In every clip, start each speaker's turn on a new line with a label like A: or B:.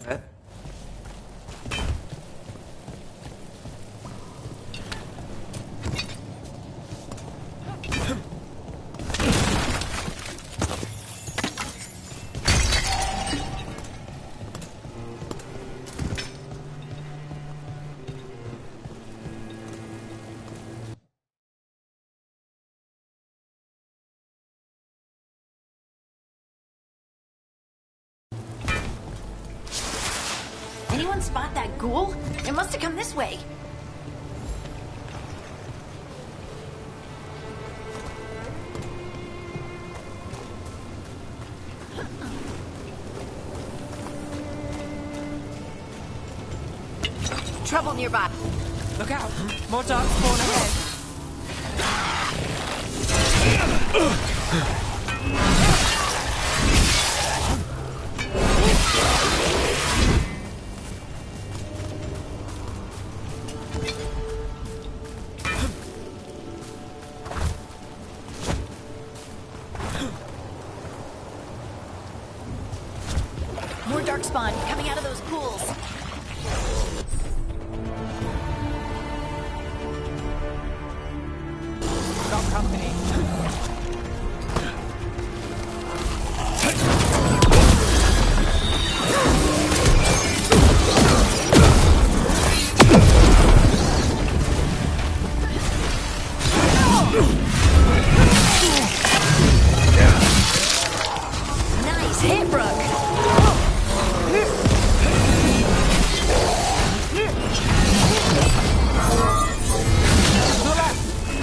A: Eh?
B: Anyone spot that ghoul? It must have come this way. Trouble nearby.
C: Look out! More dark spawn ahead!
B: More darkspawn coming out of those pools.
C: Got company.
B: Nice hit, Brooke.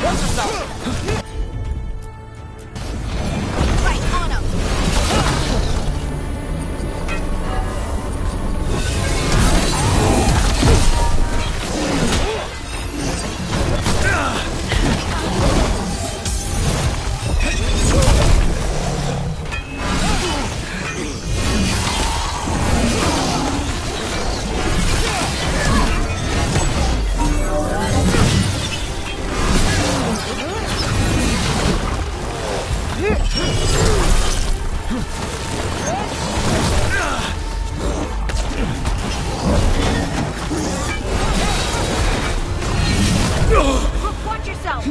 C: Watch yourself!
B: Right on him. Brooke, watch yourself.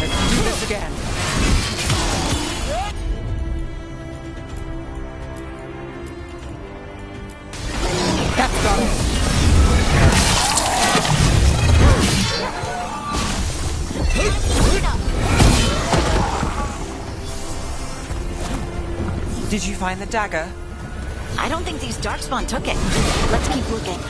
C: Let's do this again. That's got it. Did you find the dagger?
B: I don't think these darkspawn took it. Let's keep looking.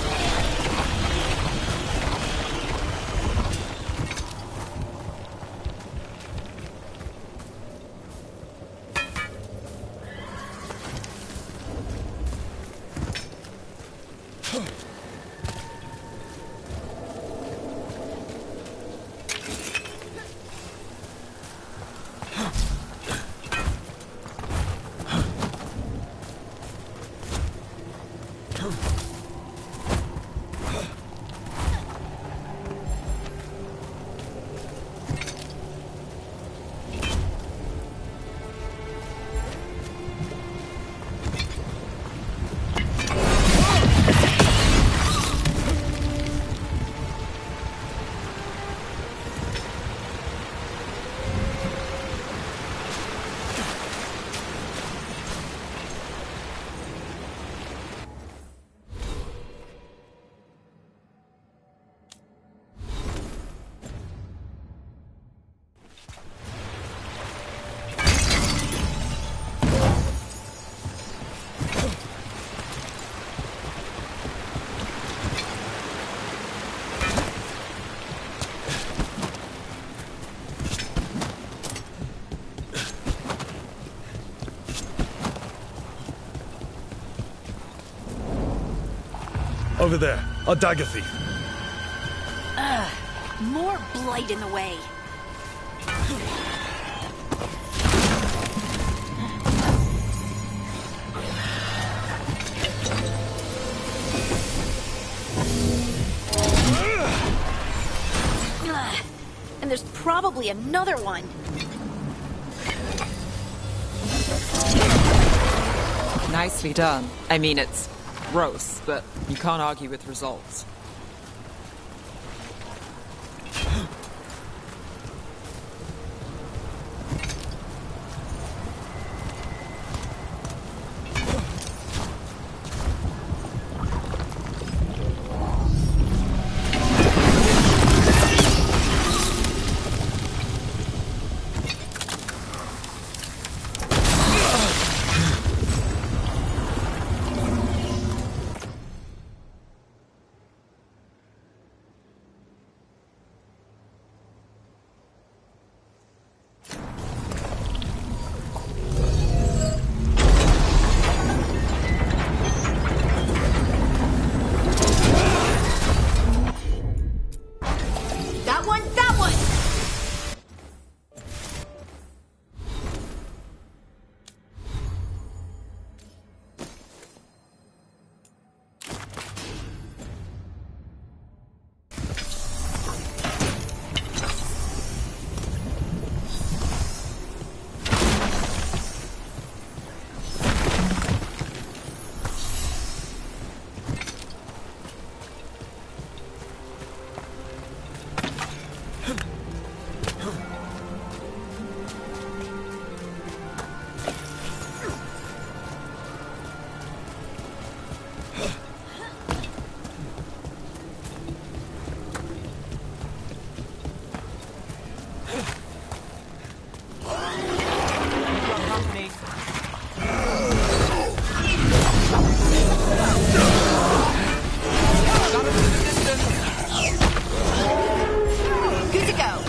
D: Over there, a dagger thief.
B: More blight in the way.
A: And there's probably another one.
C: Nicely done. I mean, it's gross, but you can't argue with results.
A: That one! Good to go.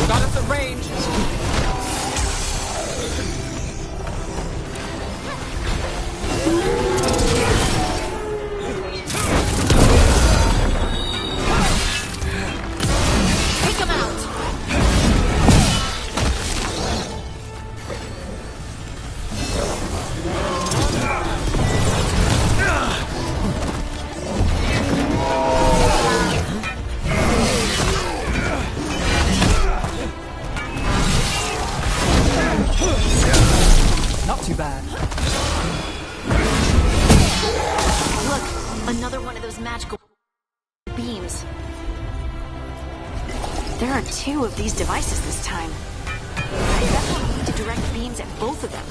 C: Got us at range.
A: Take him out.
C: Not too bad.
A: Look, another one of those magical beams. There are 2 of these devices this time. I bet we'll need to direct beams at both of them.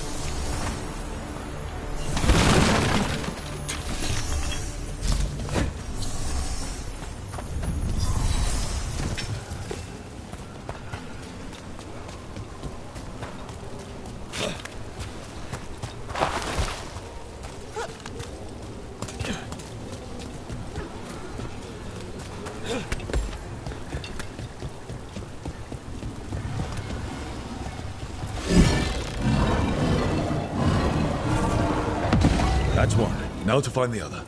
D: That's one. Now to find the other.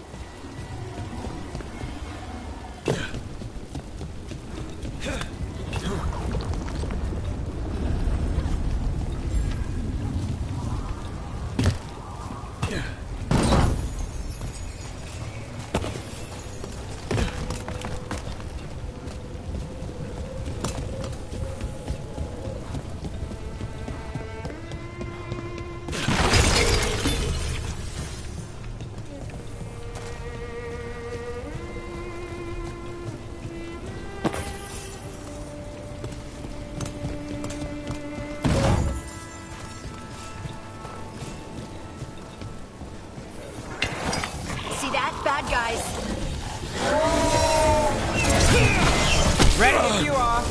A: See that? Bad guys.
C: Ready if you are.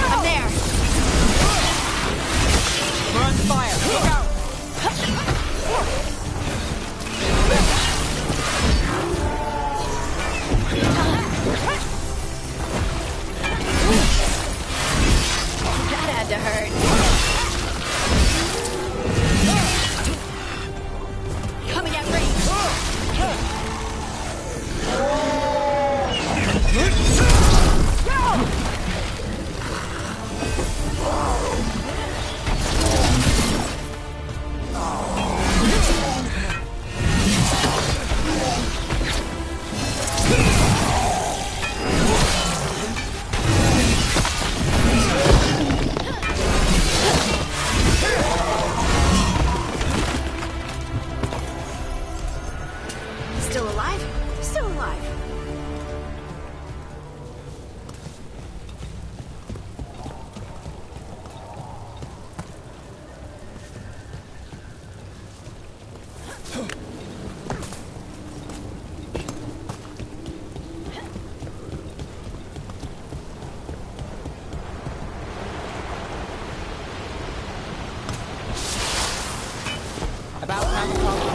A: I'm there.
C: We're on fire. Look out.
A: That had to hurt. Coming at range.
C: About to have a problem.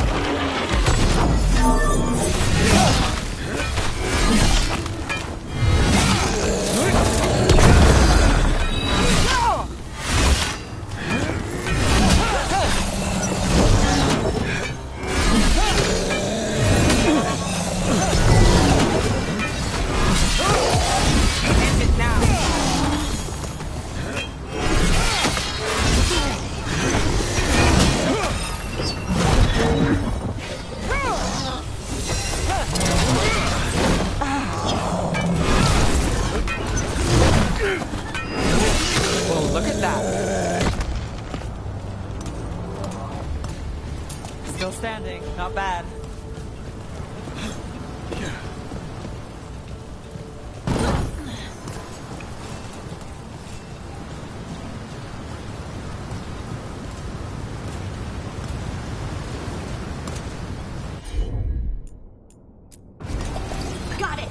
C: End it now. Well, look at that. Still standing, not bad.
A: Got it!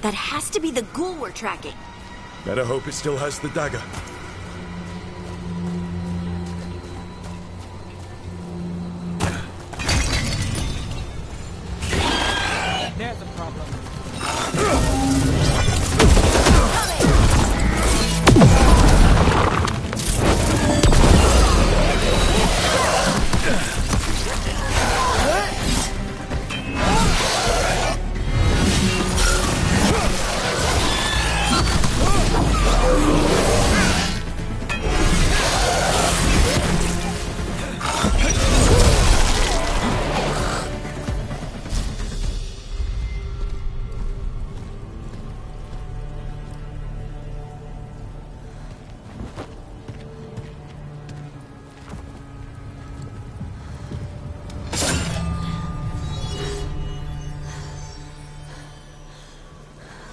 A: That has to be the ghoul we're tracking.
D: Better hope it still has the dagger.
C: There's a problem.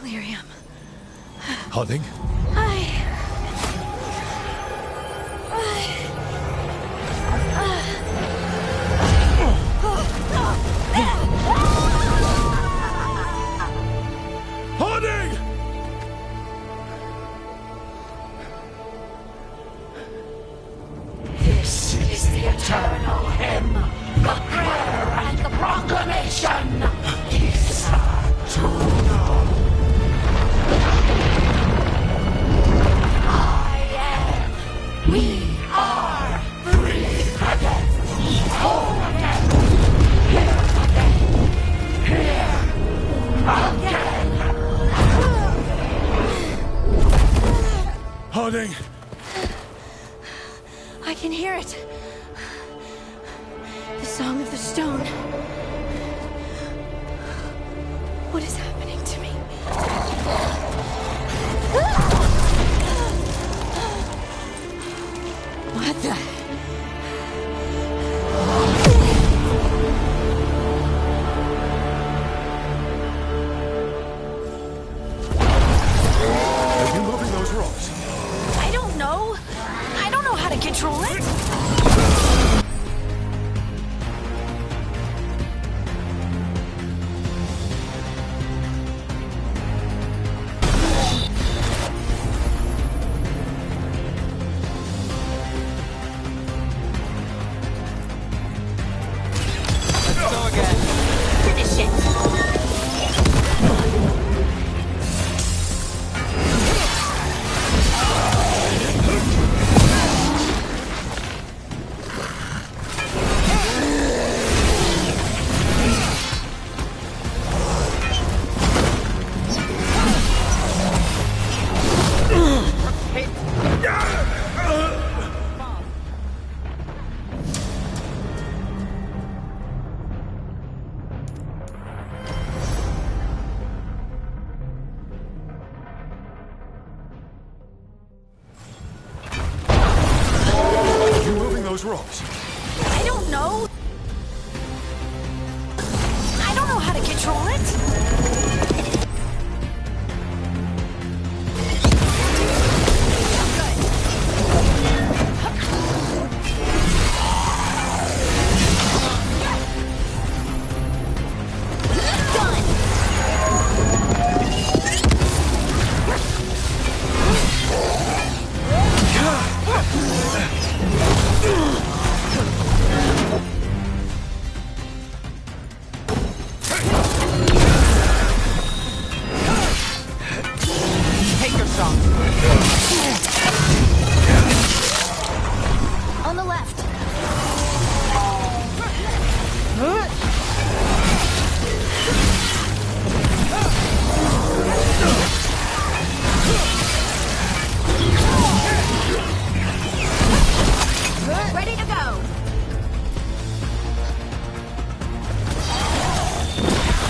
A: Lyrium.
D: Harding? Harding!
E: This is the eternal hymn, the prayer and the proclamation. Isatuna. I am. We are free again. Whole again. Here again.
D: Harding!
A: I can hear it. The Song of the Stone. What is happening to me? What the?
D: Are you moving those rocks?
A: I don't know. I don't know how to control it.
D: rocks?
A: I don't know. I don't know how to control it.
C: Take your shot.
A: On the left. Ready to go.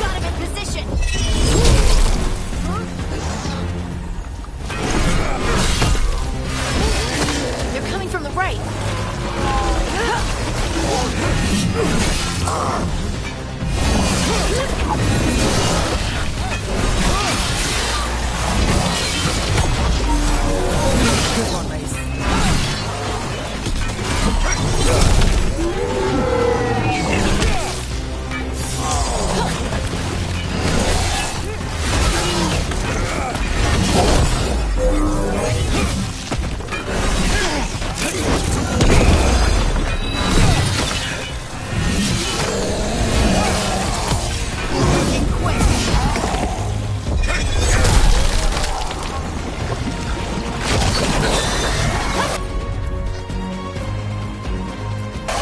A: Got him in position. They're coming from the right.
C: Good one, Mace.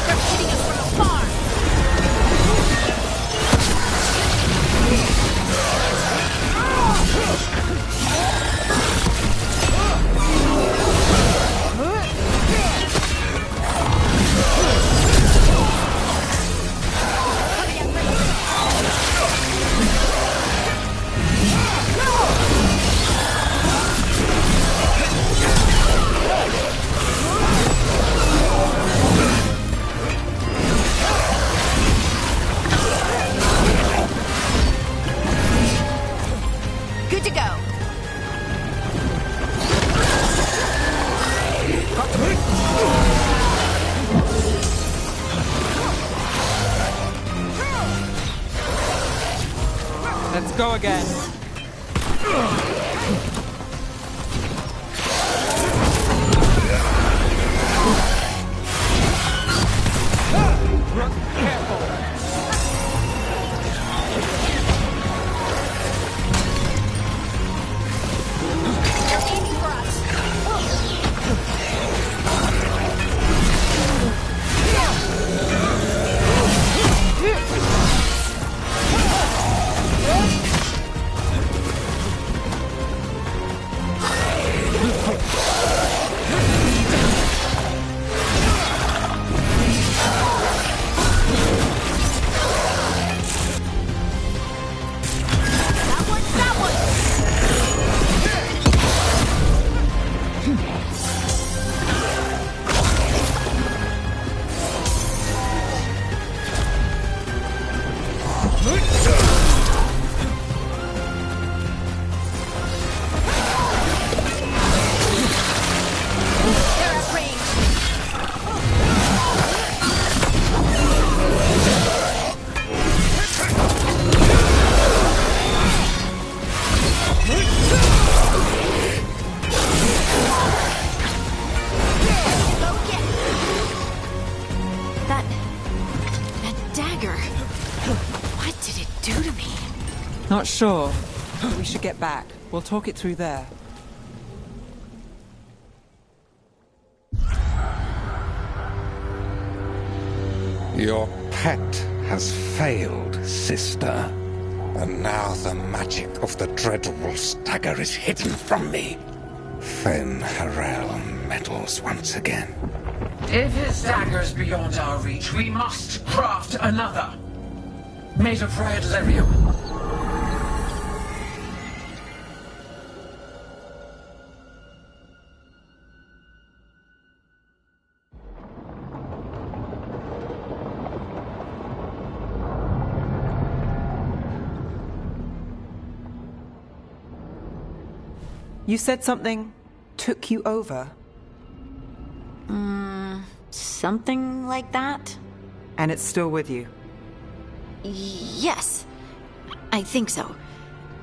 A: They're hitting us from afar. Good to go.
C: Let's go again.
A: They're aiming for us. That one. They're at range. Go get it. That dagger. What did it do to me?
C: Not sure, but we should get back. We'll talk it through there.
F: Your pet has failed, sister. And now the magic of the Dreadwolf's dagger is hidden from me. Fen Harel meddles once again.
E: If his dagger's beyond our reach, we must craft another. Made of red lyrium.
G: You said something took you over,
A: Something like that?
G: and it's still with you.
A: Yes. I think so.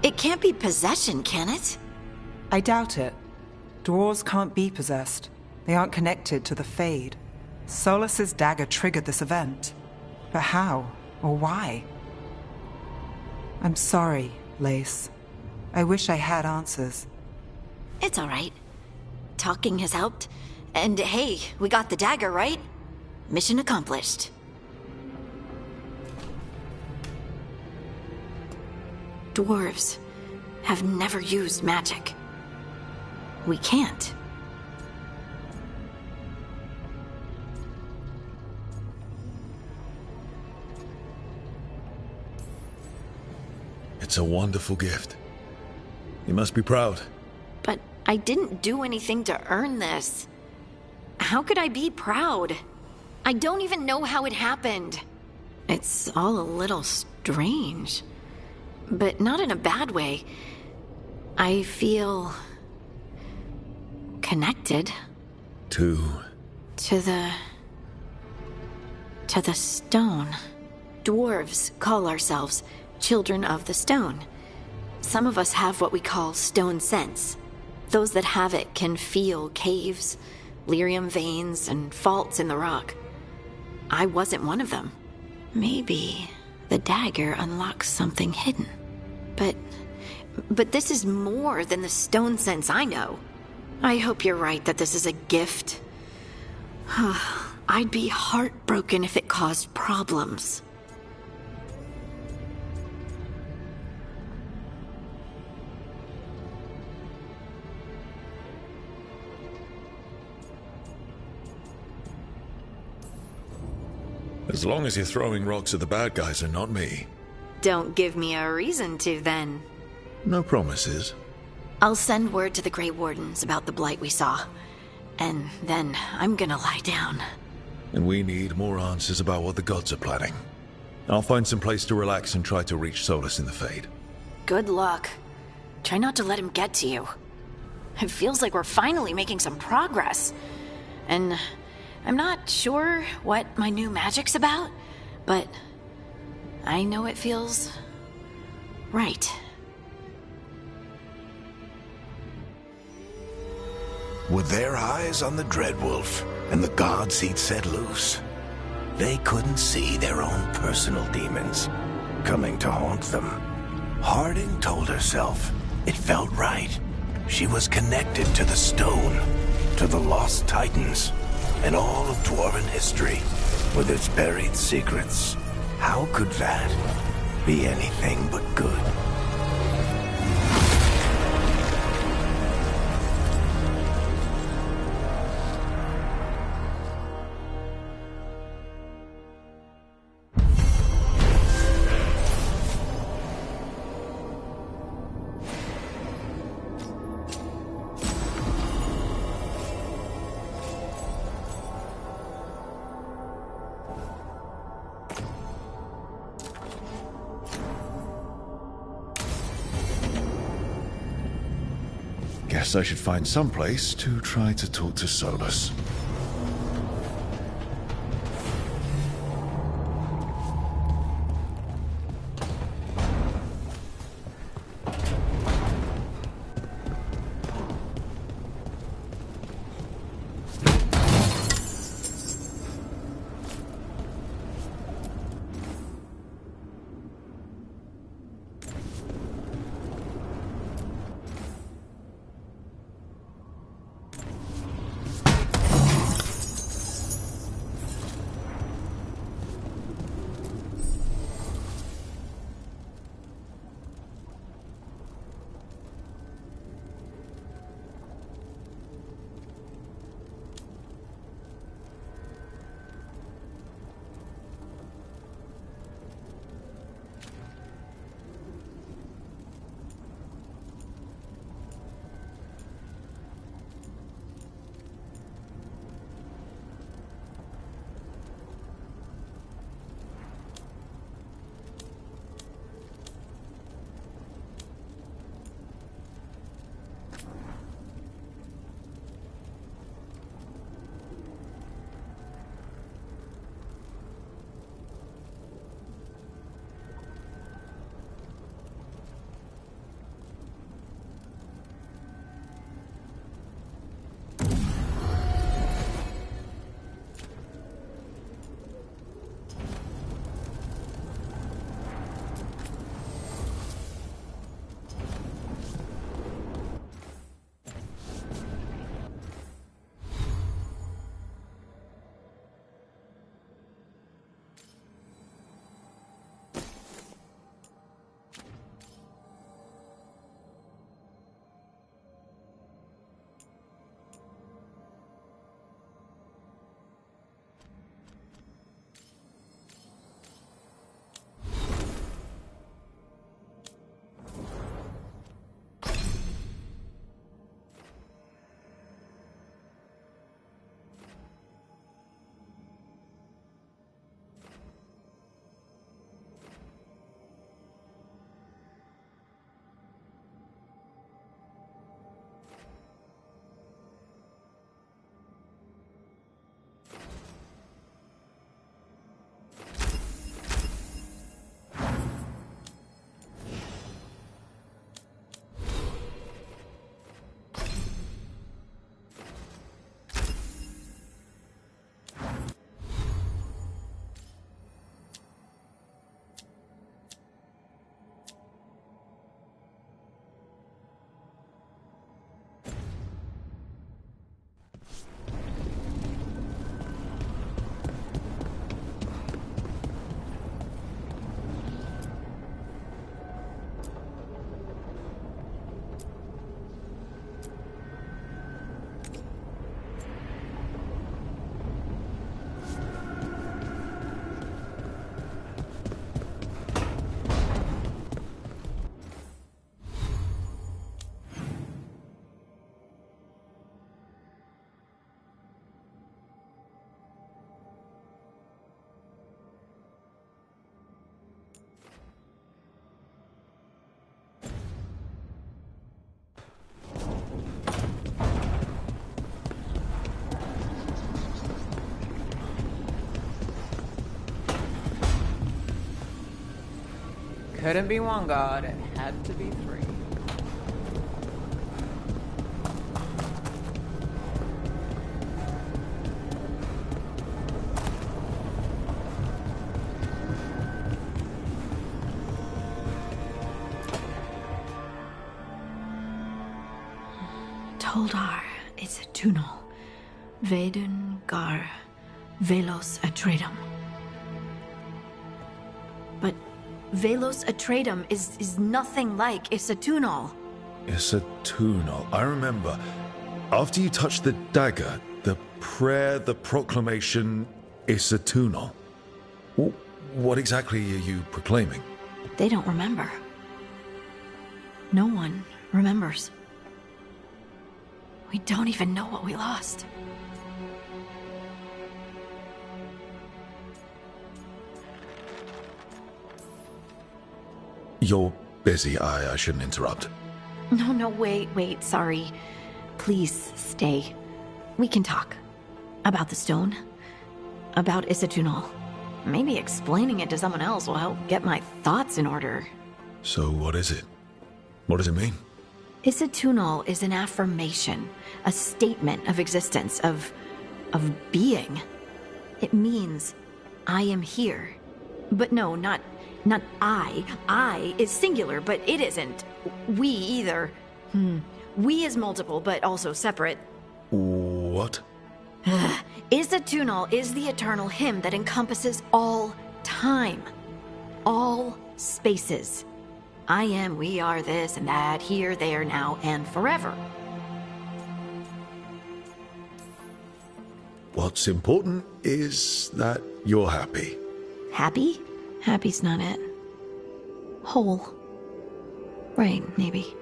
A: It can't be possession, can it?
G: I doubt it. Dwarves can't be possessed. They aren't connected to the Fade. Solas's dagger triggered this event. But how? Or why? I'm sorry, Lace. I wish I had answers.
A: It's all right. Talking has helped. And hey, we got the dagger, right? Mission accomplished. Dwarves have never used magic. We can't.
D: It's a wonderful gift. You must be proud.
A: But I didn't do anything to earn this. How could I be proud? I don't even know how it happened. It's all a little strange. But not in a bad way. I feel connected
D: To
A: to the stone. Dwarves call ourselves children of the stone. Some of us have what we call stone sense. Those that have it can feel caves, lyrium veins, and faults in the rock. I wasn't one of them. Maybe the dagger unlocks something hidden. But this is more than the stone sense I know. I hope you're right that this is a gift. I'd be heartbroken if it caused problems.
D: as long as you're throwing rocks at the bad guys and not me.
A: Don't give me a reason to, then.
D: No promises.
A: I'll send word to the Grey Wardens about the blight we saw. And then I'm gonna lie down.
D: And we need more answers about what the gods are planning. I'll find some place to relax and try to reach Solas in the Fade.
A: Good luck. Try not to let him get to you. It feels like we're finally making some progress. And I'm not sure what my new magic's about, but I know it feels right.
H: With their eyes on the Dreadwolf and the gods he'd set loose, they couldn't see their own personal demons coming to haunt them. Harding told herself it felt right. She was connected to the stone, to the lost titans, and all of Dwarven history with its buried secrets. How could that be anything but good?
D: Guess I should find some place to try to talk to Solas.
C: couldn't be one god, it had to be three.
A: Toldar is a Tunal. Vedun Gar Velos Atredum. But Velos Atredum is nothing like Isatunal.
D: Isatunal. I remember. After you touched the dagger, the prayer, the proclamation, Isatunal. What exactly are you proclaiming?
A: They don't remember. No one remembers. We don't even know what we lost.
D: You're busy. I shouldn't interrupt.
A: No, wait, sorry. Please stay. We can talk. About the stone. About Isatunal. Maybe explaining it to someone else will help get my thoughts in order.
D: So what is it? What does it mean?
A: Isatunal is an affirmation, a statement of existence, of being. It means, I am here. But no, not I. I is singular, but it isn't. We either. We is multiple, but also separate.
D: What?
A: Isatunal is the eternal hymn that encompasses all time. All spaces. I am, we are, this and that, here, there, now, and forever.
D: What's important is that you're happy.
A: Happy? Happy's not it. Whole. Right, maybe.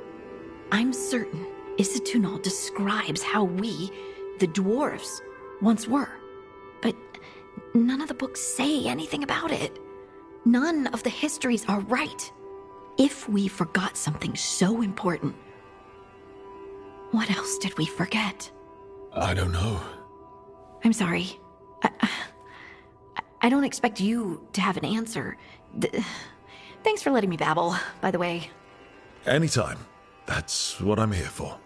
A: I'm certain Isatunal describes how we, the dwarves, once were. But none of the books say anything about it. None of the histories are right. If we forgot something so important, what else did we forget?
D: I don't know.
A: I'm sorry. I don't expect you to have an answer. Thanks for letting me babble, by the way.
D: Anytime. That's what I'm here for.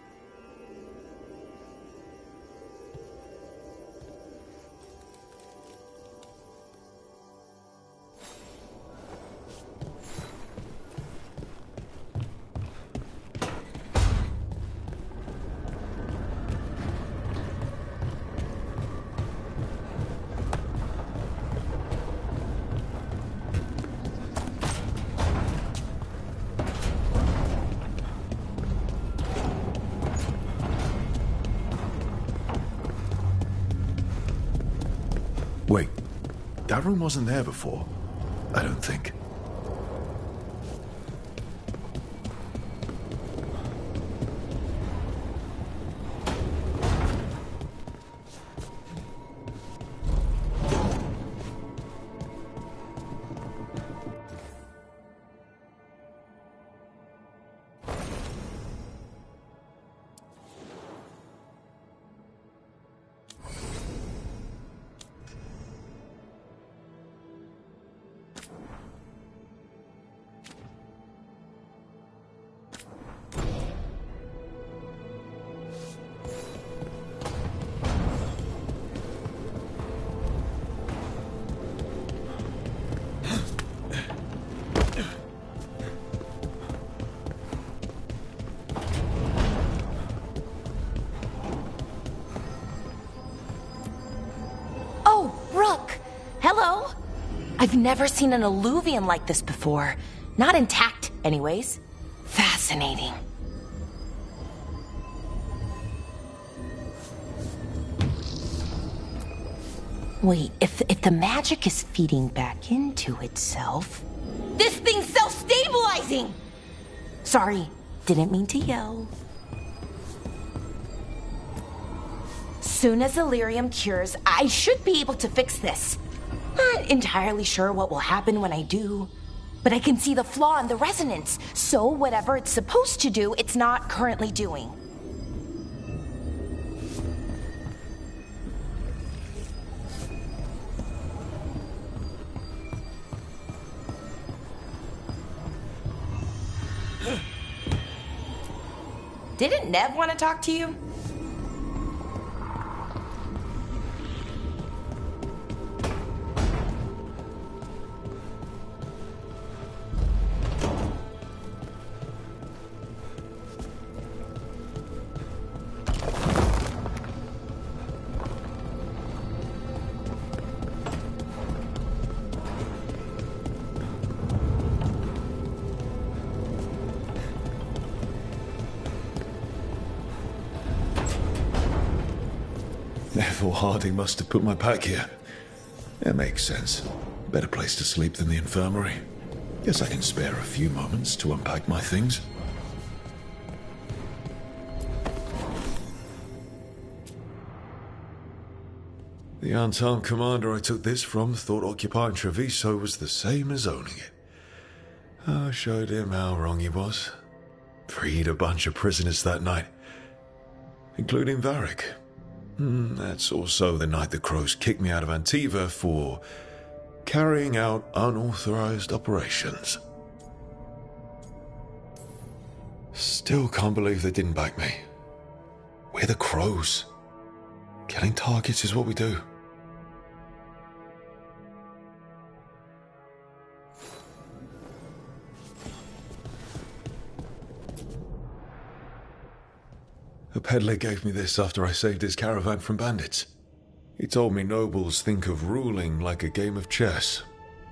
D: Wait, that room wasn't there before. I don't think.
B: Hello? I've never seen an alluvium like this before. Not intact, anyways. Fascinating. Wait, if the magic is feeding back into itself... This thing's self-stabilizing! Sorry, didn't mean to yell. Soon as Illyrium cures, I should be able to fix this. Not entirely sure what will happen when I do, but I can see the flaw in the resonance, so whatever it's supposed to do, it's not currently doing. Didn't Nev want to talk to you?
D: Neville Harding must have put my pack here. It makes sense. Better place to sleep than the infirmary. Guess I can spare a few moments to unpack my things. The unarmed commander I took this from thought occupying Treviso was the same as owning it. I showed him how wrong he was. Freed a bunch of prisoners that night, including Varric. That's also the night the Crows kicked me out of Antiva for carrying out unauthorized operations. Still can't believe they didn't back me. We're the Crows. Killing targets is what we do. A peddler gave me this after I saved his caravan from bandits. He told me nobles think of ruling like a game of chess,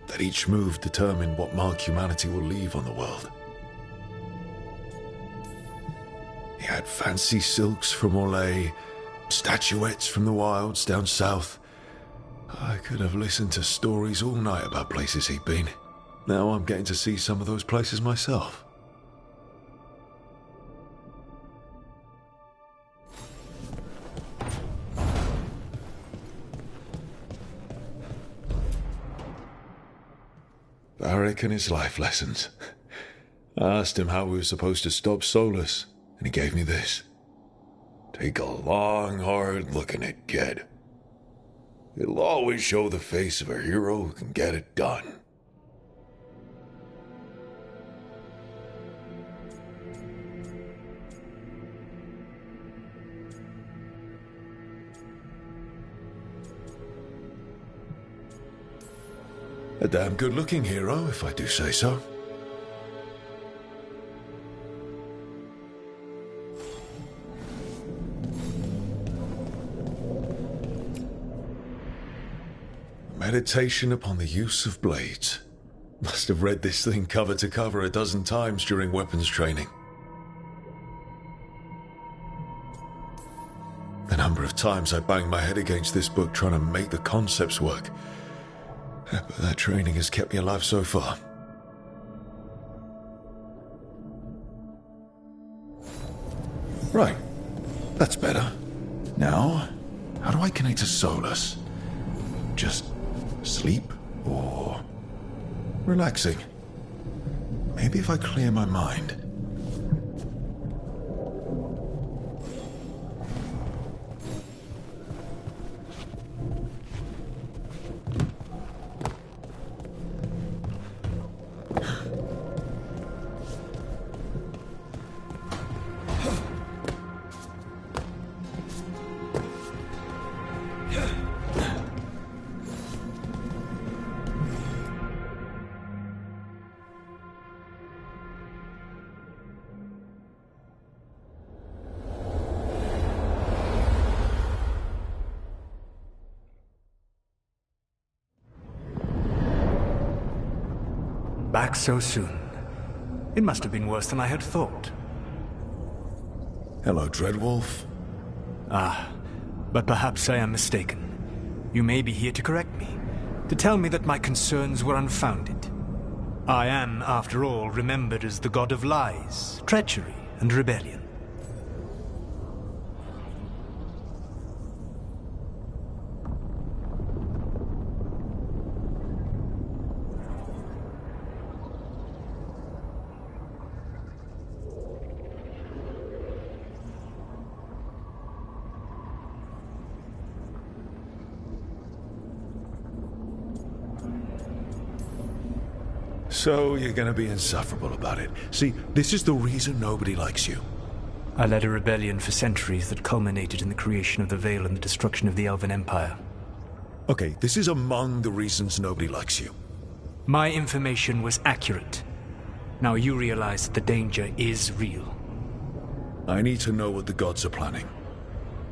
D: that each move determined what mark humanity will leave on the world. He had fancy silks from Orlais, statuettes from the wilds down south. I could have listened to stories all night about places he'd been. Now I'm getting to see some of those places myself. Varric and his life lessons. I asked him how we were supposed to stop Solus, and he gave me this. Take a long, hard look at it, kid. It'll always show the face of a hero who can get it done. A damn good-looking hero, if I do say so. Meditation upon the use of blades. Must have read this thing cover to cover a dozen times during weapons training. The number of times I banged my head against this book trying to make the concepts work. But that training has kept me alive so far. Right. That's better. Now, how do I connect to Solus? Just sleep or relaxing? Maybe if I clear my mind.
I: Back so soon. It must have been worse than I had thought.
D: Hello, Dreadwolf.
I: But perhaps I am mistaken. You may be here to correct me, to tell me that my concerns were unfounded. I am, after all, remembered as the god of lies, treachery, and rebellion.
D: So you're gonna be insufferable about it. See, this is the reason nobody likes you.
I: I led a rebellion for centuries that culminated in the creation of the Veil and the destruction of the Elven Empire.
D: Okay, this is among the reasons nobody likes you.
I: My information was accurate. Now you realize that the danger is real.
D: I need to know what the gods are planning.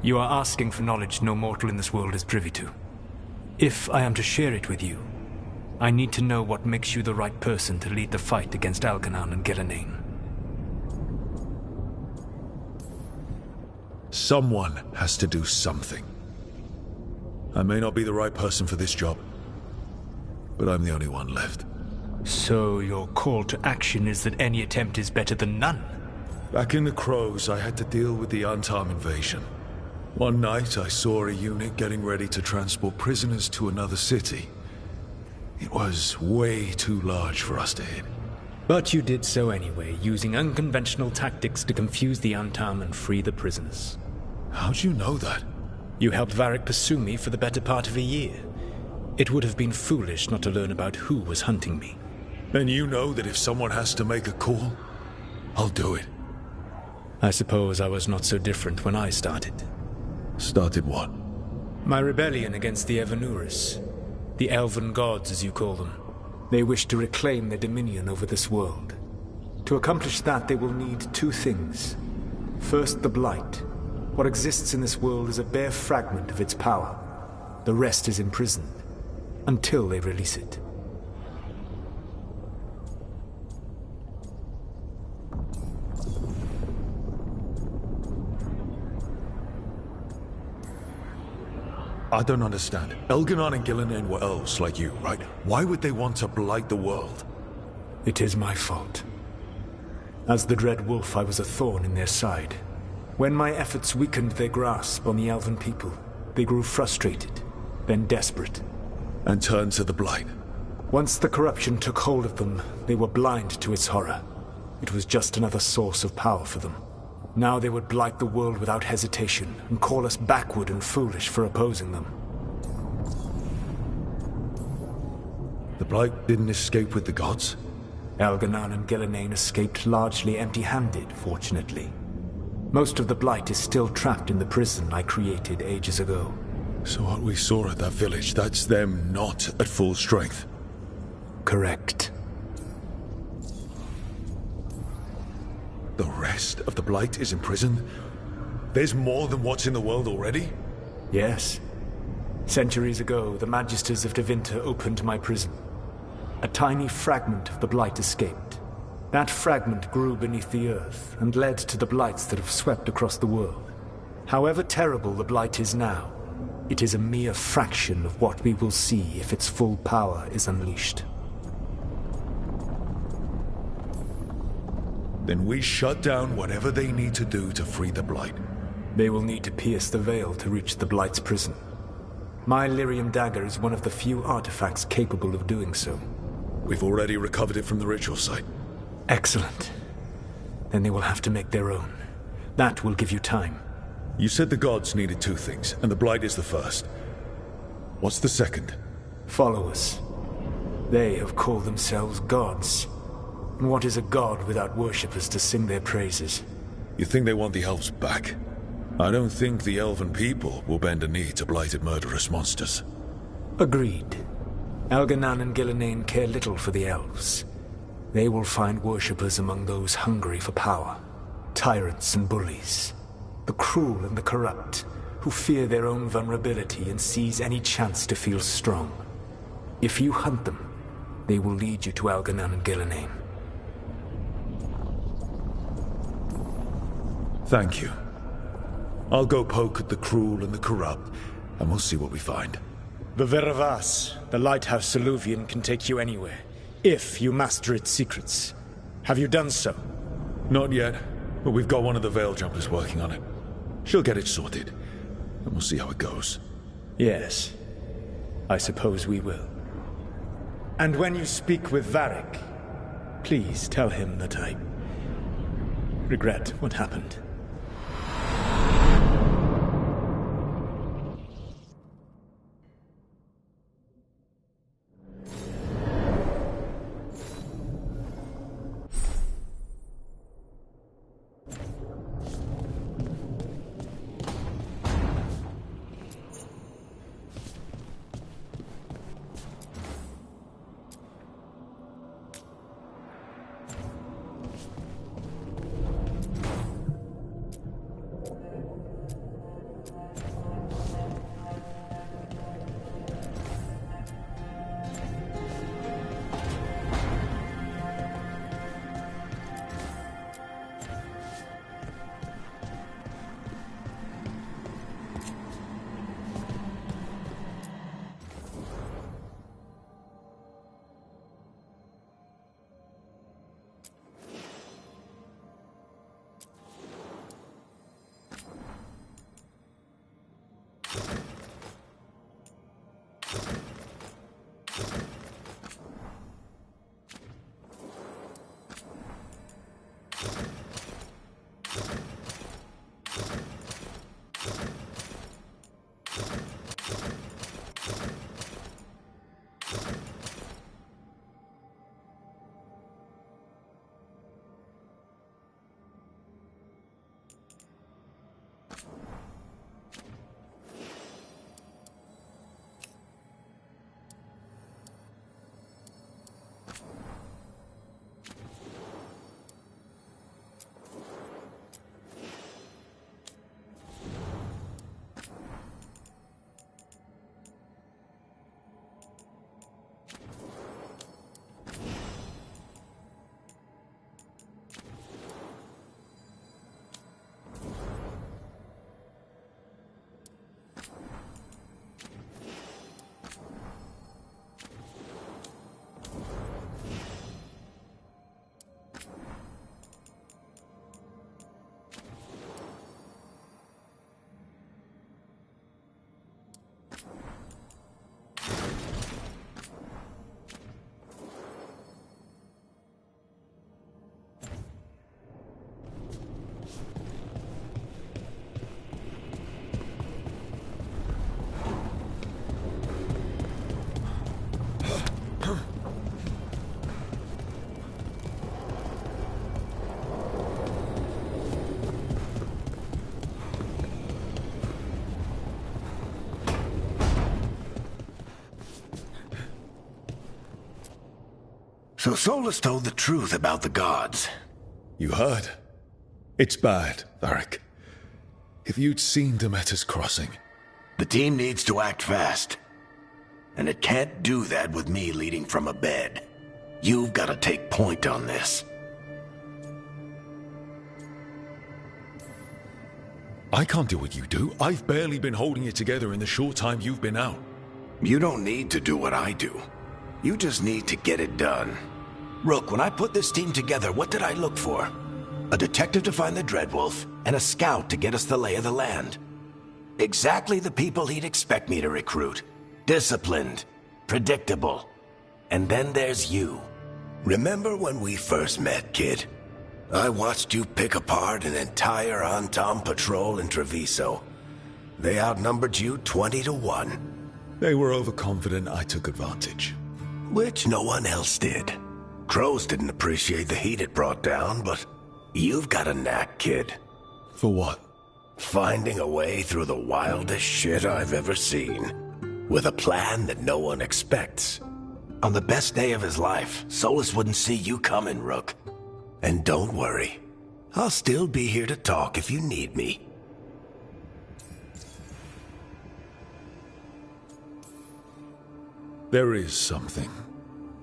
I: You are asking for knowledge no mortal in this world is privy to. If I am to share it with you, I need to know what makes you the right person to lead the fight against Algernon and Gillenane.
D: Someone has to do something. I may not be the right person for this job, but I'm the only one left.
I: So your call to action is that any attempt is better than none?
D: Back in the Crows, I had to deal with the Antam invasion. One night, I saw a unit getting ready to transport prisoners to another city. It was way too large for us to hit.
I: But you did so anyway, using unconventional tactics to confuse the Antam and free the prisoners.
D: How'd you know that?
I: You helped Varric pursue me for the better part of a year. It would have been foolish not to learn about who was hunting me.
D: Then you know that if someone has to make a call, I'll do it.
I: I suppose I was not so different when I started.
D: Started what?
I: My rebellion against the Evanuris. The Elven gods, as you call them. They wish to reclaim their dominion over this world. To accomplish that, they will need two things. First, the Blight. What exists in this world is a bare fragment of its power. The rest is imprisoned, until they release it.
D: I don't understand. Elgernon and Gillenane were elves like you, right? Why would they want to blight the world?
I: It is my fault. As the Dread Wolf, I was a thorn in their side. When my efforts weakened their grasp on the Elven people, they grew frustrated, then desperate.
D: And turned to the Blight.
I: Once the corruption took hold of them, they were blind to its horror. It was just another source of power for them. Now they would blight the world without hesitation, and call us backward and foolish for opposing them.
D: The Blight didn't escape with the gods?
I: Elgernon and Gillenane escaped largely empty-handed, fortunately. Most of the Blight is still trapped in the prison I created ages ago.
D: So what we saw at that village, that's them not at full strength?
I: Correct.
D: The rest of the Blight is imprisoned? There's more than what's in the world already?
I: Yes. Centuries ago, the Magisters of Tevinter opened my prison. A tiny fragment of the Blight escaped. That fragment grew beneath the earth and led to the Blights that have swept across the world. However terrible the Blight is now, it is a mere fraction of what we will see if its full power is unleashed.
D: Then we shut down whatever they need to do to free the Blight.
I: They will need to pierce the Veil to reach the Blight's prison. My Lyrium dagger is one of the few artifacts capable of doing so.
D: We've already recovered it from the ritual site.
I: Excellent. Then they will have to make their own. That will give you time.
D: You said the gods needed two things, and the Blight is the first. What's the second?
I: Followers. They have called themselves gods. And what is a god without worshippers to sing their praises?
D: You think they want the elves back? I don't think the elven people will bend a knee to blighted murderous monsters.
I: Agreed. Elgernon and Gillenane care little for the elves. They will find worshippers among those hungry for power. Tyrants and bullies. The cruel and the corrupt, who fear their own vulnerability and seize any chance to feel strong. If you hunt them, they will lead you to Elgernon and Gillenane.
D: Thank you. I'll go poke at the cruel and the corrupt, and we'll see what we find.
I: The Veravas, the lighthouse Soluvian, can take you anywhere, if you master its secrets. Have you done so?
D: Not yet, but we've got one of the Veil Jumpers working on it. She'll get it sorted, and we'll see how it goes.
I: Yes, I suppose we will. And when you speak with Varric, please tell him that I regret what happened.
H: So Solus told the truth about the gods.
D: You heard? It's bad, Varric. If you'd seen Demeter's Crossing...
H: The team needs to act fast. And it can't do that with me leading from a bed. You've got to take point on this.
D: I can't do what you do. I've barely been holding it together in the short time you've been out.
H: You don't need to do what I do. You just need to get it done. Rook, when I put this team together, what did I look for? A detective to find the Dreadwolf, and a scout to get us the lay of the land. Exactly the people he'd expect me to recruit. Disciplined, predictable. And then there's you. Remember when we first met, kid? I watched you pick apart an entire Antam patrol in Treviso. They outnumbered you 20-1.
D: They were overconfident. I took advantage.
H: Which no one else did. Crows didn't appreciate the heat it brought down, but you've got a knack, kid.
D: For what?
H: Finding a way through the wildest shit I've ever seen. With a plan that no one expects. On the best day of his life, Solus wouldn't see you coming, Rook. And don't worry. I'll still be here to talk if you need me.
D: There is something.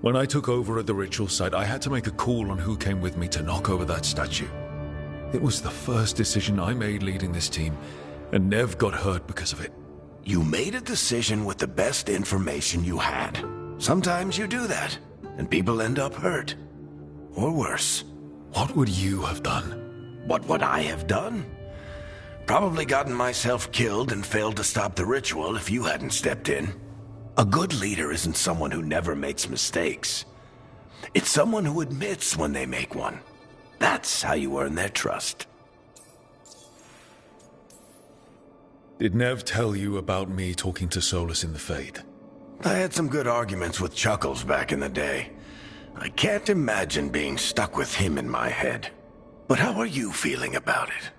D: When I took over at the ritual site, I had to make a call on who came with me to knock over that statue. It was the first decision I made leading this team, and Nev got hurt because of it.
H: You made a decision with the best information you had. Sometimes you do that, and people end up hurt. Or worse.
D: What would you have done?
H: What would I have done? Probably gotten myself killed and failed to stop the ritual if you hadn't stepped in. A good leader isn't someone who never makes mistakes. It's someone who admits when they make one. That's how you earn their trust.
D: Did Nev tell you about me talking to Solus in the Fade?
H: I had some good arguments with Chuckles back in the day. I can't imagine being stuck with him in my head. But how are you feeling about it?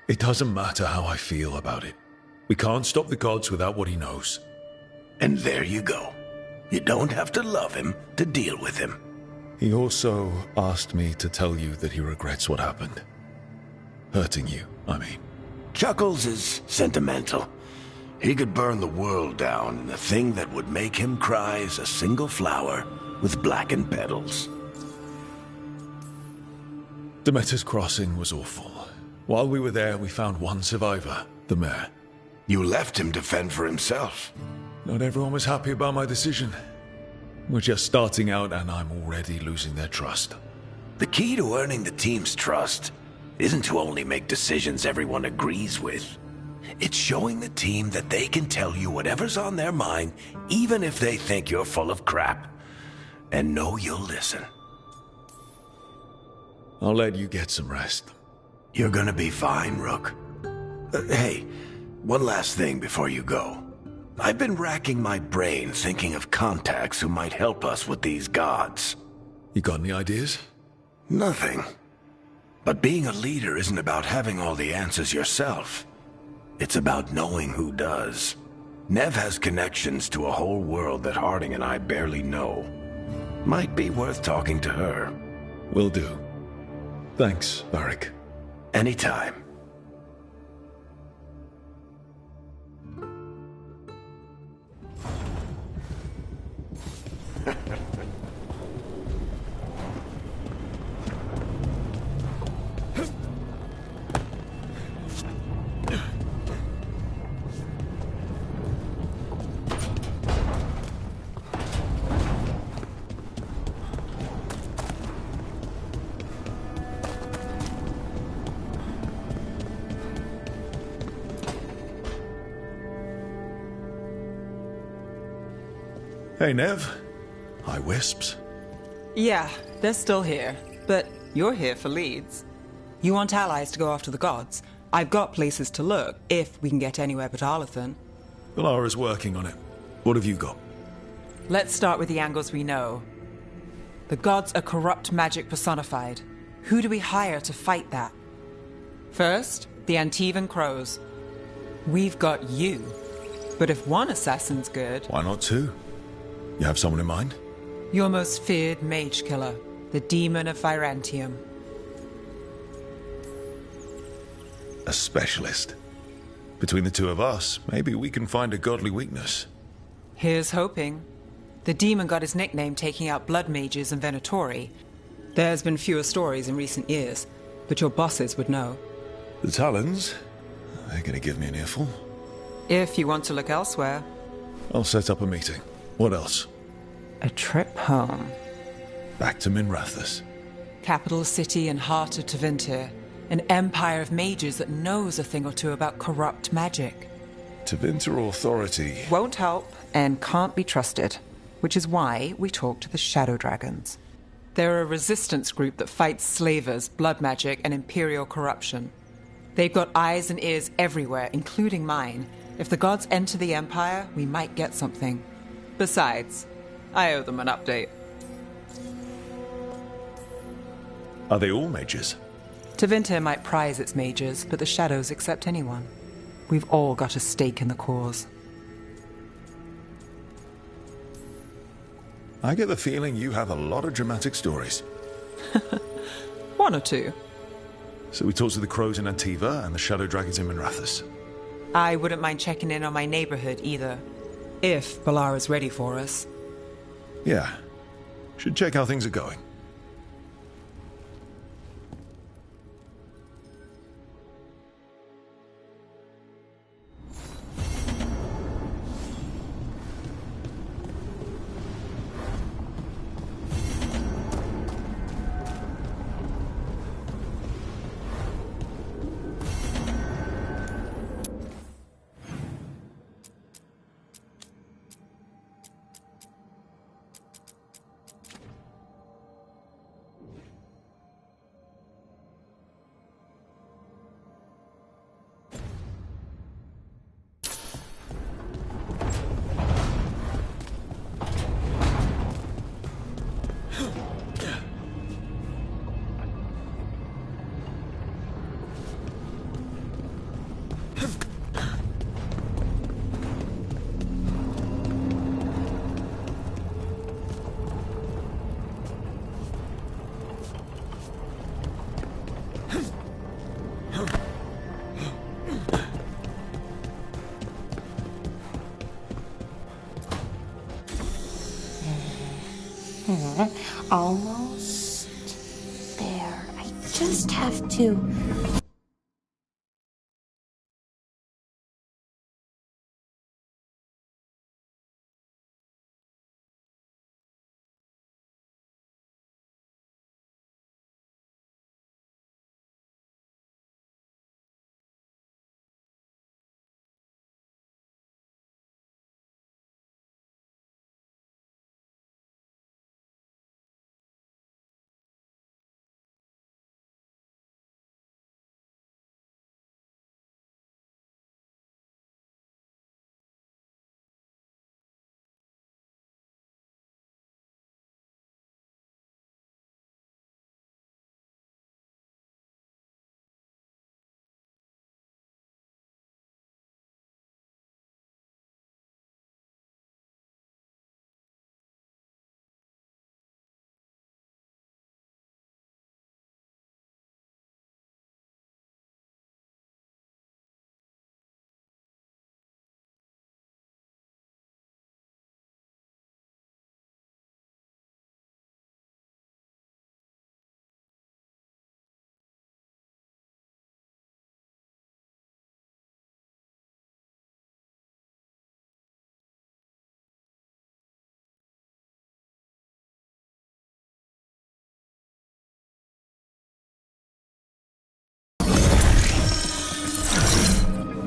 D: It doesn't matter how I feel about it. We can't stop the gods without what he knows.
H: And there you go. You don't have to love him to deal with him.
D: He also asked me to tell you that he regrets what happened. Hurting you, I mean.
H: Chuckles is sentimental. He could burn the world down, and the thing that would make him cry is a single flower with blackened petals.
D: Demeter's Crossing was awful. While we were there, we found one survivor, the mayor.
H: You left him to fend for himself.
D: Not everyone was happy about my decision. We're just starting out, and I'm already losing their trust.
H: The key to earning the team's trust isn't to only make decisions everyone agrees with. It's showing the team that they can tell you whatever's on their mind, even if they think you're full of crap. And know you'll listen.
D: I'll let you get some rest.
H: You're gonna be fine, Rook. Hey, one last thing before you go. I've been racking my brain thinking of contacts who might help us with these gods.
D: You got any ideas?
H: Nothing. But being a leader isn't about having all the answers yourself. It's about knowing who does. Nev has connections to a whole world that Harding and I barely know. Might be worth talking to her.
D: Will do. Thanks, Varric.
H: Anytime.
D: Hey, Nev. Hi, Wisps.
C: Yeah, they're still here. But you're here for leads. You want allies to go after the gods? I've got places to look, if we can get anywhere but Arlathan.
D: Valara's working on it. What have you got?
C: Let's start with the angles we know. The gods are corrupt magic personified. Who do we hire to fight that? First, the Antivan Crows. We've got you. But if one assassin's good...
D: Why not two? You have someone in mind?
C: Your most feared mage killer, the Demon of Virantium.
D: A specialist. Between the two of us, maybe we can find a godly weakness.
C: Here's hoping. The demon got his nickname taking out blood mages and Venatori. There's been fewer stories in recent years, but your bosses would know.
D: The Talons? They're gonna give me an earful.
C: If you want to look elsewhere.
D: I'll set up a meeting. What else?
C: A trip home.
D: Back to Minrathous.
C: Capital city and heart of Tevinter. An empire of mages that knows a thing or two about corrupt magic.
D: Tevinter authority...
G: Won't help and can't be trusted, which is why we talk to the Shadow Dragons.
C: They're a resistance group that fights slavers, blood magic, and imperial corruption. They've got eyes and ears everywhere, including mine. If the gods enter the Empire, we might get something. Besides, I owe them an update.
D: Are they all mages?
G: Tevinter might prize its mages, but the Shadows accept anyone. We've all got a stake in the cause.
D: I get the feeling you have a lot of dramatic stories.
C: One or two.
D: So we talked to the crows in Antiva and the Shadow Dragons in Minrathous.
C: I wouldn't mind checking in on my neighborhood either. If Balara's ready for us.
D: Yeah. Should check how things are going.
B: Almost there. I just have to...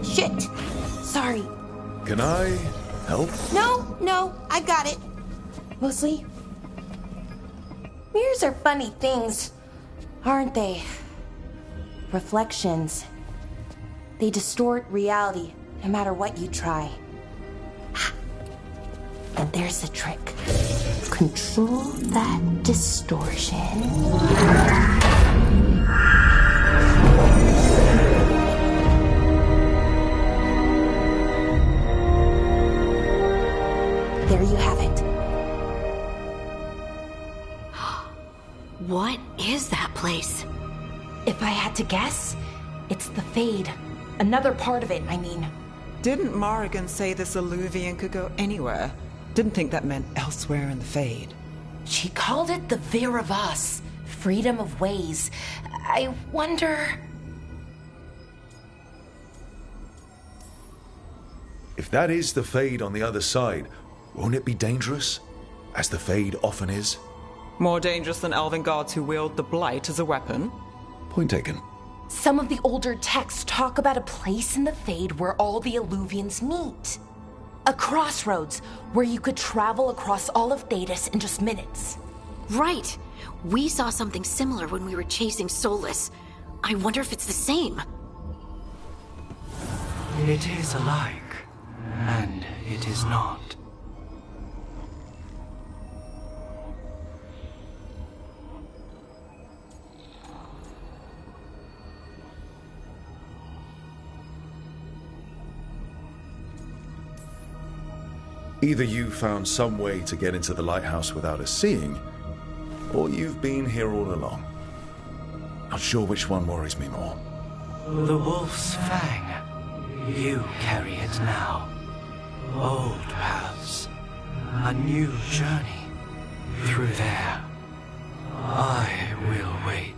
B: Shit! Sorry.
D: Can I help?
B: No, I got it. Mostly. Mirrors are funny things, aren't they? Reflections. They distort reality, no matter what you try. And there's the trick. Control that distortion. There you have it.
A: What is that place?
B: If I had to guess, it's the Fade. Another part of it, I mean.
G: Didn't Morrigan say this Illuvian could go anywhere? Didn't think that meant elsewhere in the Fade.
B: She called it the Vir of Us, freedom of ways. I wonder...
D: If that is the Fade on the other side, won't it be dangerous? As the Fade often is?
G: More dangerous than elven gods who wield the Blight as a weapon?
D: Point taken.
B: Some of the older texts talk about a place in the Fade where all the Illuvians meet. A crossroads where you could travel across all of Thedas in just minutes.
A: Right. We saw something similar when we were chasing Solus. I wonder if it's the same.
J: It is alike, and it is not.
D: Either you found some way to get into the lighthouse without us seeing, or you've been here all along. Not sure which one worries me more.
J: The Wolf's Fang. You carry it now. Old paths. A new journey. Through there. I will wait.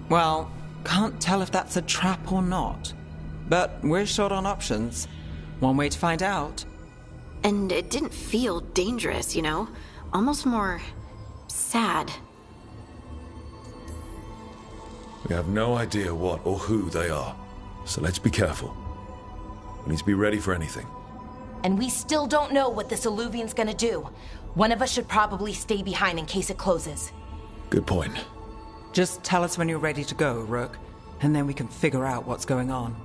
G: Well, can't tell if that's a trap or not. But we're short on options. One way to find out.
A: And it didn't feel dangerous, you know? Almost more... sad.
D: We have no idea what or who they are, so let's be careful. We need to be ready for anything.
B: And we still don't know what this Illuvian's gonna do. One of us should probably stay behind in case it closes.
D: Good point.
G: Just tell us when you're ready to go, Rook, and then we can figure out what's going on.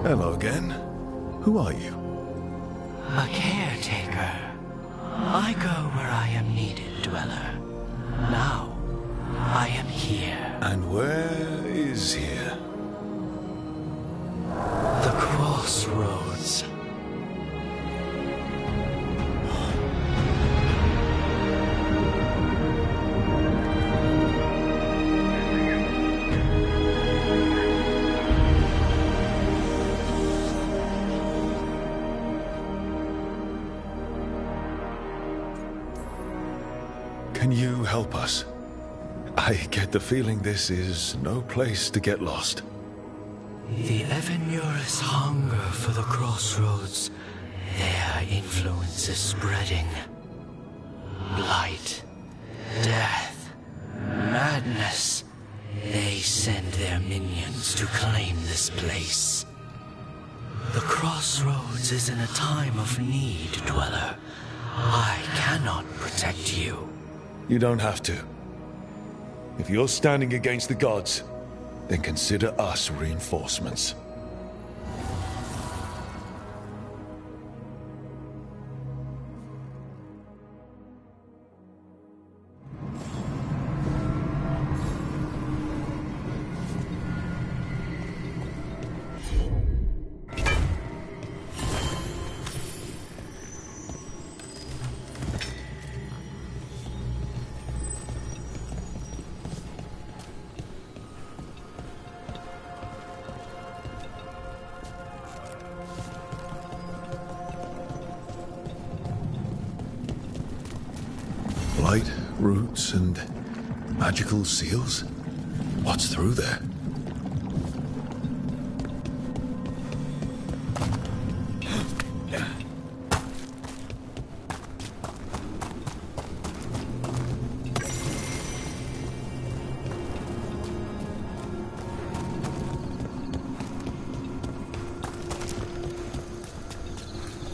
D: Hello again. Who are you?
J: A caretaker. I go where I am needed, Dweller. Now, I am here.
D: And where is here?
J: The Crossroads.
D: Can you help us? I get the feeling this is no place to get lost.
J: The Evenurus hunger for the Crossroads. Their influence is spreading. Blight, death, madness. They send their minions to claim this place. The Crossroads is in a time of need, Dweller. I cannot protect you.
D: You don't have to. If you're standing against the gods, then consider us reinforcements. Light, roots, and magical seals? What's through there?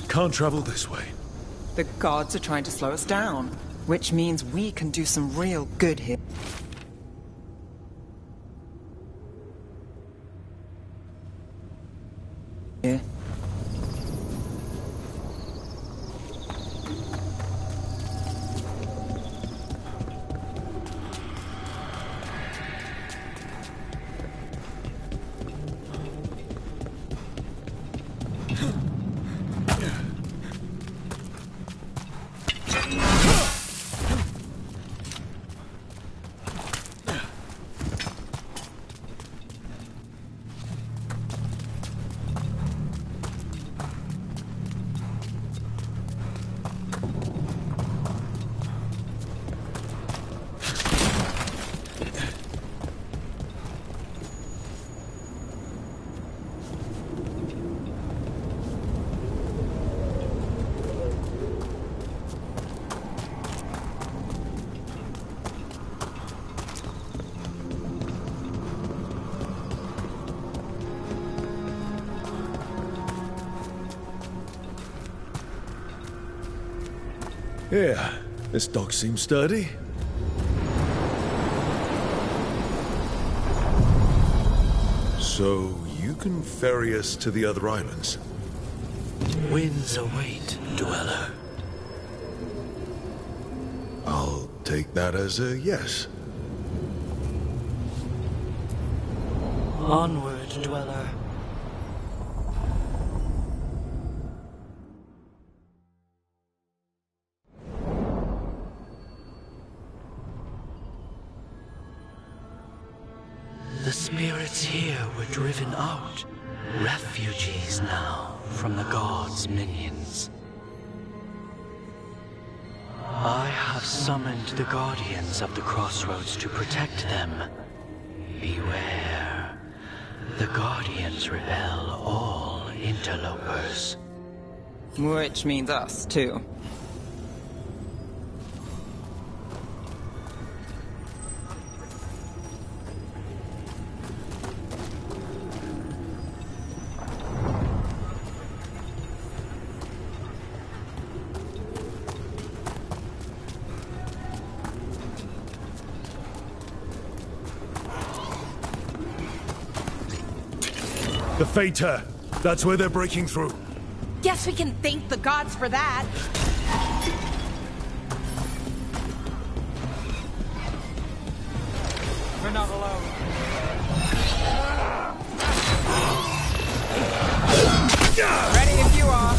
D: Can't travel this way.
G: The gods are trying to slow us down, which means we can do some real good here.
D: Yeah, this dock seems sturdy. So, you can ferry us to the other islands?
J: Winds await, Dweller.
D: I'll take that as a yes.
J: Onward, Dweller. The spirits here were driven out, refugees now from the gods' minions. I have summoned the guardians of the crossroads to protect them. Beware. The guardians repel all interlopers.
G: Which means us, too.
D: The Fater! That's where they're breaking through.
B: Guess we can thank the gods for that.
G: We're not alone. Ready if you are.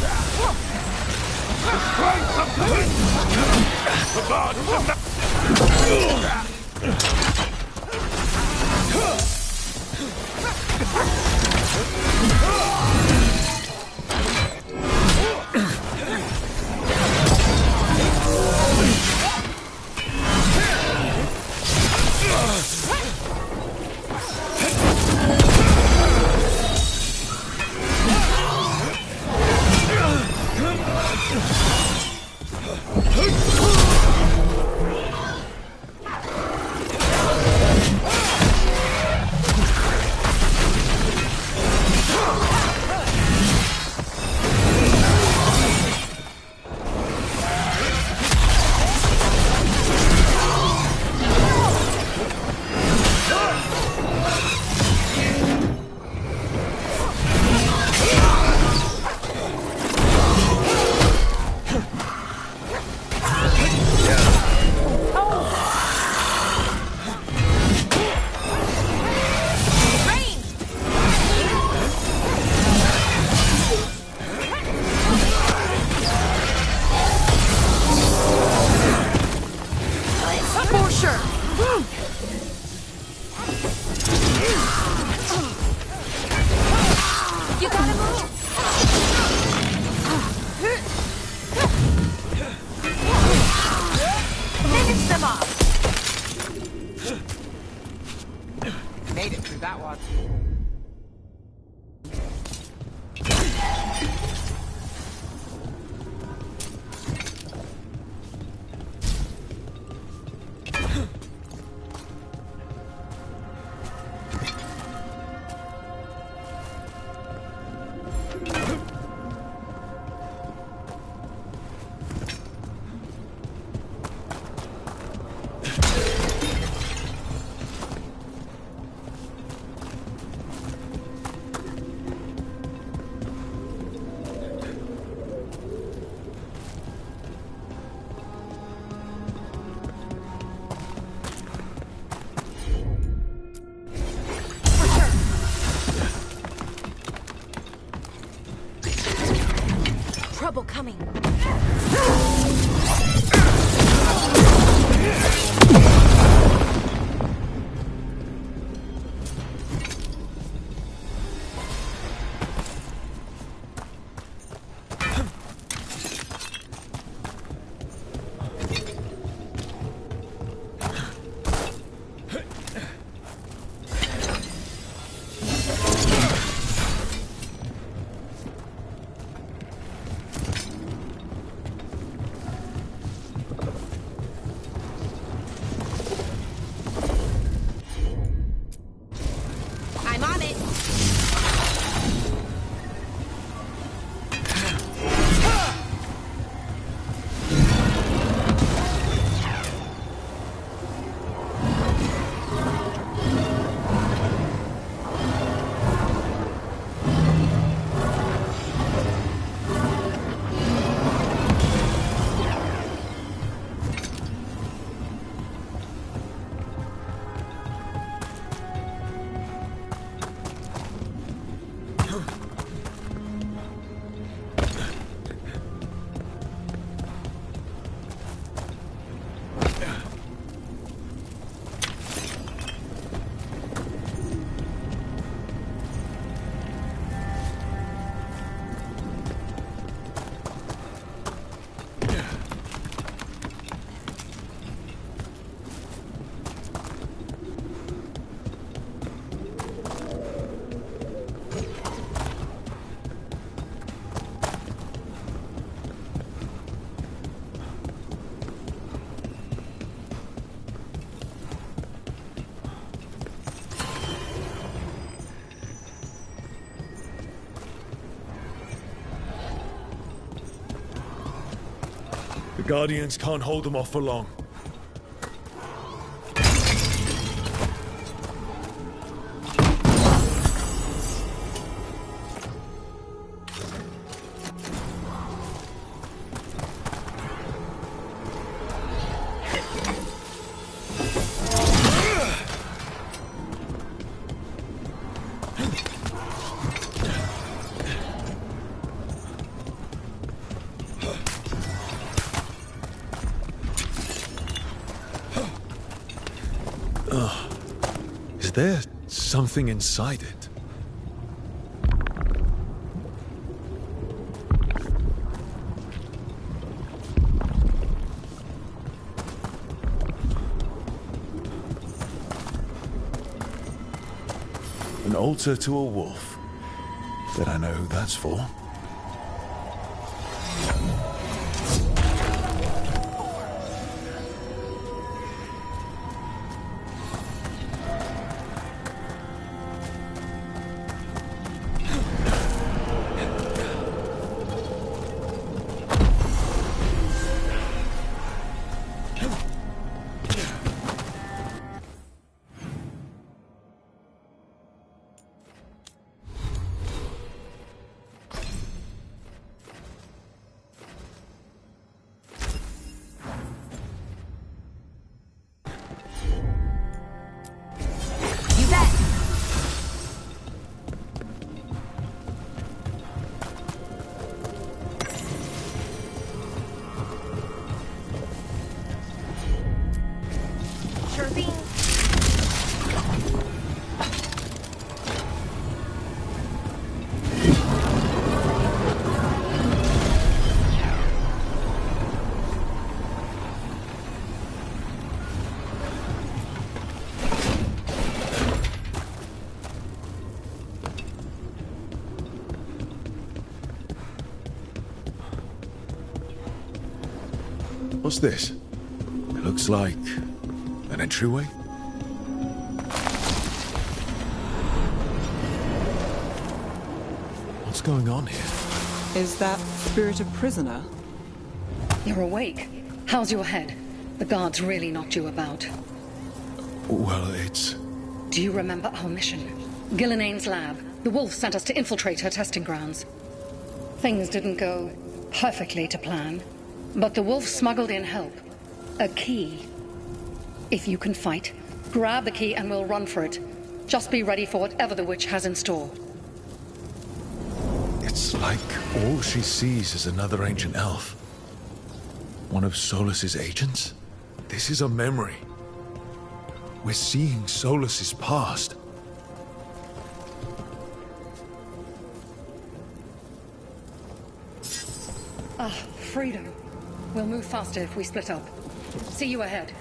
B: people coming. I'm on it.
D: The Guardians can't hold them off for long. Is there something inside it? An altar to a wolf. Bet I know who that's for. What's this? It looks like an entryway. What's going on here?
G: Is that spirit a prisoner?
K: You're awake. How's your head? The guards really knocked you about.
D: Well, it's...
K: Do you remember our mission? Gillenane's lab. The wolf sent us to infiltrate her testing grounds. Things didn't go perfectly to plan, but the wolf smuggled in help. A key. If you can fight, grab the key and we'll run for it. Just be ready for whatever the witch has in store.
D: It's like all she sees is another ancient elf. One of Solas's agents? This is a memory. We're seeing Solas's past.
K: Freedom. We'll move faster if we split up. See you ahead.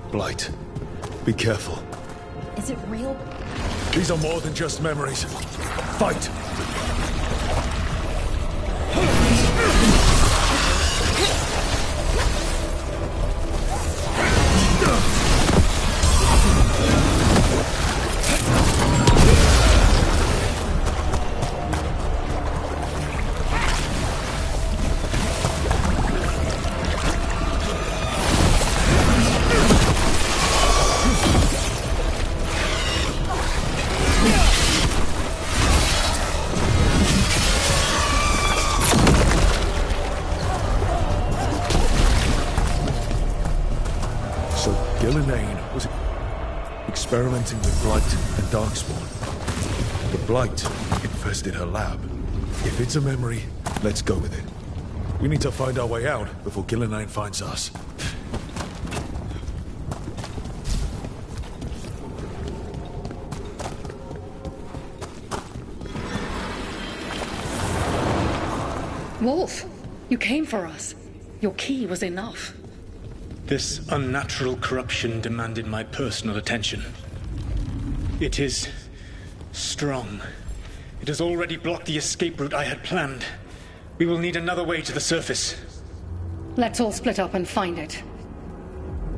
D: Blight, be careful.
B: Is it real?
D: These are more than just memories. Fight! Gillenane was experimenting with Blight and Darkspawn. The Blight infested her lab. If it's a memory, let's go with it. We need to find our way out before Gillenane finds us.
K: Wolf, you came for us. Your key was enough.
I: This unnatural corruption demanded my personal attention. It is strong. It has already blocked the escape route I had planned. We will need another way to the surface.
K: Let's all split up and find it.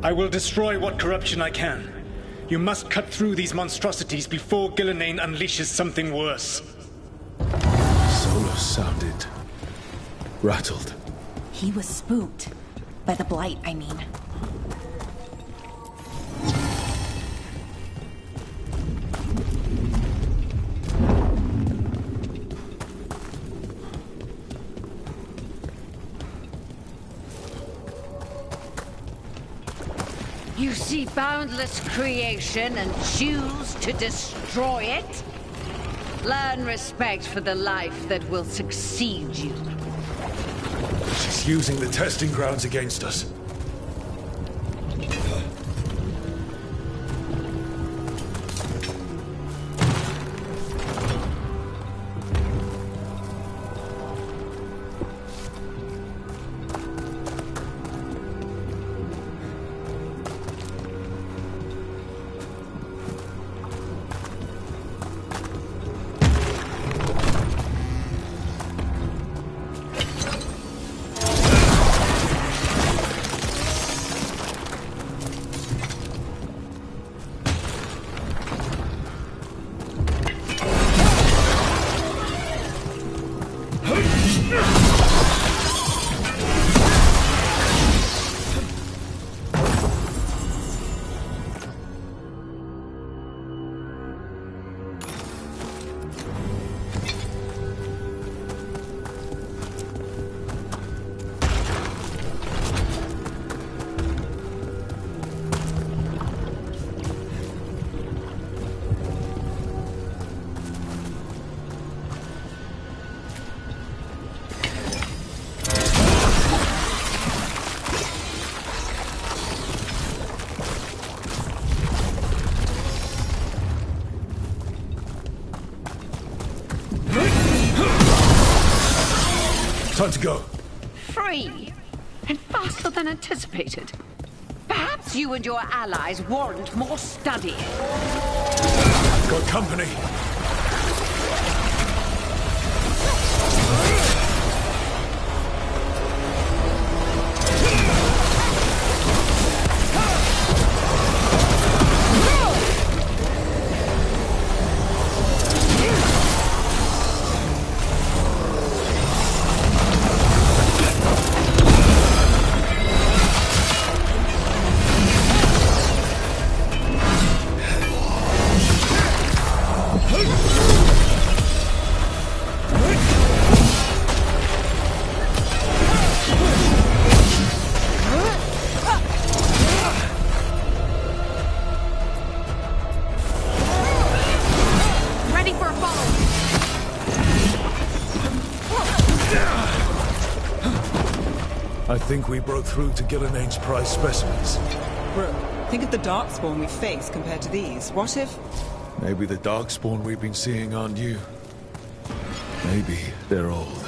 I: I will destroy what corruption I can. You must cut through these monstrosities before Gillenane unleashes something worse.
D: Solas sounded rattled.
B: He was spooked. By the Blight, I mean.
L: You see boundless creation and choose to destroy it? Learn respect for the life that will succeed you.
D: She's using the testing grounds against us. Time to go.
L: Free, and faster than anticipated. Perhaps you and your allies warrant more study.
D: Got company.
M: Hey!
D: I think we broke through to Gillinane's prized specimens.
G: Brooke, think of the Darkspawn we face compared to these. What if...
D: Maybe the Darkspawn we've been seeing aren't new. Maybe they're old.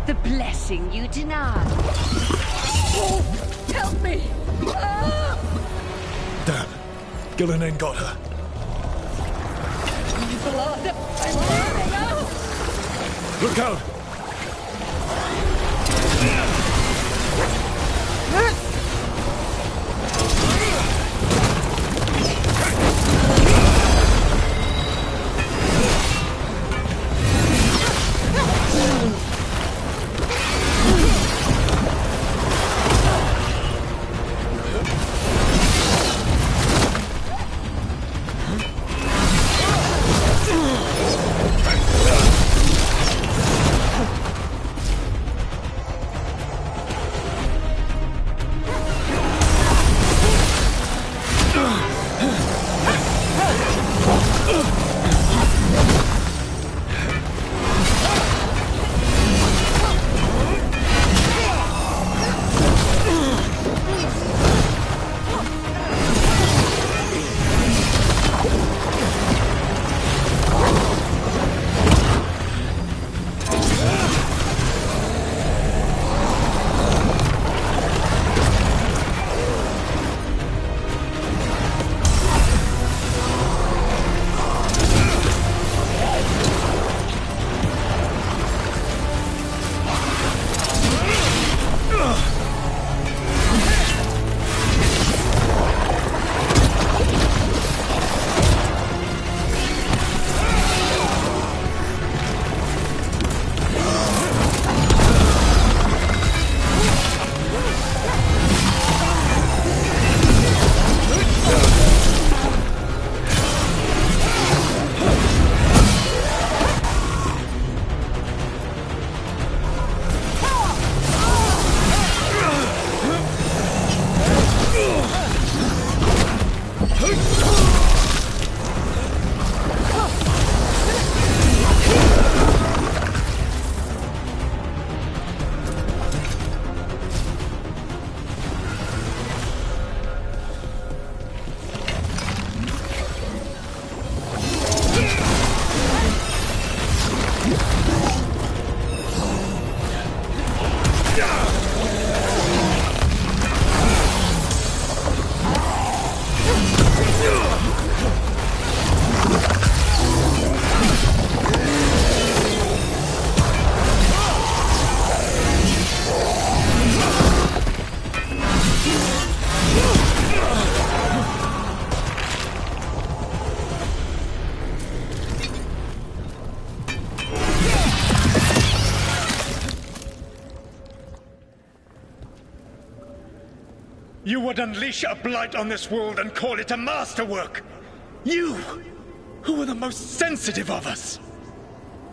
L: The blessing you denied.
K: Oh, help me! Ah!
D: Damn. Gillinane got her.
K: Blood! I'm burning out!
D: Look out!
I: You would unleash a blight on this world and call it a masterwork! You, who were the most sensitive of us!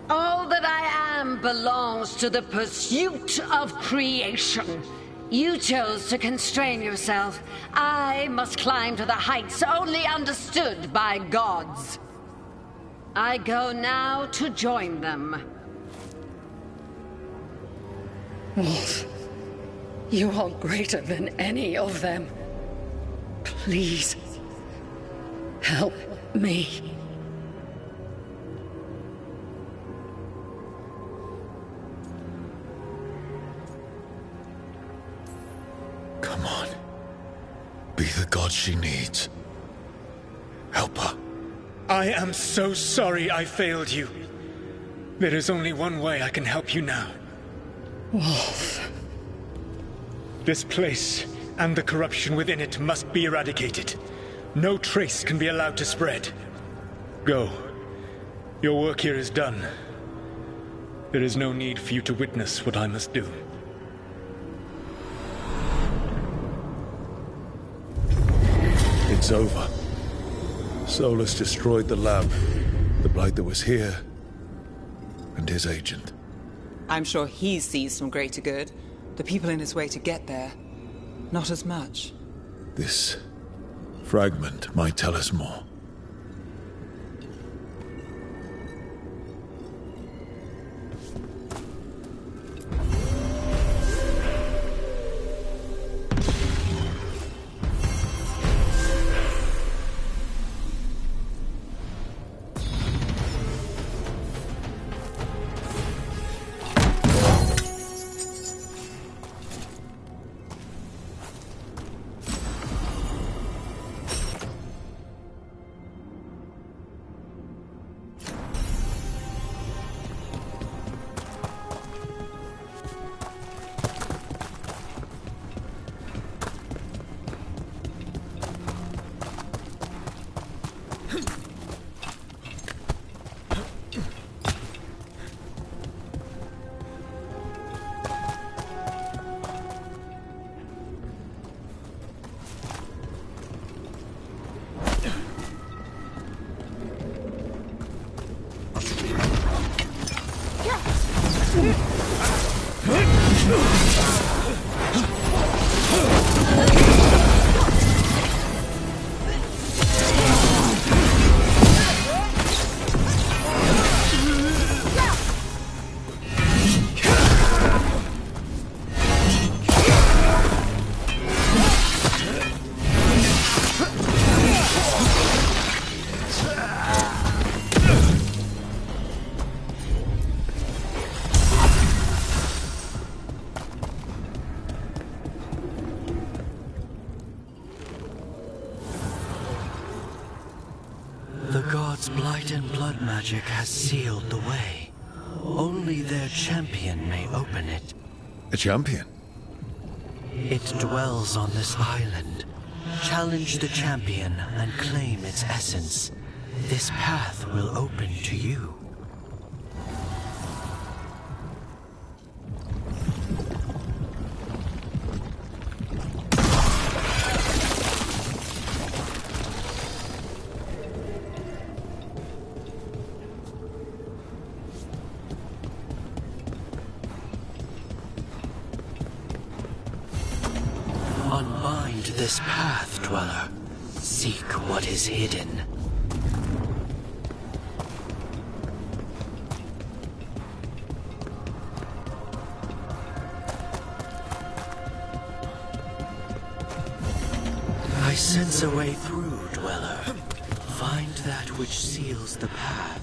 L: All that I am belongs to the pursuit of creation. You chose to constrain yourself. I must climb to the heights only understood by gods. I go now to join them.
K: Wolf, you are greater than any of them. Please, help me.
D: Come on. Be the god she needs. Help her.
I: I am so sorry I failed you. There is only one way I can help you now.
K: Wolf.
I: This place and the corruption within it must be eradicated. No trace can be allowed to spread. Go. Your work here is done. There is no need for you to witness what I must do.
D: It's over. Solus destroyed the lab, the Blight that was here, and his agent.
C: I'm sure he sees some greater good. The people in his way to get there, not as much.
D: This fragment might tell us more.
J: The gods' blight and blood magic has sealed the way. Only their champion may open it.
D: A champion?
J: It dwells on this island. Challenge the champion and claim its essence. This path will open to you. Unbind this path, Dweller. Seek what is hidden. I sense a way through, Dweller. Find that which seals the path.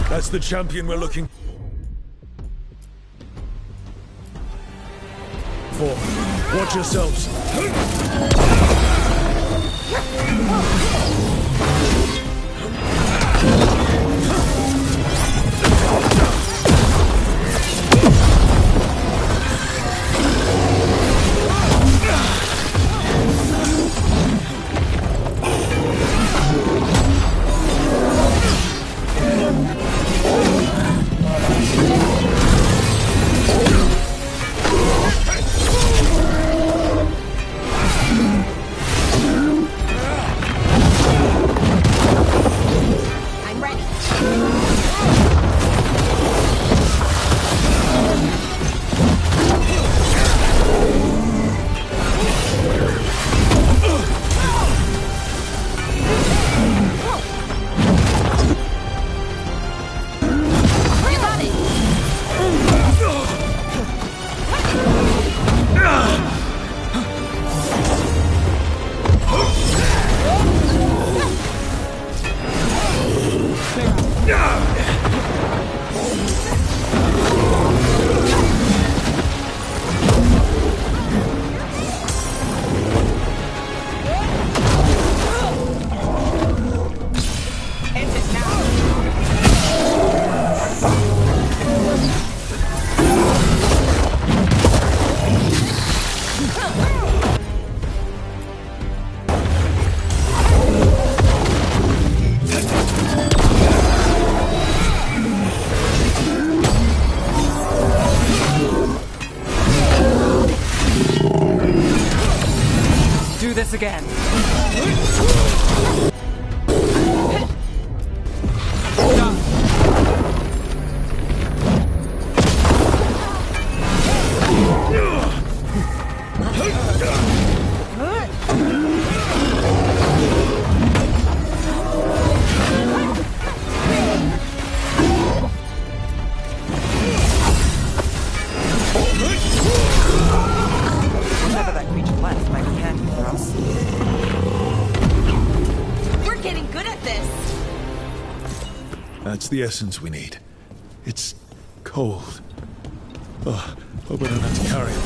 D: That's the champion we're looking for. Watch yourselves.
C: again.
G: Whatever that creature left might be handy for us.
B: We're getting good at this.
D: That's the essence we need. It's cold. Oh, hope I don't have to carry it.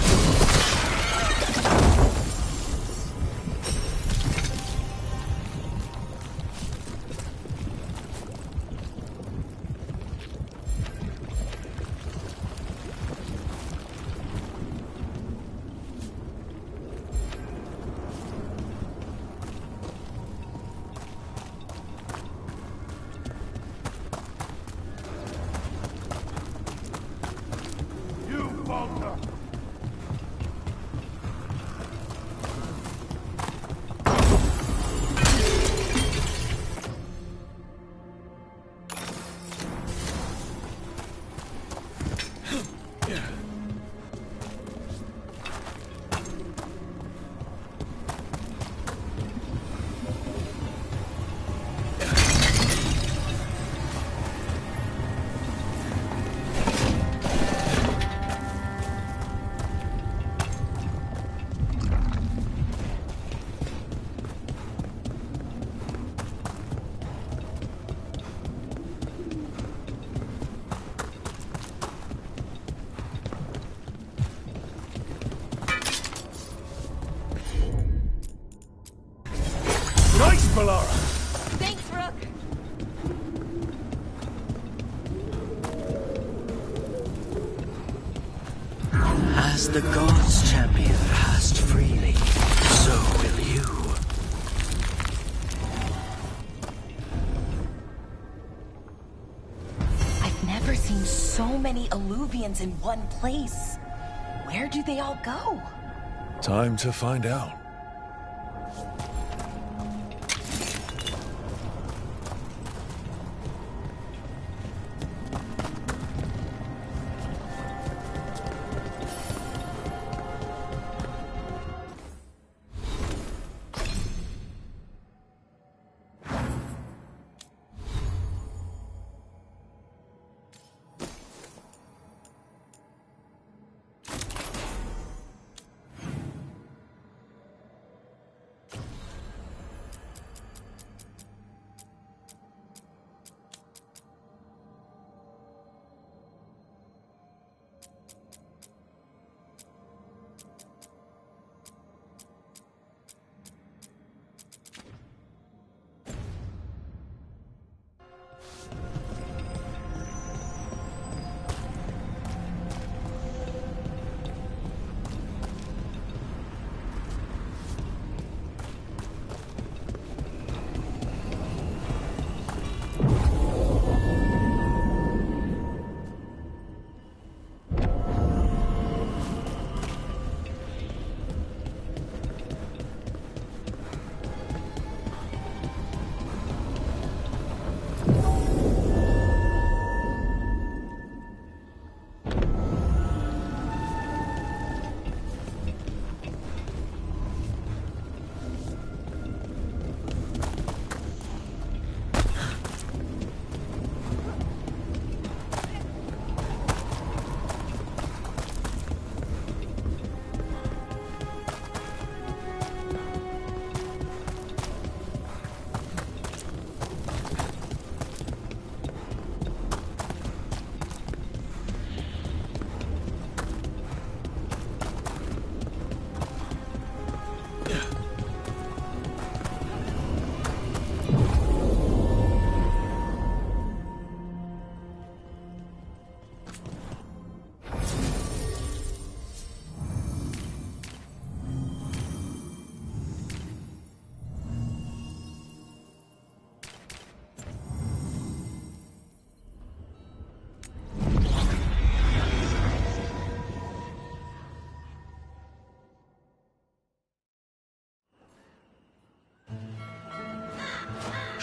D: Nice, Balara!
B: Thanks, Rook.
J: As the gods' champion passed freely, so will you.
B: I've never seen so many Alluvians in one place. Where do they all go?
D: Time to find out.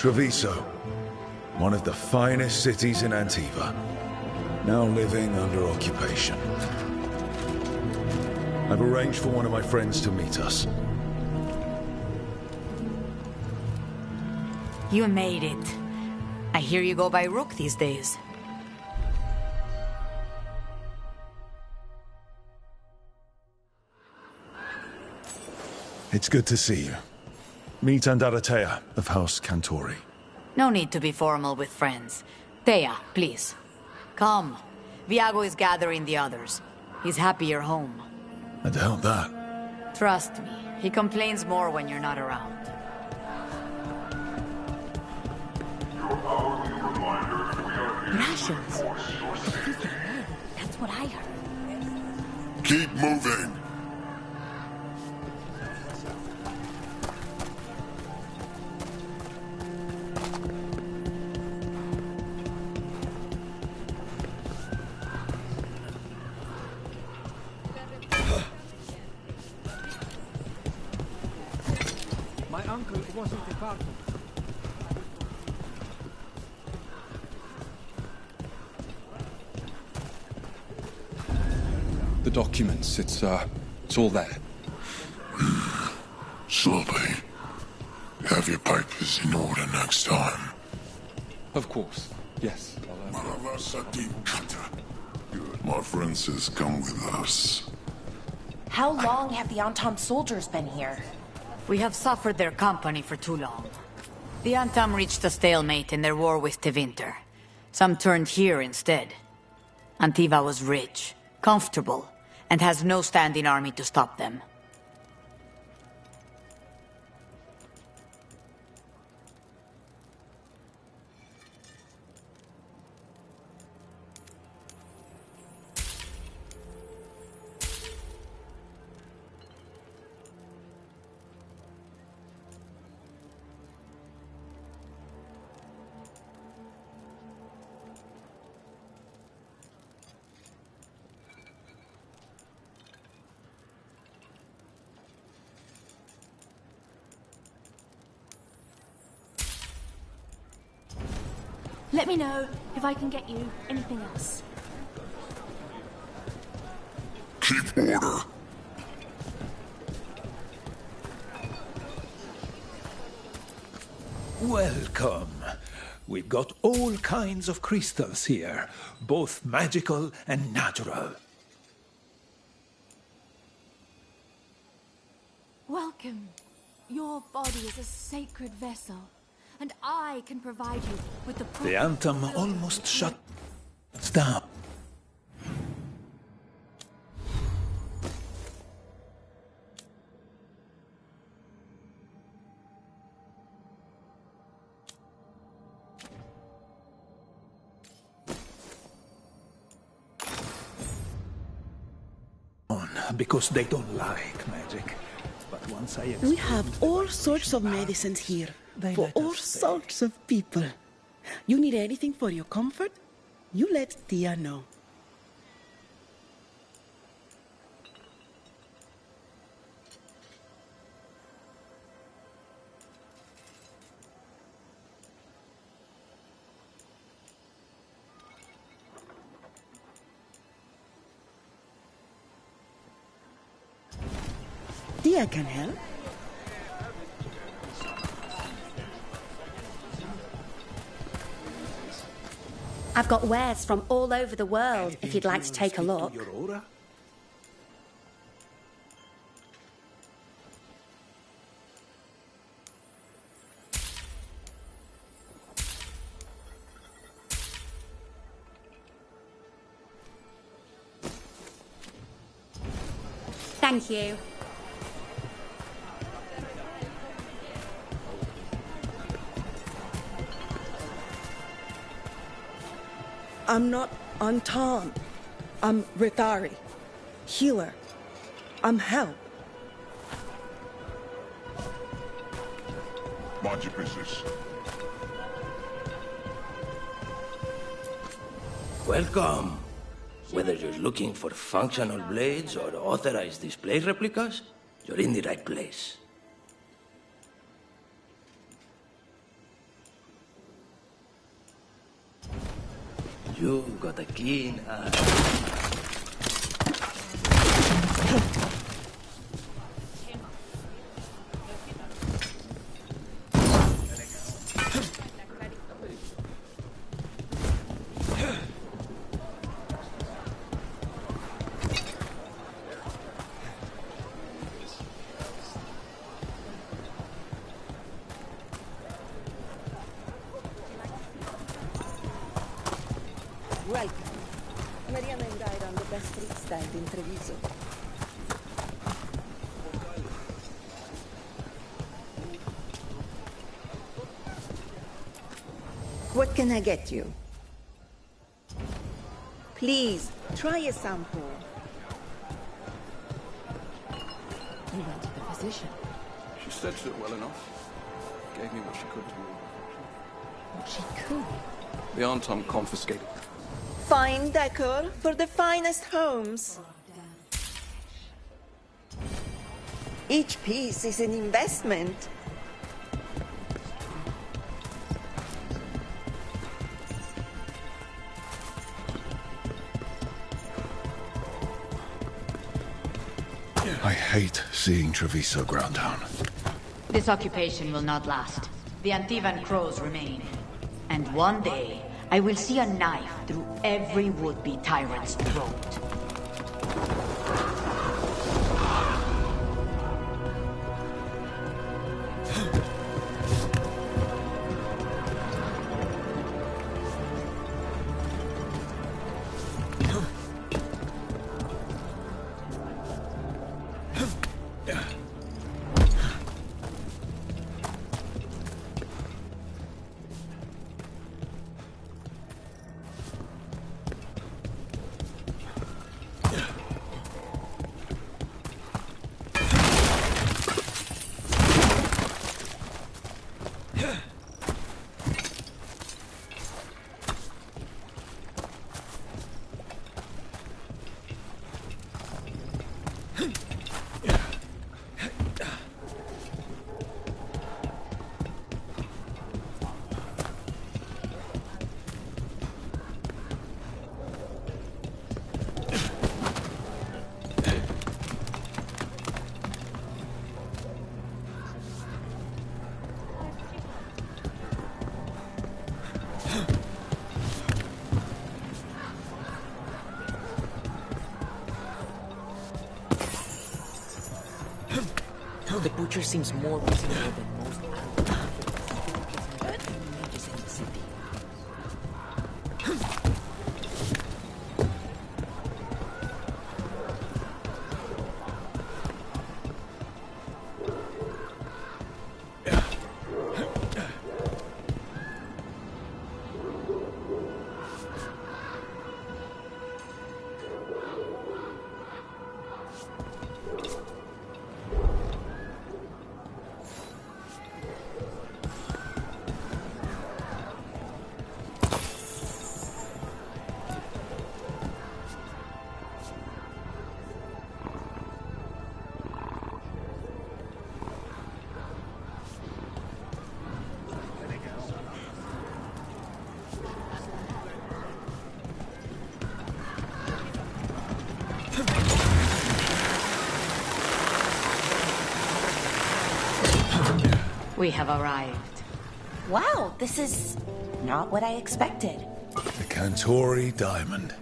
D: Treviso, one of the finest cities in Antiva, now living under occupation. I've arranged for one of my friends to meet us.
M: You made it. I hear you go by Rook these days.
D: It's good to see you. Meet Andaratea of House Cantori.
M: No need to be formal with friends. Thea, please. Come. Viago is gathering the others. He's happy you're home.
D: I doubt that.
M: Trust me, he complains more when you're not around.
N: Russians. That's what I heard.
O: Keep moving.
P: My uncle wasn't a part of it.
F: The documents, it's all there.
O: Slowly. Have your papers in order next time.
F: Of course, yes.
O: My friend says come with us.
B: How long have the Antam soldiers been here?
M: We have suffered their company for too long. The Antam reached a stalemate in their war with Tevinter. Some turned here instead. Antiva was rich, comfortable, and has no standing army to stop them.
N: Let me know if I can get you anything else.
O: Keep order.
Q: Welcome. We've got all kinds of crystals here, both magical and natural.
N: Welcome. Your body is a sacred vessel, and I can provide you with the...
Q: The Antam almost shut us down. Because they don't like magic. But once I
R: We have all sorts of medicines here for all sorts of people. You need anything for your comfort? You let Tia know. Tia can help.
N: I've got wares from all over the world, if you'd like to take a look. Thank you.
R: I'm not Antam. I'm Rithari. Healer. I'm help.
O: Mind your business.
S: Welcome. Whether you're looking for functional blades or authorized display replicas, you're in the right place. You got a keen eye.
R: Welcome. Mariana and I run the best street stand in Treviso. What can I get you? Please, try a sample.
T: You went to the physician.
P: She stitched it well enough. Gave me what she could.
T: What she could?
P: The aunt Tom confiscated.
R: Fine decor for the finest homes. Each piece is an investment.
D: I hate seeing Treviso ground down.
M: This occupation will not last. The Antivan crows remain. And one day, I will see a knife through every would-be tyrant's throat.
T: The butcher seems more reasonable than most mages in the city.
M: We have arrived.
B: Wow, this is not what I expected.
D: The Cantori diamond.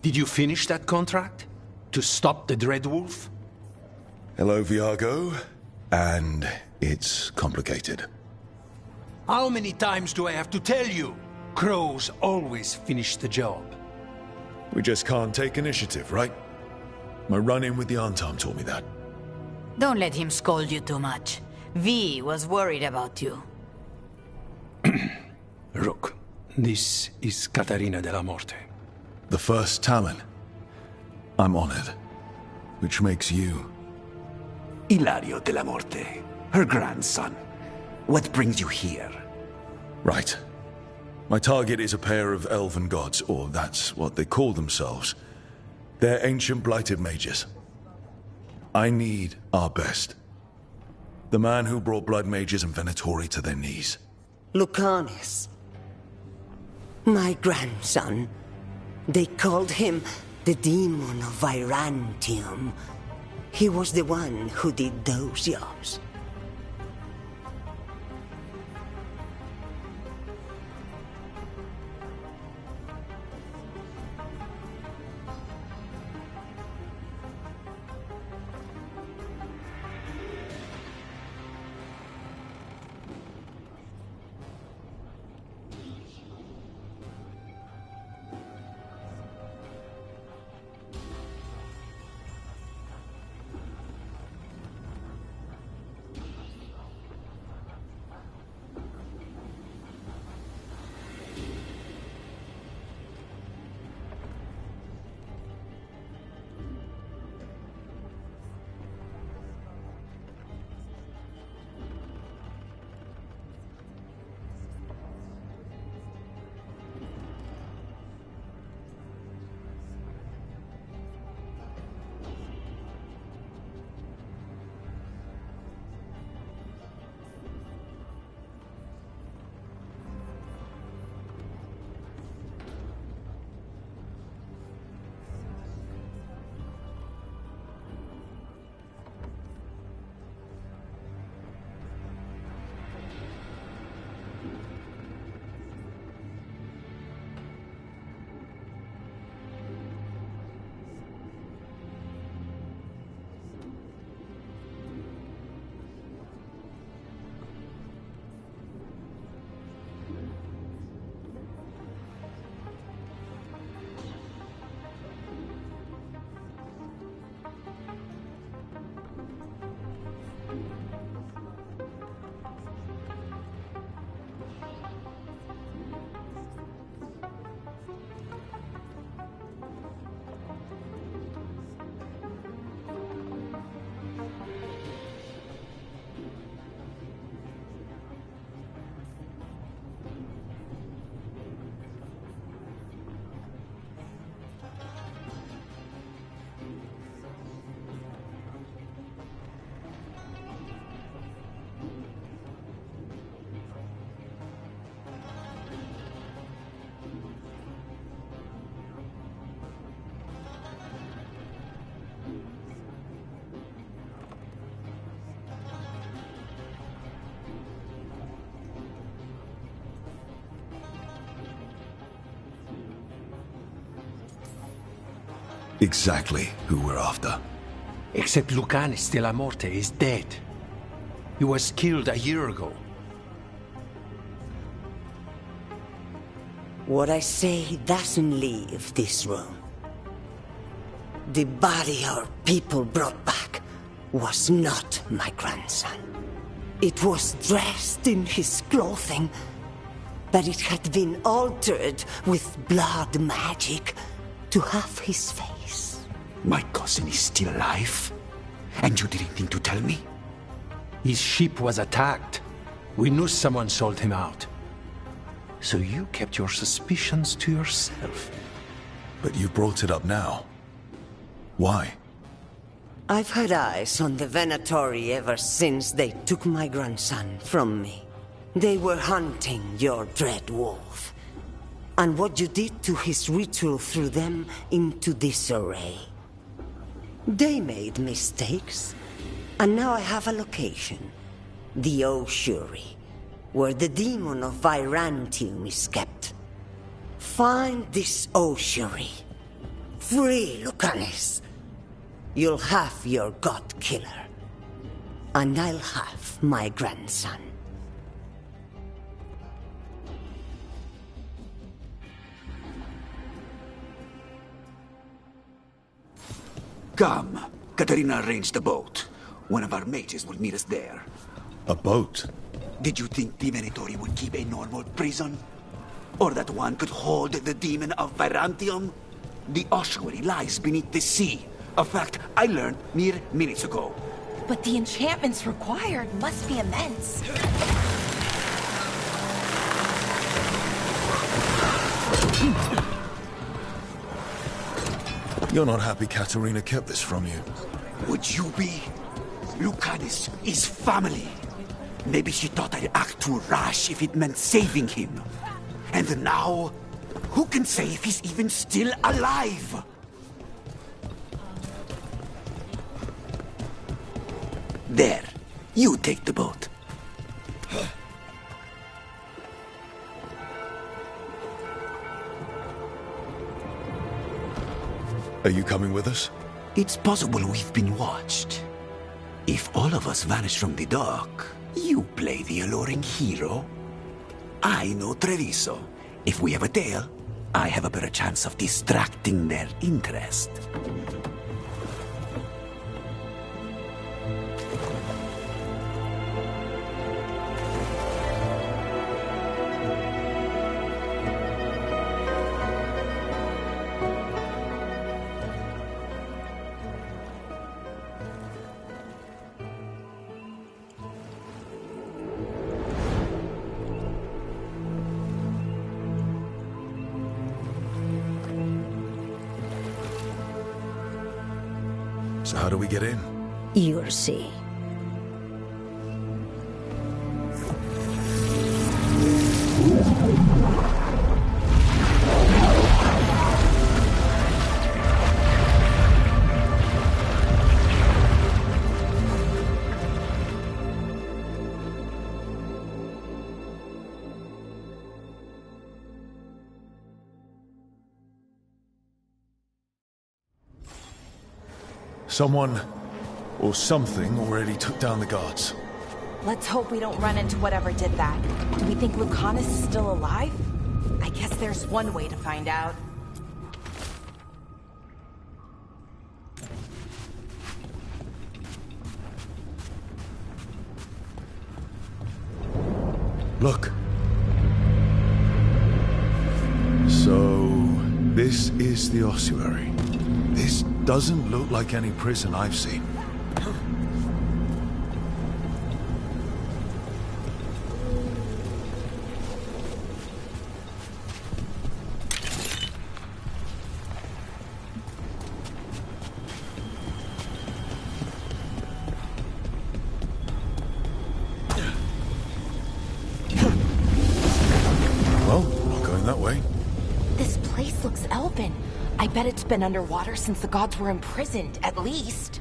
Q: Did you finish that contract? To stop the Dreadwolf?
D: Hello, Viago. And it's complicated.
Q: How many times do I have to tell you? Crows always finish the job.
D: We just can't take initiative, right? My run-in with the Antam taught me that.
M: Don't let him scold you too much. V was worried about you.
I: Rook, this is Catarina de la Morte.
D: The first Talon. I'm honored. Which makes you...
U: Ilario de la Morte, her grandson. What brings you here?
D: Right. My target is a pair of elven gods, or that's what they call themselves. They're ancient blighted mages. I need our best. The man who brought blood mages and Venatori to their knees.
V: Lucanus. My grandson. They called him the Demon of Virantium. He was the one who did those jobs.
D: Exactly who we're after.
Q: Except Lucanus de la Morte is dead. He was killed a year ago.
V: What I say doesn't leave this room. The body our people brought back was not my grandson. It was dressed in his clothing, but it had been altered with blood magic to have his face.
U: My cousin is still alive? And you didn't think to tell me?
Q: His ship was attacked. We knew someone sold him out. So you kept your suspicions to yourself.
D: But you brought it up now. Why?
V: I've had eyes on the Venatori ever since they took my grandson from me. They were hunting your dread wolf. And what you did to his ritual threw them into disarray. They made mistakes, and now I have a location. The Ossuary, where the demon of Virantium is kept. Find this Ossuary. Free Lucanus. You'll have your god killer. And I'll have my grandson.
U: Come. Katarina arranged a boat. One of our mages will meet us there.
D: A boat?
U: Did you think the Venatori would keep a normal prison? Or that one could hold the demon of Virantium? The ossuary lies beneath the sea. A fact I learned mere minutes ago.
B: But the enchantments required must be immense.
D: You're not happy Katarina kept this from you.
U: Would you be? Lucanus is family. Maybe she thought I'd act too rash if it meant saving him. And now, who can say if he's even still alive? There, you take the boat.
D: Are you coming with us?
U: It's possible we've been watched. If all of us vanish from the dock, you play the alluring hero. I know Treviso. If we have a tail, I have a better chance of distracting their interest.
D: So how do we get in?
E: You'll see.
D: Someone or something already took down the guards.
B: Let's hope we don't run into whatever did that. Do we think Lucanus is still alive? I guess there's one way to find out.
D: Look. So, this is the ossuary. This doesn't look like any prison I've seen. Well, not going that way.
B: This place looks elven. I bet it's been underwater since the gods were imprisoned, at least.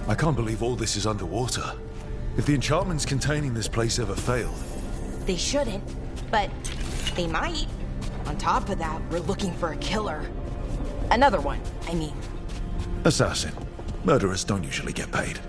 D: I can't believe all this is underwater. If the enchantments containing this place ever failed...
B: They shouldn't, but they might. On top of that, we're looking for a killer. Another one, I mean.
D: Assassin. Murderers don't usually get paid.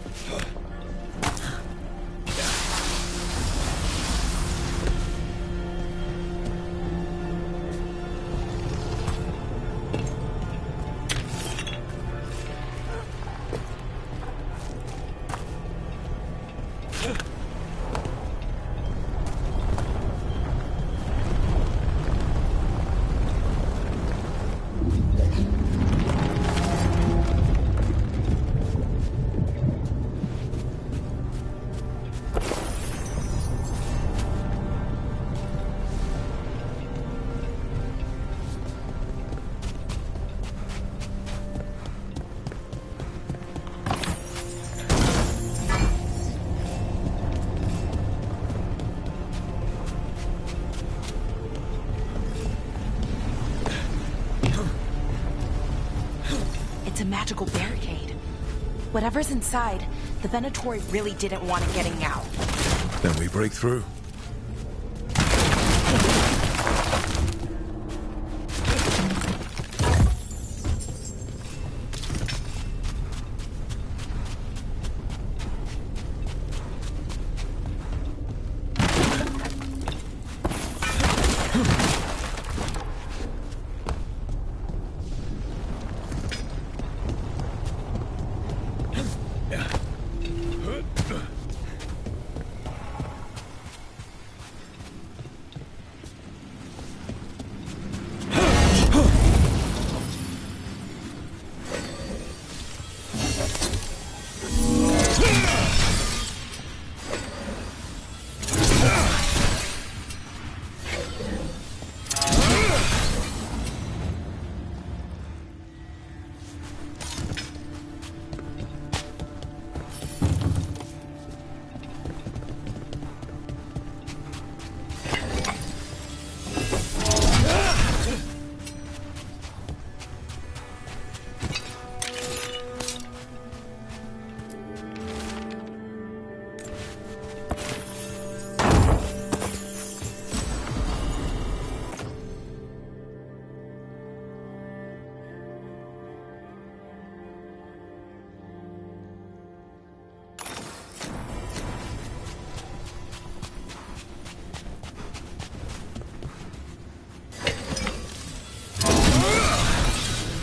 B: It's a magical barricade. Whatever's inside, the Venatori really didn't want it getting out.
D: Then we break through.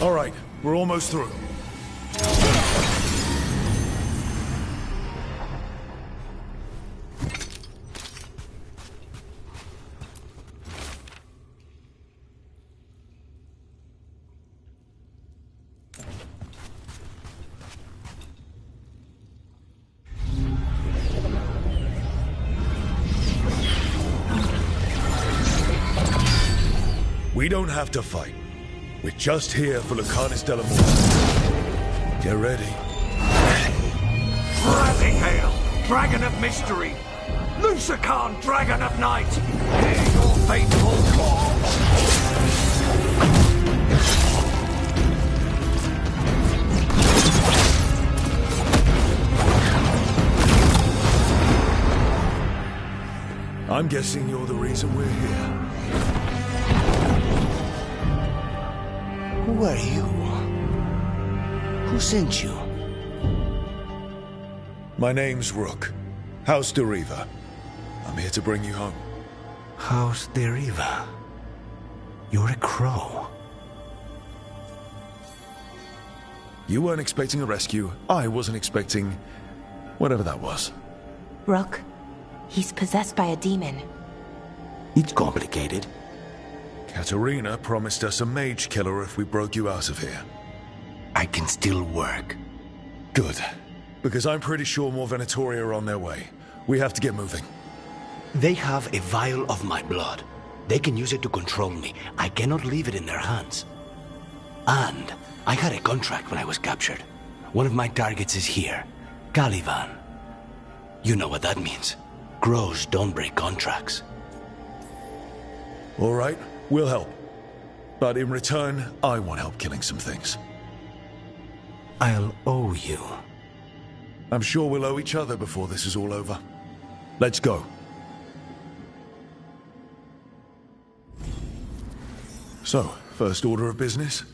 D: All right, we're almost through. We don't have to fight. We're just here for Lucanus Delamorte. Get ready.
E: Rising Hail, Dragon of Mystery! Lucican, Dragon of Night! Hear your fateful call!
D: I'm guessing you're the reason we're here.
J: Who are you? Who sent you?
D: My name's Rook. House Deriva. I'm here to bring you home.
J: House Deriva? You're a crow.
D: You weren't expecting a rescue. I wasn't expecting... whatever that was.
B: Rook, he's possessed by a demon.
J: It's complicated.
D: Katarina promised us a mage killer if we broke you out of here.
J: I can still work.
D: Good. Because I'm pretty sure more Venatori are on their way. We have to get moving.
J: They have a vial of my blood. They can use it to control me. I cannot leave it in their hands. And I had a contract when I was captured. One of my targets is here. Caliban. You know what that means. Crows don't break contracts.
D: All right. We'll help. But in return, I want help killing some things.
J: I'll owe you.
D: I'm sure we'll owe each other before this is all over. Let's go. So, first order of business?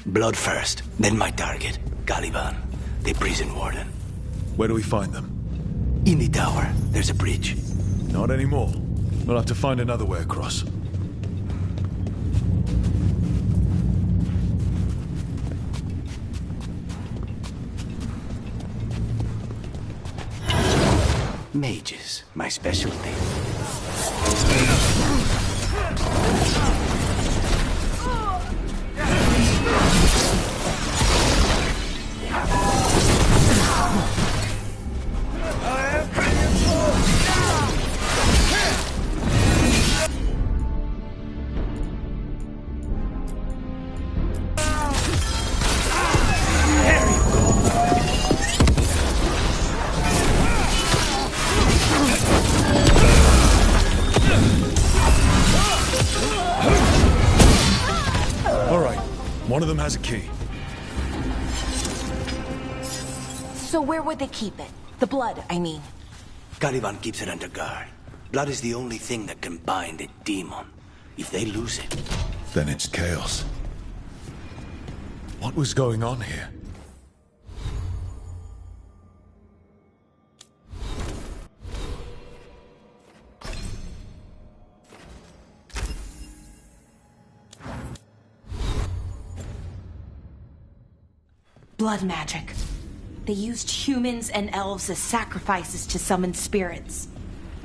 J: Blood first, then my target, Caliban, the prison warden.
D: Where do we find them?
J: In the tower. There's a bridge.
D: Not anymore. We'll have to find another way across.
J: Mages, my specialty.
D: One of them has a key.
B: So where would they keep it? The blood, I mean.
J: Caliban keeps it under guard. Blood is the only thing that can bind a demon. If they lose it...
D: Then it's chaos. What was going on here?
B: Blood magic. They used humans and elves as sacrifices to summon spirits.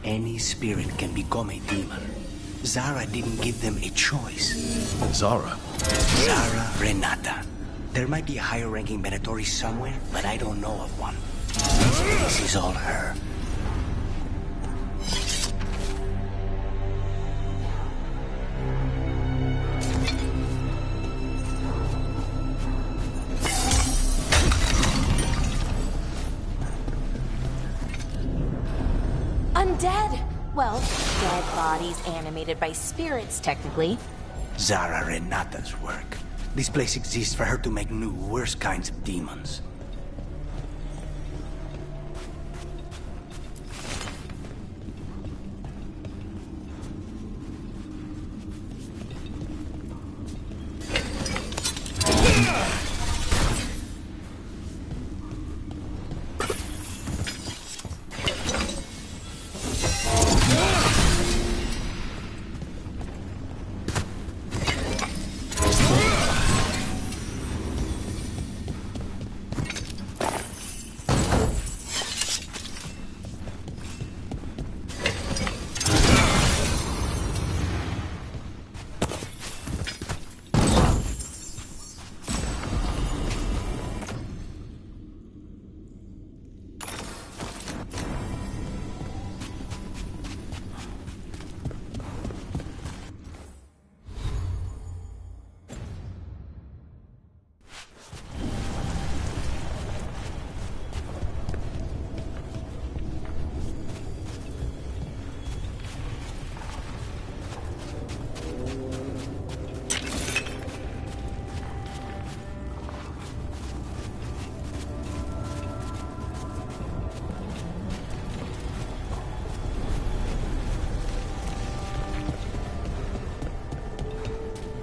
J: Any spirit can become a demon. Zara didn't give them a choice.
D: Zara?
J: Zara Renata. There might be a higher-ranking Venatori somewhere, but I don't know of one. This is all her.
B: Undead! Well, dead bodies animated by spirits, technically.
J: Zara Renata's work. This place exists for her to make new, worse kinds of demons.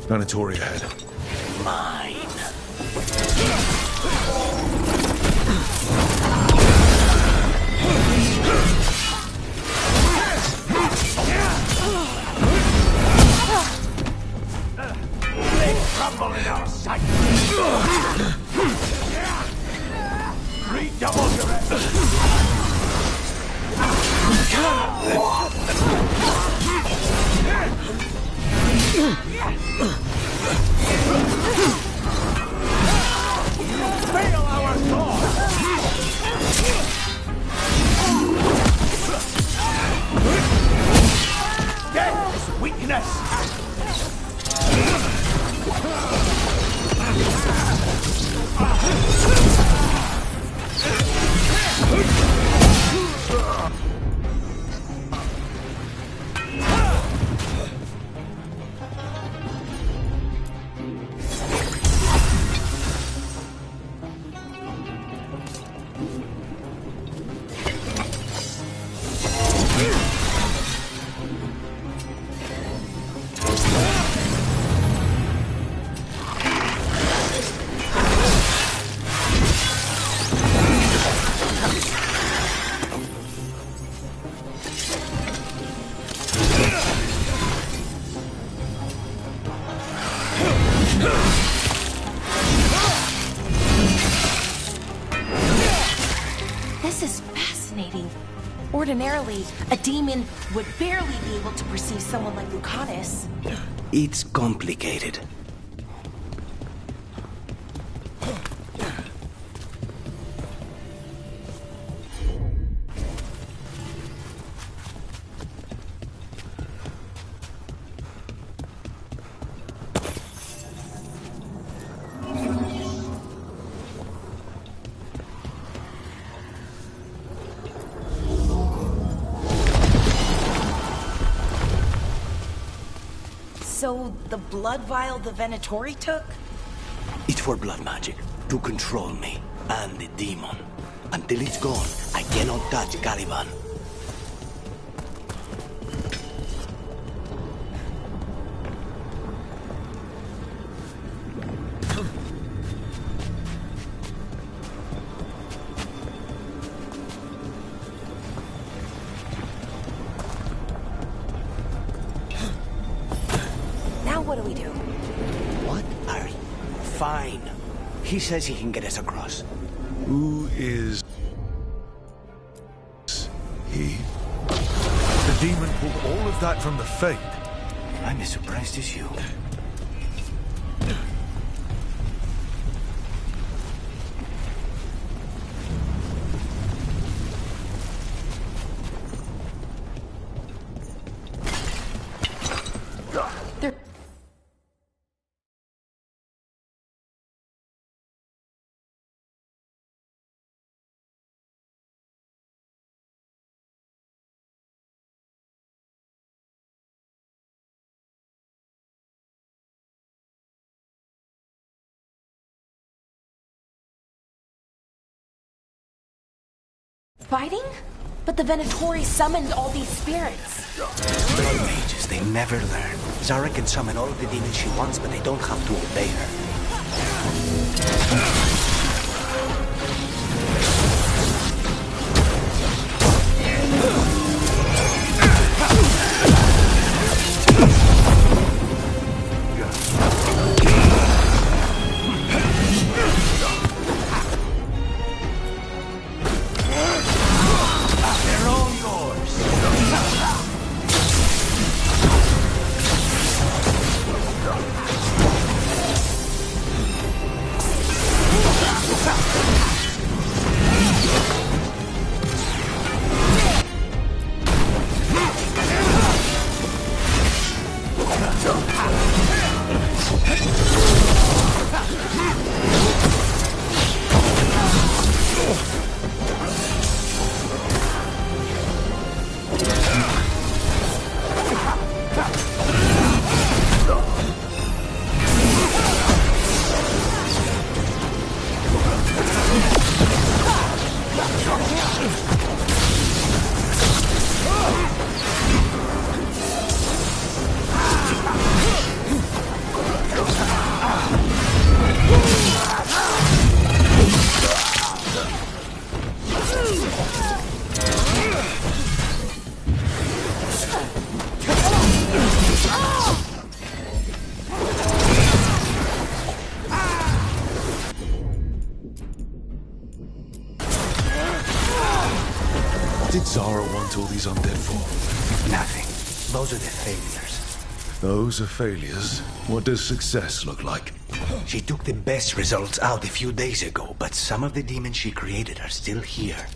D: Venatori ahead.
J: Mine.
E: They crumble in our sight. Redouble your efforts. Fail our cause! Death is weakness!
B: This is fascinating. Ordinarily, a demon would barely be able to perceive someone like Lucanus.
J: It's complicated.
B: So, the blood vial the Venatori took?
J: It's for blood magic, to control me, and the demon. Until it's gone, I cannot touch Caliban.
B: What do we do?
J: What are you? Fine. He says he can get us across.
D: Who is he? The demon pulled all of that from the Fade.
J: I'm as surprised as you.
B: Fighting? But the Venatori summoned all these spirits.
J: Blood mages, they never learn. Zara can summon all of the demons she wants, but they don't have to obey her.
D: did Zara want all these undead for?
Q: Nothing. Those are the failures.
D: Those are failures. What does success look like?
Q: She took the best results out a few days ago, but some of the demons she created are still here.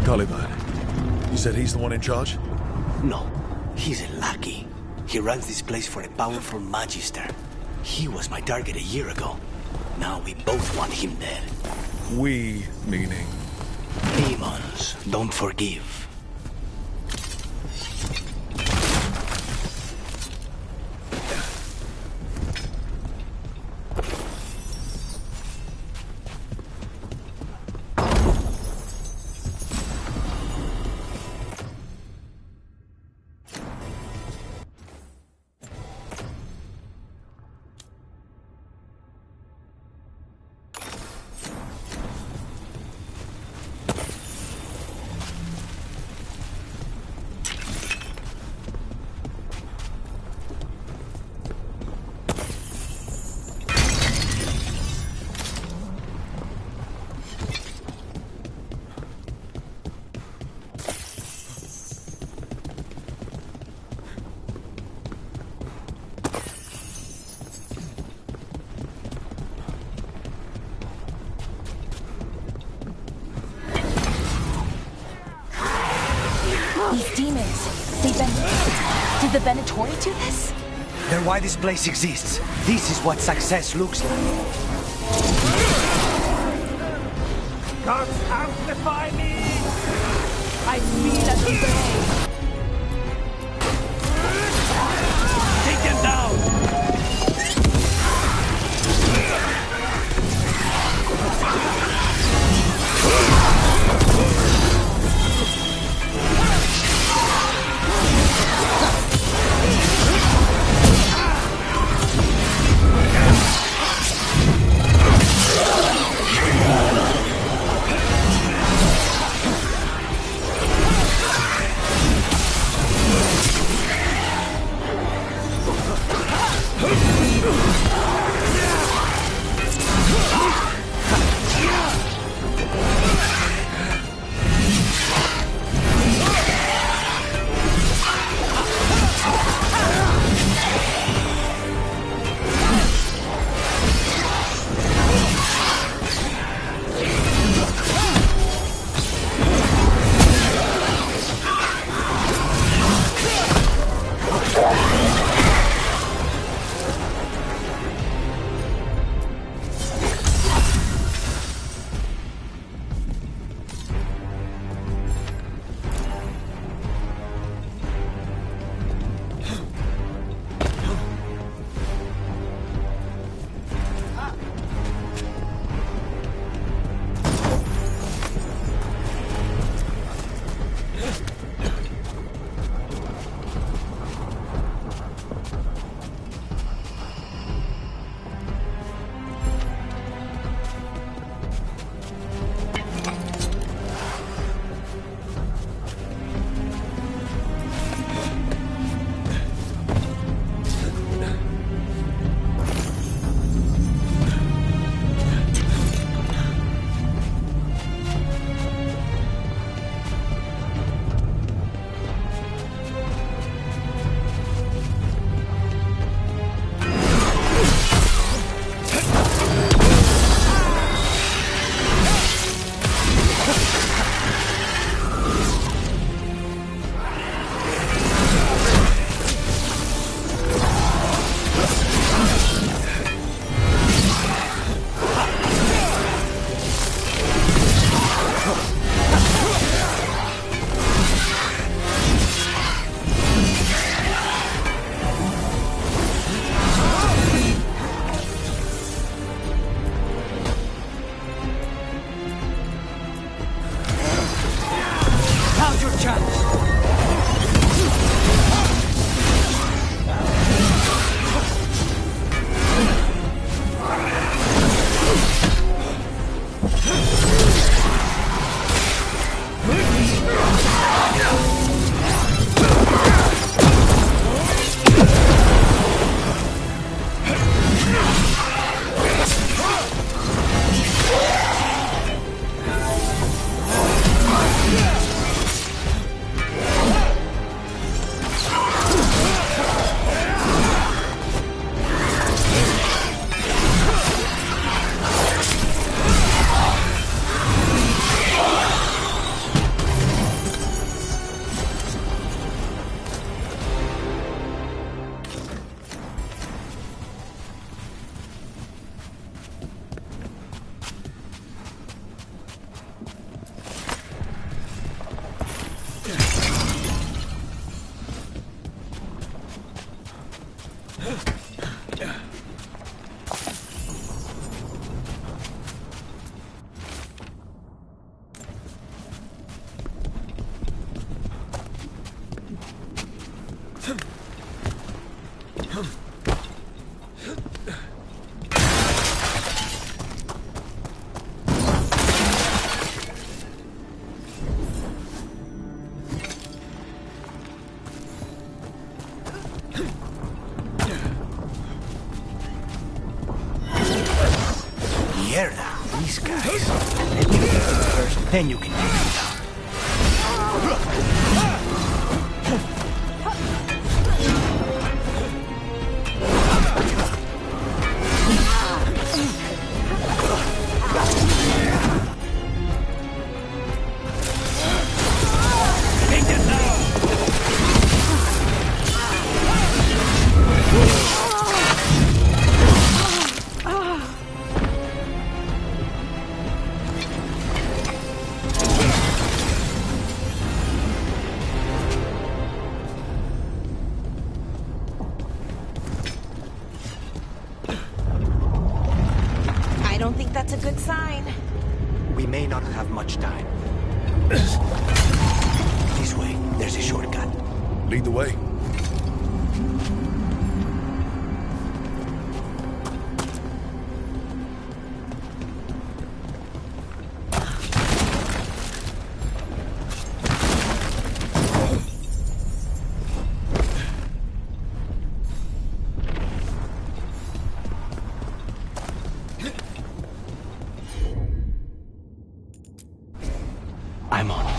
D: Caliban. You said he's the one in charge?
J: No, he's a lackey. He runs this place for a powerful magister. He was my target a year ago. Now we both want him dead.
D: We, meaning?
J: Demons don't forgive.
B: These demons, did the Venatori do this?
J: They're why this place exists. This is what success looks like.
E: Gods amplify me!
B: I feel and obey.
E: Take them down!
U: Mierda, these guys. Let me get them first, then you can take them down.
B: I don't think that's a good sign.
U: We may not have much time. This way, there's a shortcut.
D: Lead the way.
U: I'm on it.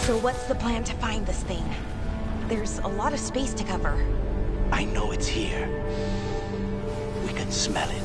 B: So what's the plan to find this thing? There's a lot of space to cover.
U: I know it's here. We can smell it.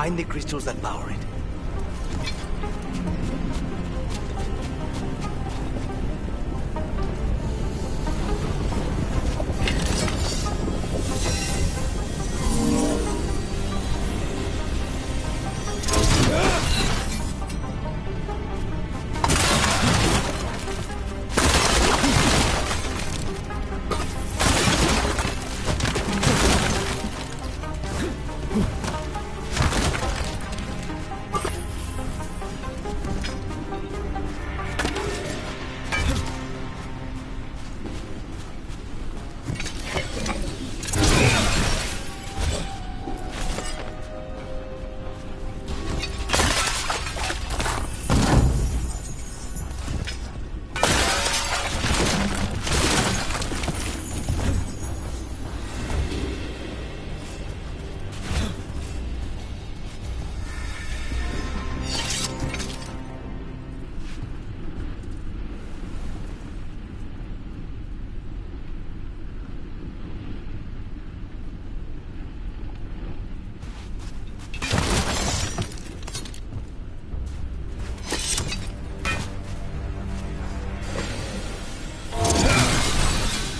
A: Find the crystals that power it.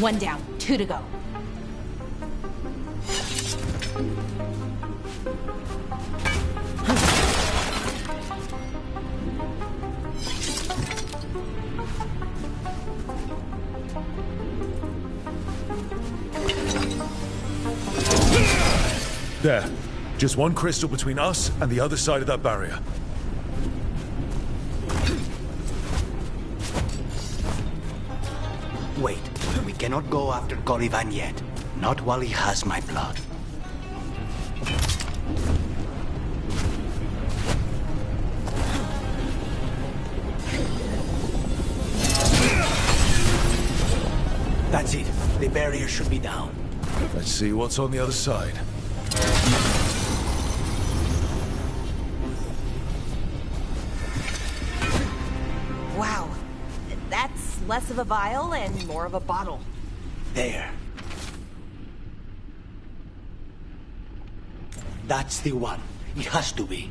B: One down, 2 to go.
D: There. Just one crystal between us and the other side of that barrier.
A: Wait, we cannot go after Caliban yet. Not while he has my blood. That's it. The barrier should be down.
D: Let's see what's on the other side.
B: Wow. That's less of a vial and more of a bottle.
A: There. That's the one. It has to be.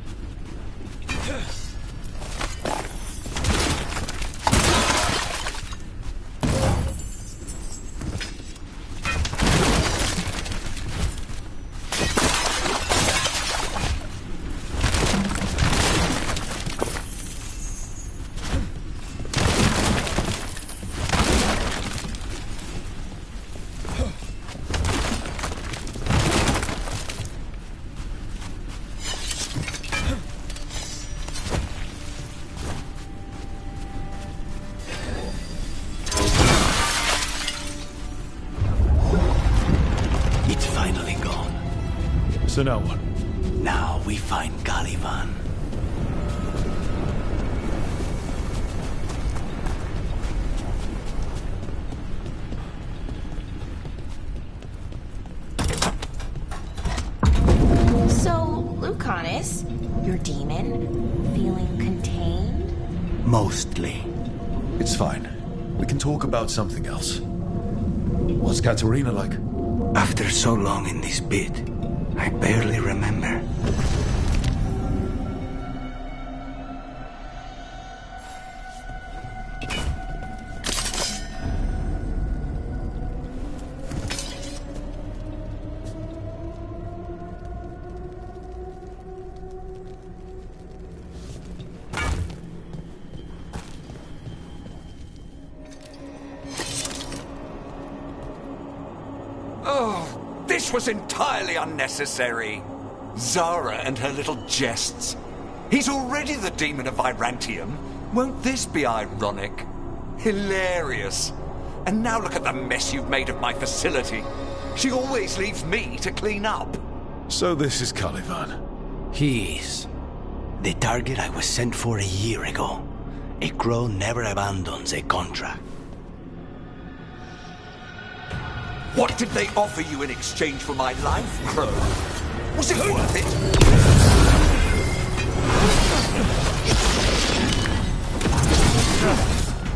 D: So now what?
A: Now we find Caliban.
B: So, Lucanus, your demon, feeling contained?
A: Mostly.
D: It's fine. We can talk about something else. What's Katerina like?
A: After so long in this pit, I barely remember.
E: Oh, this was entirely unnecessary. Zara and her little jests. He's already the demon of Virantium. Won't this be ironic? Hilarious. And now look at the mess you've made of my facility. She always leaves me to clean up.
D: So this is Caliban.
A: He is. The target I was sent for a year ago. A crow never abandons a contract.
E: What did they offer you in exchange for my life, Crow? Was it worth it?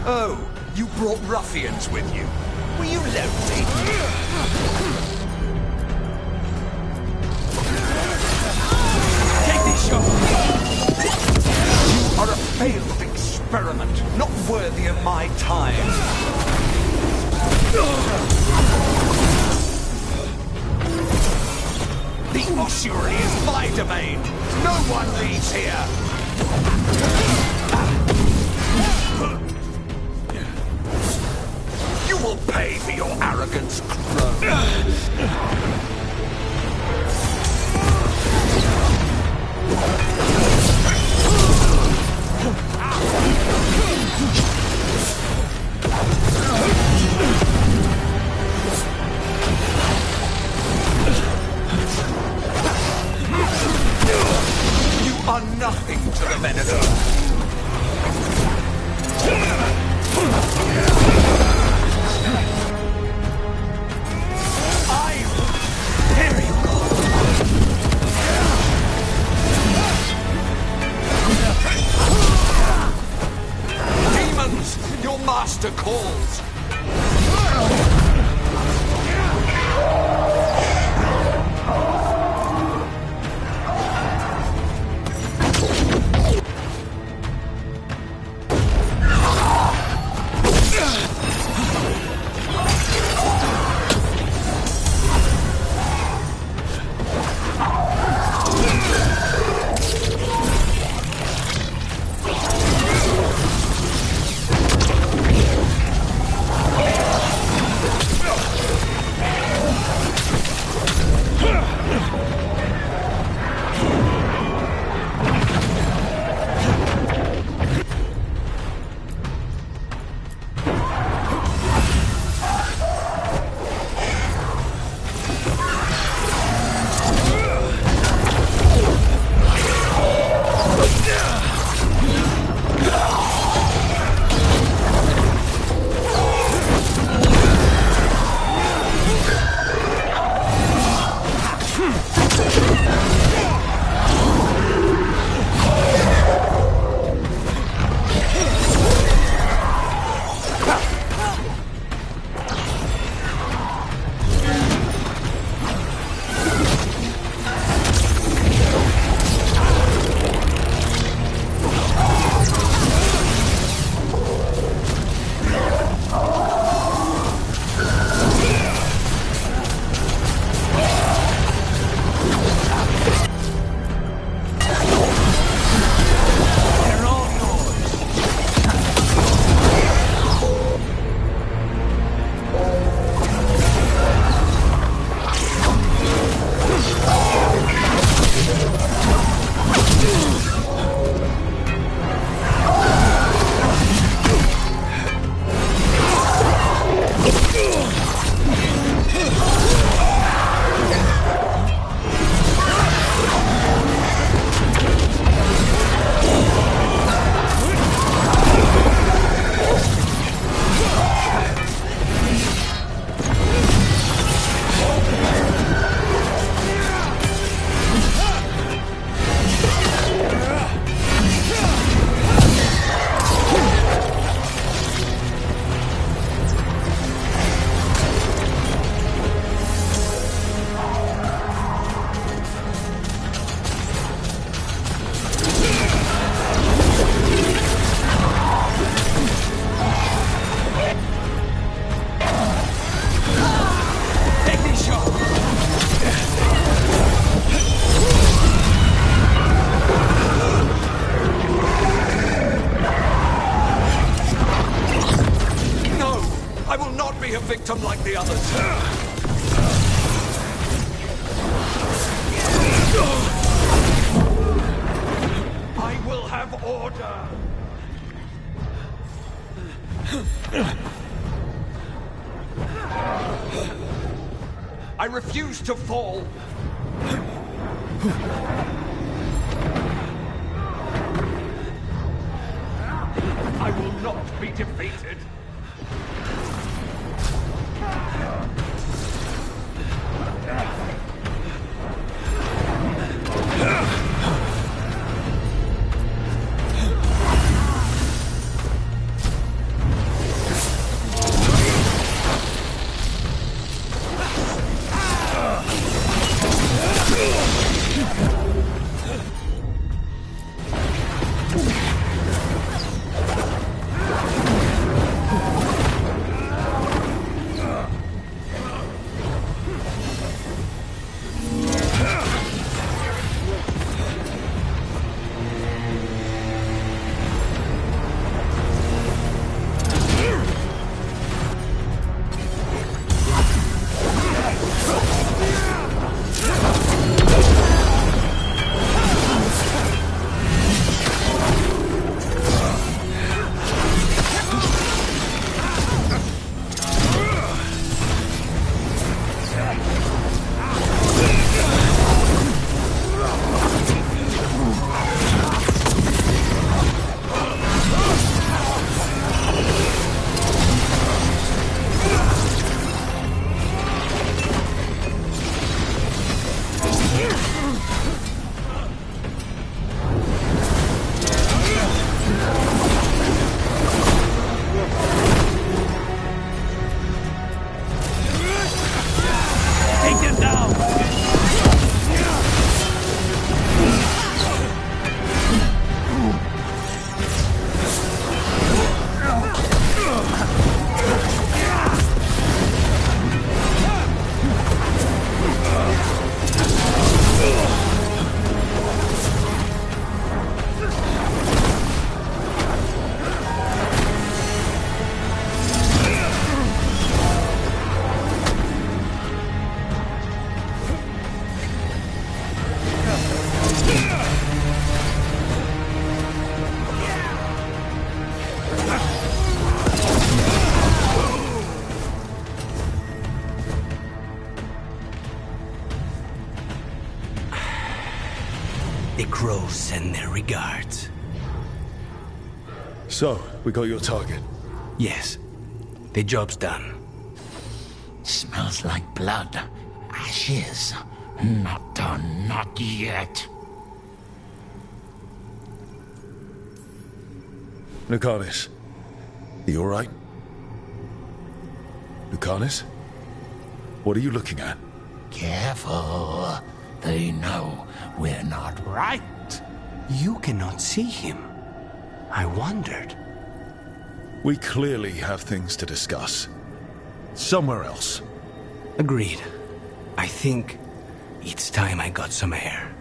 E: Oh, you brought ruffians with you. Were you lonely? Take the You are a failed experiment, not worthy of my time. The ossuary is my domain. No one leaves here. You will pay for your arrogance, Crow. You are nothing to the Venator. Demons, your master calls. Victim like the others. I will have order. I refuse to fall. I will not be defeated.
A: crows send their regards.
D: So, we got your target?
A: Yes. The job's done.
J: Smells like blood. Ashes. Not done, not yet.
D: Lucanus, are you alright? Lucanus? What are you looking at?
J: Careful. They know we're not right.
A: You cannot see him. I wondered.
D: We clearly have things to discuss. Somewhere else.
A: Agreed. I think it's time I got some air.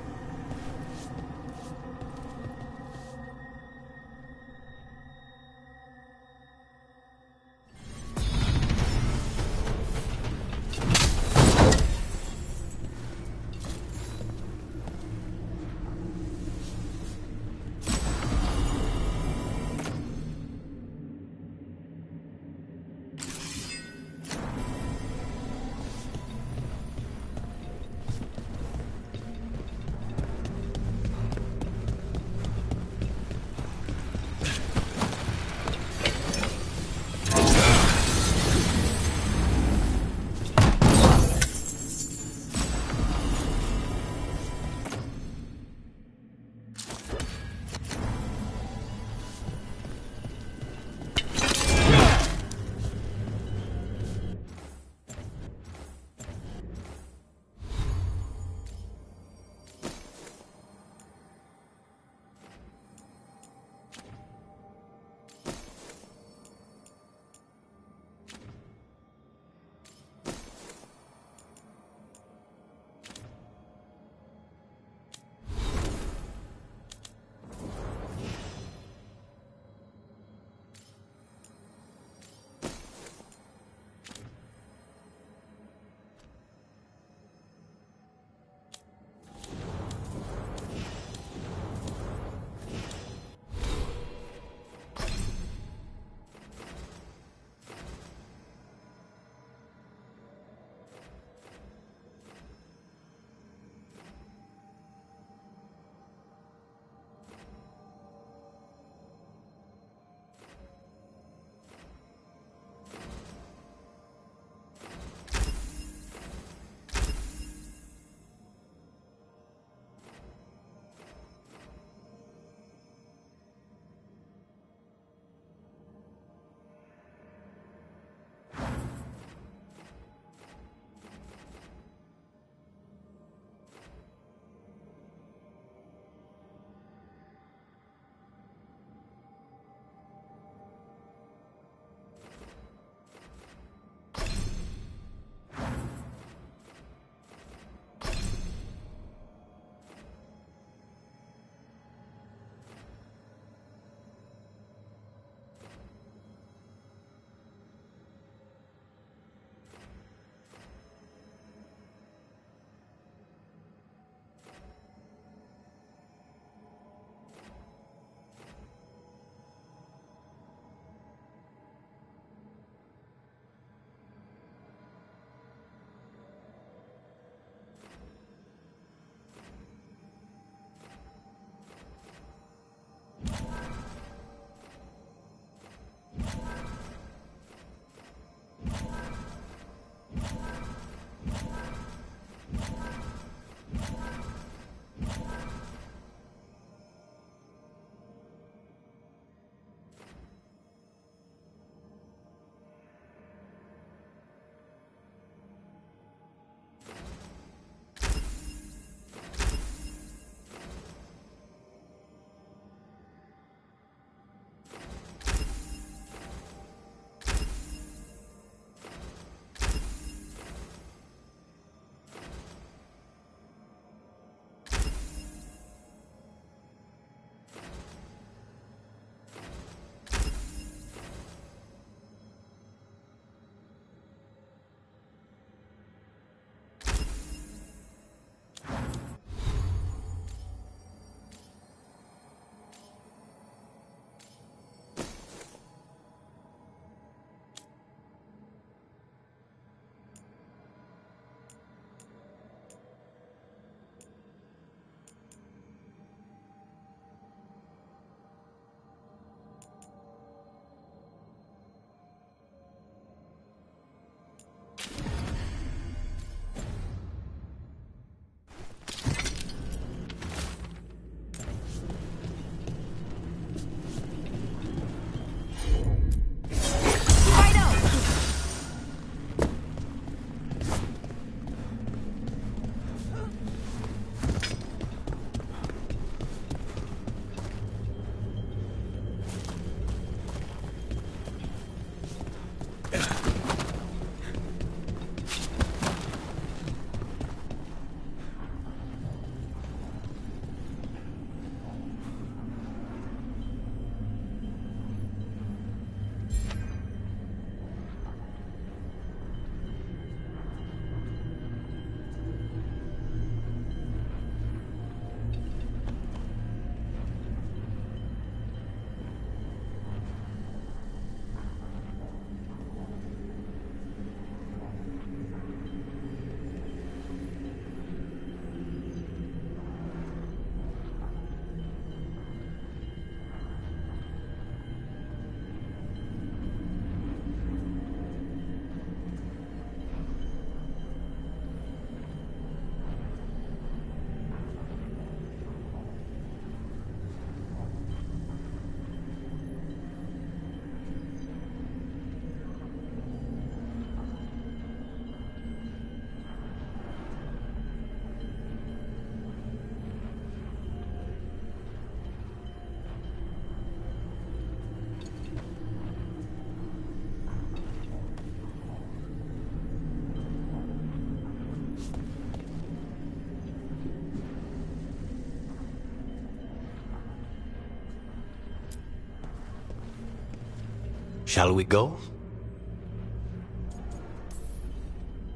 A: Shall we go?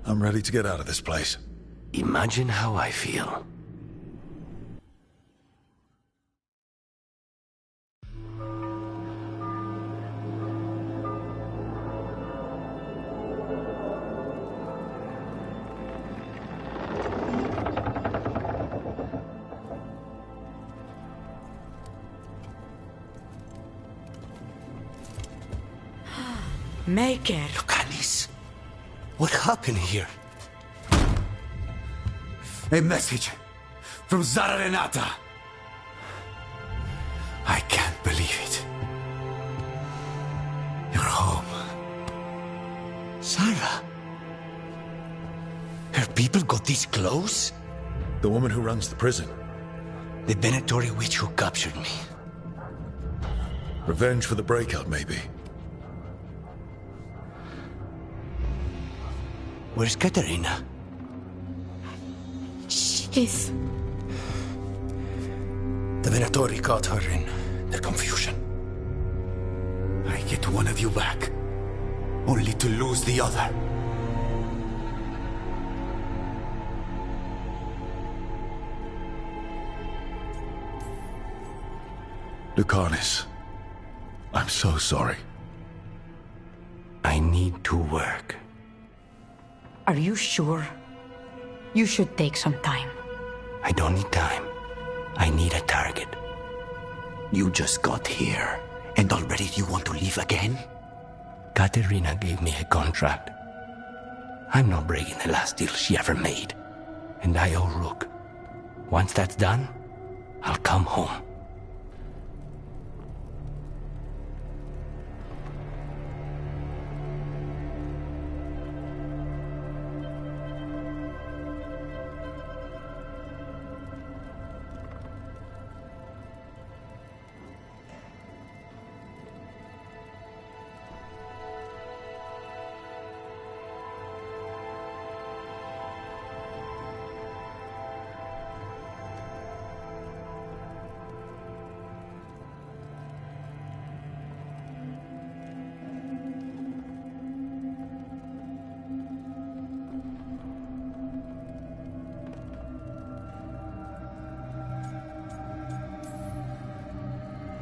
D: I'm ready to get out of this place.
A: Imagine how I feel.
M: Maker.
A: Lucanis, what happened here?
U: A message from Zara Renata. I can't believe it. You're home.
A: Zara? Her people got this close?
D: The woman who runs the prison.
A: The Venatori witch who captured me.
D: Revenge for the breakout, maybe.
A: Where's Katerina?
N: She's...
U: The Venatori caught her in their confusion. I get one of you back, only to lose the other.
D: Lucanis, I'm so sorry.
A: I need to work.
M: Are you sure? You should take some time.
A: I don't need time. I need a target. You just got here, and already you want to leave again? Katerina gave me a contract. I'm not breaking the last deal she ever made. And I owe Rook. Once that's done, I'll come home.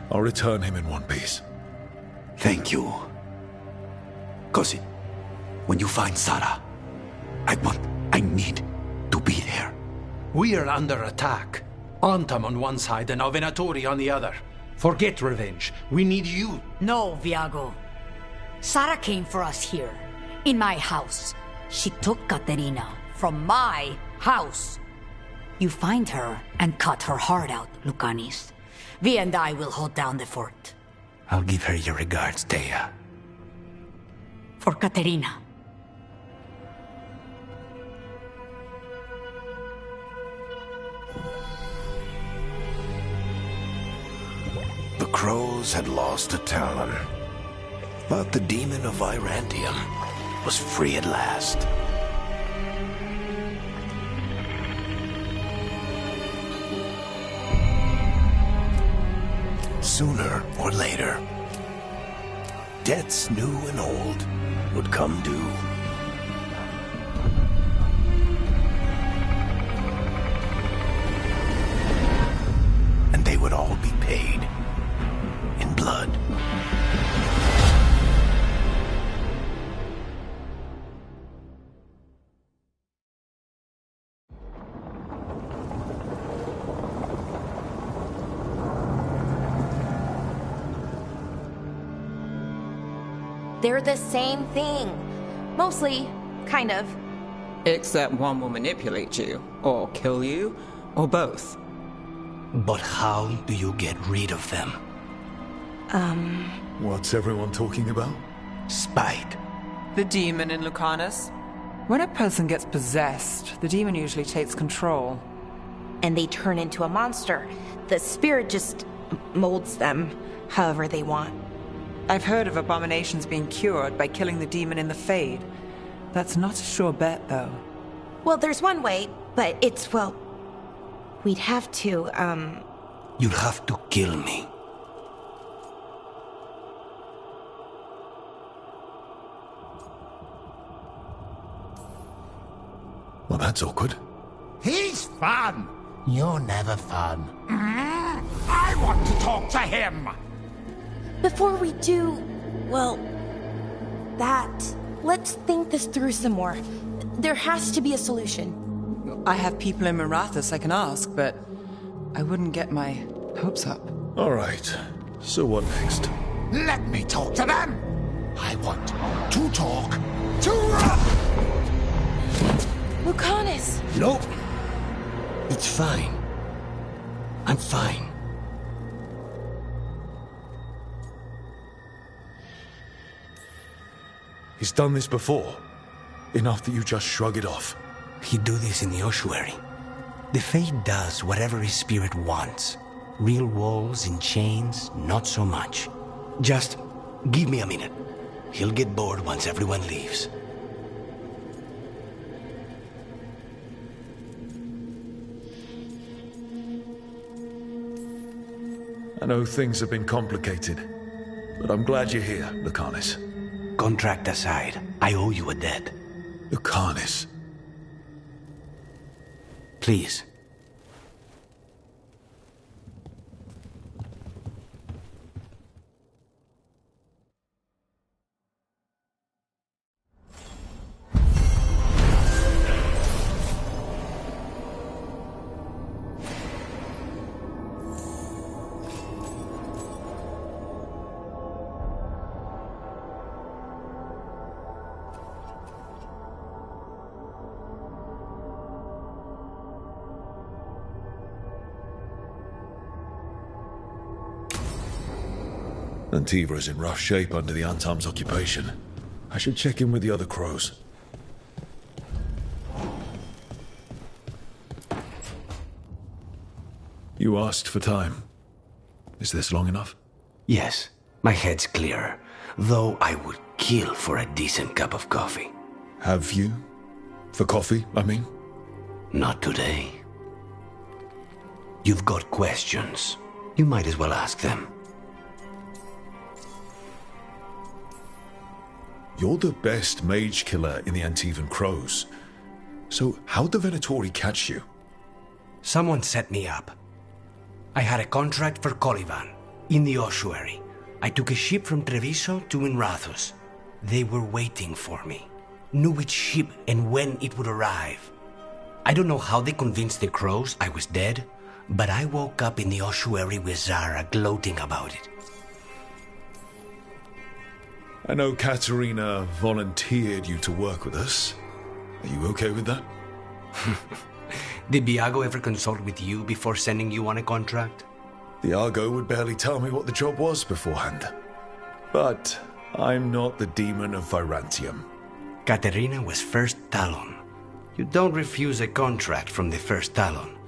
D: I'll return him in one piece.
U: Thank you. Cousin, when you find Zara, I need to be there.
Q: We are under attack. Antam on one side and Venatori on the other. Forget revenge. We need you.
M: No, Viago. Zara came for us here, in my house. She took Katerina from my house. You find her and cut her heart out, Lucanis. Vi and I will hold down the fort.
A: I'll give her your regards, Thea.
M: For Katerina.
A: The crows had lost a talon, but the demon of Irantium was free at last. Sooner or later, debts new and old would come due. And they would all be paid in blood.
B: They're the same thing. Mostly, kind of.
C: Except one will manipulate you, or kill you, or both.
A: But how do you get rid of them?
D: What's everyone talking about?
A: Spite.
C: The demon in Lucanus. When a person gets possessed, the demon usually takes control.
B: And they turn into a monster. The spirit just molds them however they want.
C: I've heard of abominations being cured by killing the demon in the Fade. That's not a sure bet, though.
B: Well, there's one way, but it's, well... We'd have to,
A: You'll have to kill me.
D: Well, that's awkward.
H: He's fun.
J: You're never fun.
H: I want to talk to him.
B: Before we do, well, let's think this through some more. There has to be a solution.
C: I have people in Marathus I can ask, but I wouldn't get my hopes up.
D: All right. So what next?
H: Let me talk to them. I want to talk to
B: Lucanus!
U: Nope. It's fine. I'm fine.
D: He's done this before. Enough that you just shrug it off.
U: He'd do this in the ossuary. The Fade does whatever his spirit wants. Real wolves in chains, not so much. Just give me a minute. He'll get bored once everyone leaves.
D: I know things have been complicated, but I'm glad you're here, Lucanus.
U: Contract aside, I owe you a debt.
D: Lucanus.
U: Please.
D: Antiva is in rough shape under the Antam's occupation. I should check in with the other crows. You asked for time. Is this long enough?
U: Yes, my head's clearer. Though I would kill for a decent cup of coffee.
D: Have you? For coffee, I mean?
U: Not today. You've got questions. You might as well ask them.
D: You're the best mage killer in the Antivan Crows. So how'd the Venatori catch you?
U: Someone set me up. I had a contract for Colivan, in the ossuary. I took a ship from Treviso to Inrathus. They were waiting for me. Knew which ship and when it would arrive. I don't know how they convinced the Crows I was dead, but I woke up in the ossuary with Zara gloating about it.
D: I know Katerina volunteered you to work with us. Are you okay with that?
U: Did Biago ever consult with you before sending you on a contract?
D: Biago would barely tell me what the job was beforehand. But I'm not the demon of Virantium.
U: Katerina was First Talon. You don't refuse a contract from the First Talon.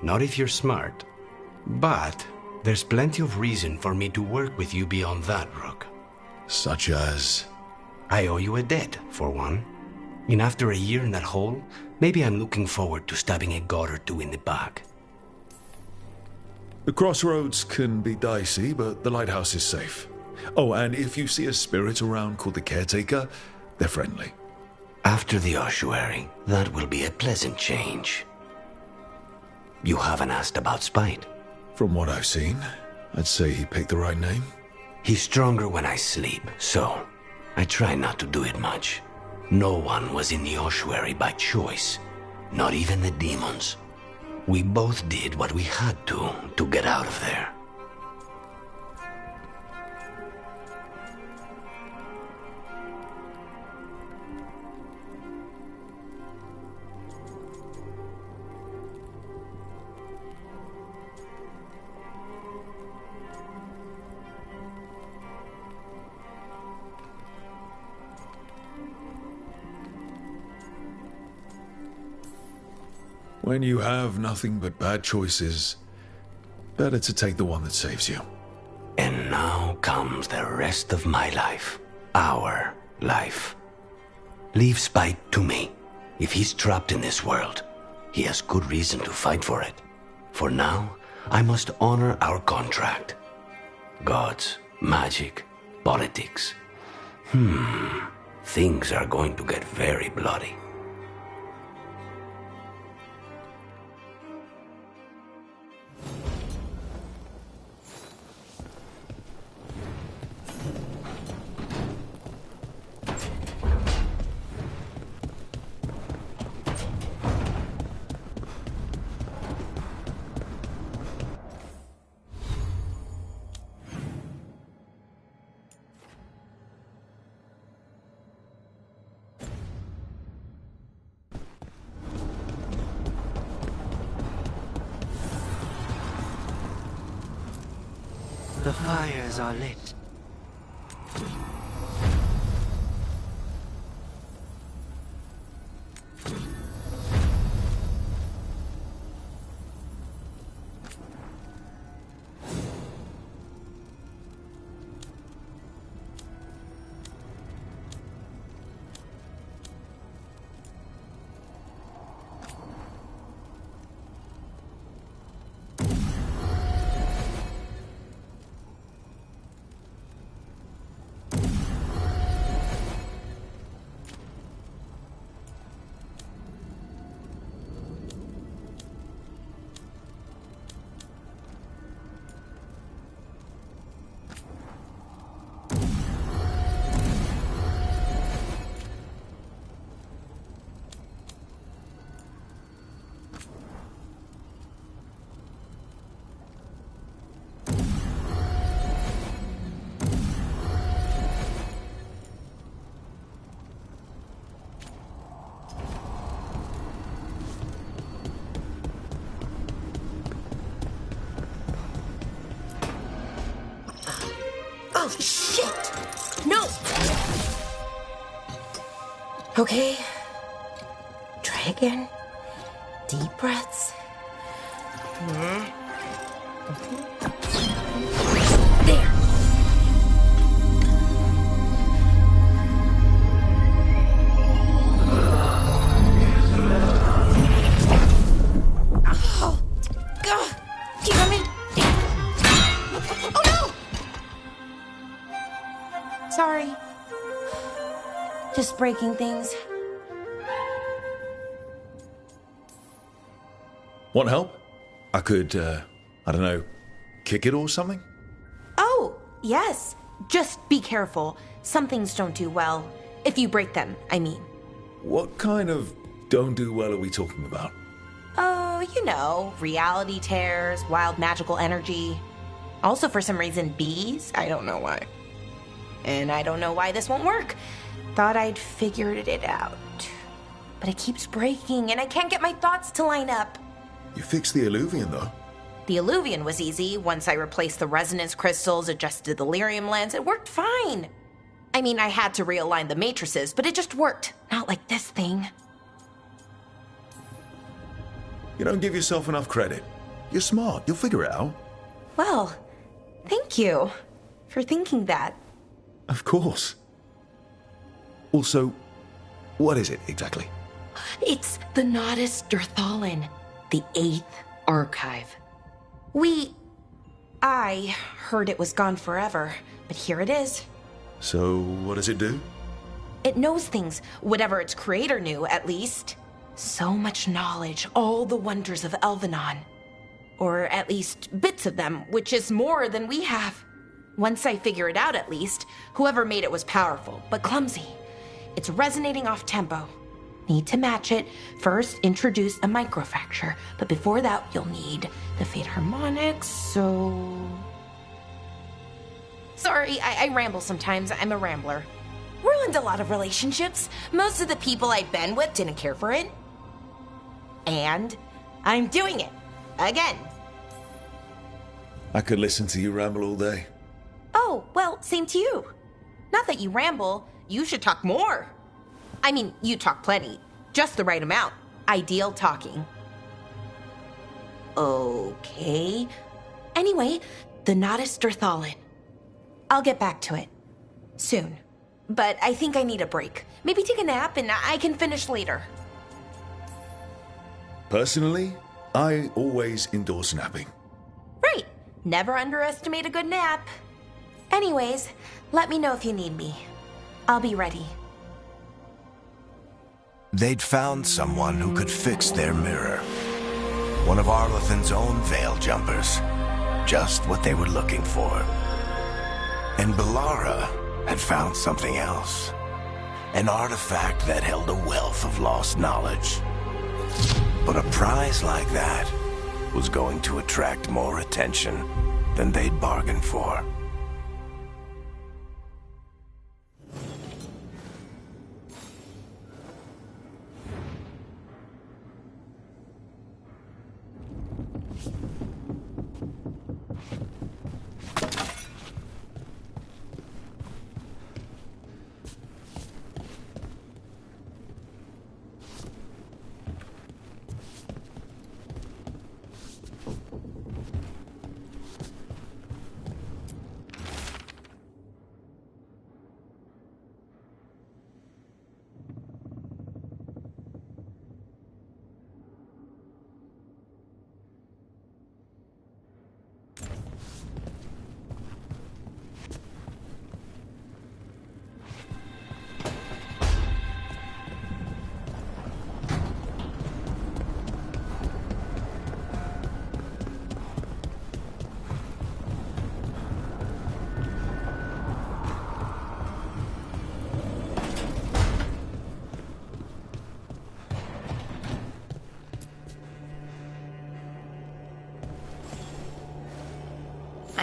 U: Not if you're smart. But there's plenty of reason for me to work with you beyond that, Rook.
D: Such as?
U: I owe you a debt, for one. And after a year in that hole, maybe I'm looking forward to stabbing a god or two in the back.
D: The crossroads can be dicey, but the lighthouse is safe. Oh, and if you see a spirit around called the Caretaker, they're friendly.
U: After the ossuary, that will be a pleasant change. You haven't asked about Spite.
D: From what I've seen, I'd say he picked the right name.
U: He's stronger when I sleep, so I try not to do it much. No one was in the ossuary by choice, not even the demons. We both did what we had to get out of there.
D: When you have nothing but bad choices, better to take the one that saves you.
U: And now comes the rest of my life. Our life. Leave Spite to me. If he's trapped in this world, he has good reason to fight for it. For now, I must honor our contract. Gods, magic, politics. Things are going to get very bloody.
J: The fires are lit.
B: Oh, shit! No! Okay. Try again. Deep breaths. There. Oh, God! You coming? Oh, no! Sorry. Just breaking things.
D: Want help? I could, I don't know, kick it or something?
B: Oh, yes. Just be careful. Some things don't do well. If you break them, I mean.
D: What kind of don't do well are we talking about?
B: Oh, you know, reality tears, wild magical energy. Also, for some reason, bees. I don't know why. And I don't know why this won't work. Thought I'd figured it out. But it keeps breaking, and I can't get my thoughts to line up.
D: You fixed the Illuvian, though.
B: The Illuvian was easy. Once I replaced the resonance crystals, adjusted the lyrium lens, it worked fine. I mean, I had to realign the matrices, but it just worked. Not like this thing.
D: You don't give yourself enough credit. You're smart. You'll figure it out.
B: Well, thank you for thinking that.
D: Of course. Also, what is it exactly?
B: It's the Nodus Dirthalin, the 8th archive. I heard it was gone forever, but here it is.
D: So, what does it do?
B: It knows things, whatever its creator knew, at least. So much knowledge, all the wonders of Elvenon. Or at least bits of them, which is more than we have. Once I figure it out, at least, whoever made it was powerful, but clumsy. It's resonating off tempo. Need to match it. First, introduce a microfracture, but before that, you'll need the Fate Harmonics, so... Sorry, I ramble sometimes. I'm a rambler. Ruined a lot of relationships. Most of the people I've been with didn't care for it. And I'm doing it. Again.
D: I could listen to you ramble all day.
B: Oh, well, same to you. Not that you ramble. You should talk more. I mean, you talk plenty. Just the right amount. Ideal talking. Okay. Anyway, the Nodus Dirthalin. I'll get back to it. Soon. But I think I need a break. Maybe take a nap and I can finish later.
D: Personally, I always endorse napping.
B: Right. Never underestimate a good nap. Anyways, let me know if you need me. I'll be ready.
K: They'd found someone who could fix their mirror. One of Arlathan's own Veil Jumpers. Just what they were looking for. And Bellara had found something else. An artifact that held a wealth of lost knowledge. But a prize like that was going to attract more attention than they'd bargained for.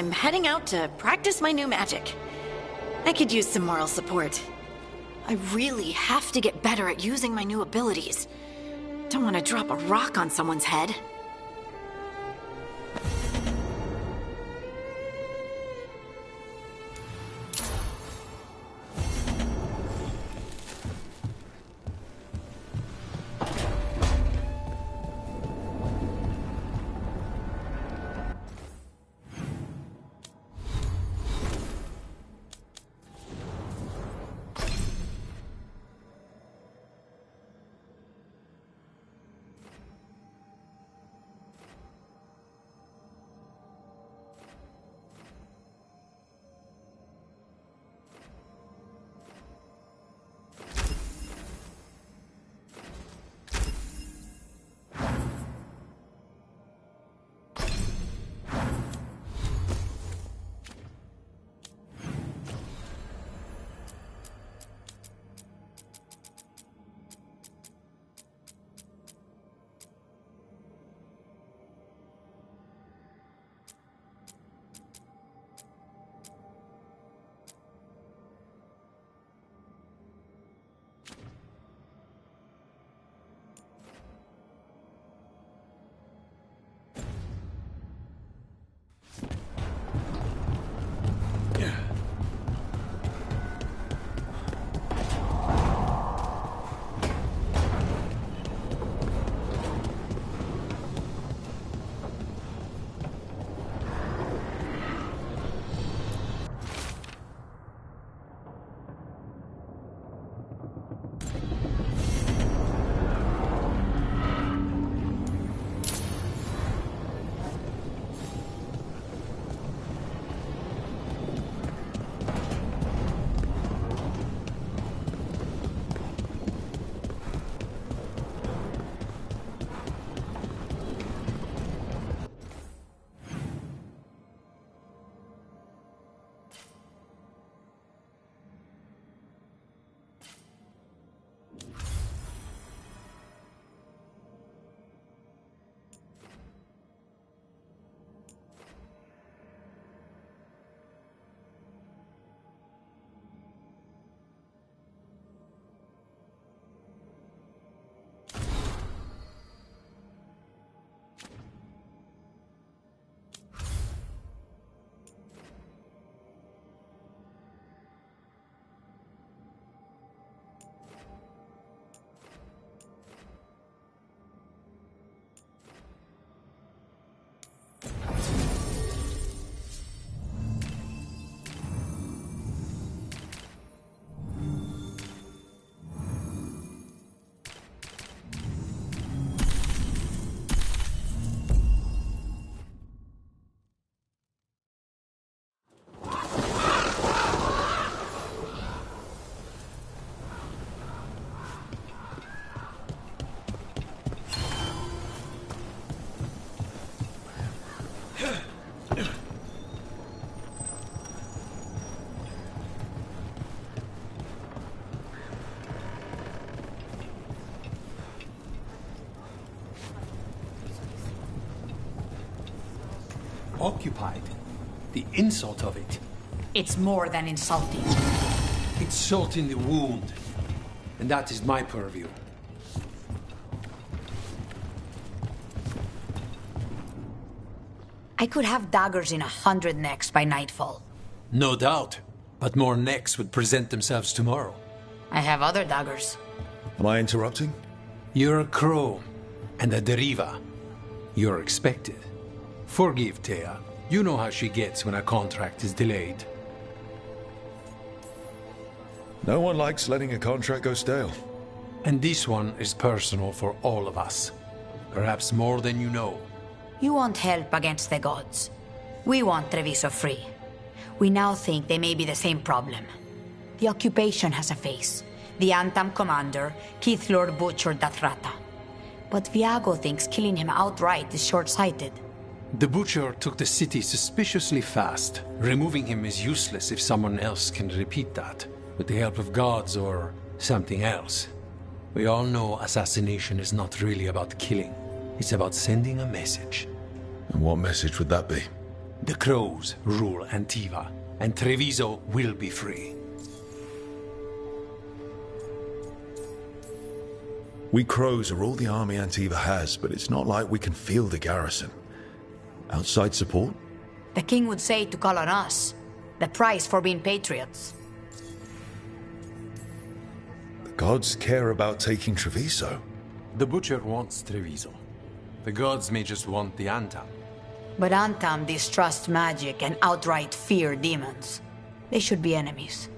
G: I'm heading out to practice my new magic. I could use some moral support. I really have to get better at using my new abilities. Don't want to drop a rock on someone's head.
Q: Occupied. The insult of it.
M: It's more than insulting.
Q: It's salt in the wound. And that is my purview.
M: I could have daggers in 100 necks by nightfall.
Q: No doubt. But more necks would present themselves tomorrow.
M: I have other daggers.
D: Am I interrupting?
Q: You're a crow. And a deriva. You're expected. Forgive Thea. You know how she gets when a contract is delayed.
D: No one likes letting a contract go stale.
Q: And this one is personal for all of us. Perhaps more than you know.
M: You want help against the gods. We want Treviso free. We now think they may be the same problem. The occupation has a face. The Antam commander, Keith Lord butchered Dathrata. But Viago thinks killing him outright is short-sighted.
Q: The Butcher took the city suspiciously fast. Removing him is useless if someone else can repeat that, with the help of gods or something else. We all know assassination is not really about killing. It's about sending a message.
D: And what message would that be?
Q: The Crows rule Antiva, and Treviso will be free.
D: We Crows are all the army Antiva has, but it's not like we can field a garrison. Outside support?
M: The king would say to call on us. The price for being patriots.
D: The gods care about taking Treviso.
Q: The Butcher wants Treviso. The gods may just want the Antam.
M: But Antam distrust magic and outright fear demons. They should be enemies.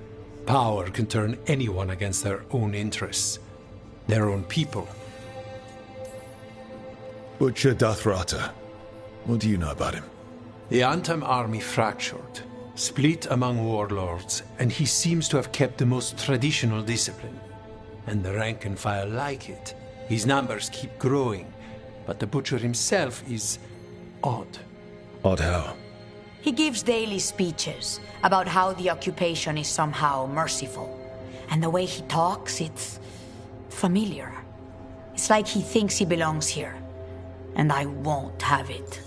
Q: Power can turn anyone against their own interests, their own people.
D: Butcher Dathrata. What do you know about him?
Q: The Antam army fractured, split among warlords, and he seems to have kept the most traditional discipline. And the rank and file like it. His numbers keep growing, but the Butcher himself is odd.
D: Odd how?
M: He gives daily speeches about how the occupation is somehow merciful. And the way he talks, it's familiar. It's like he thinks he belongs here. And I won't have it.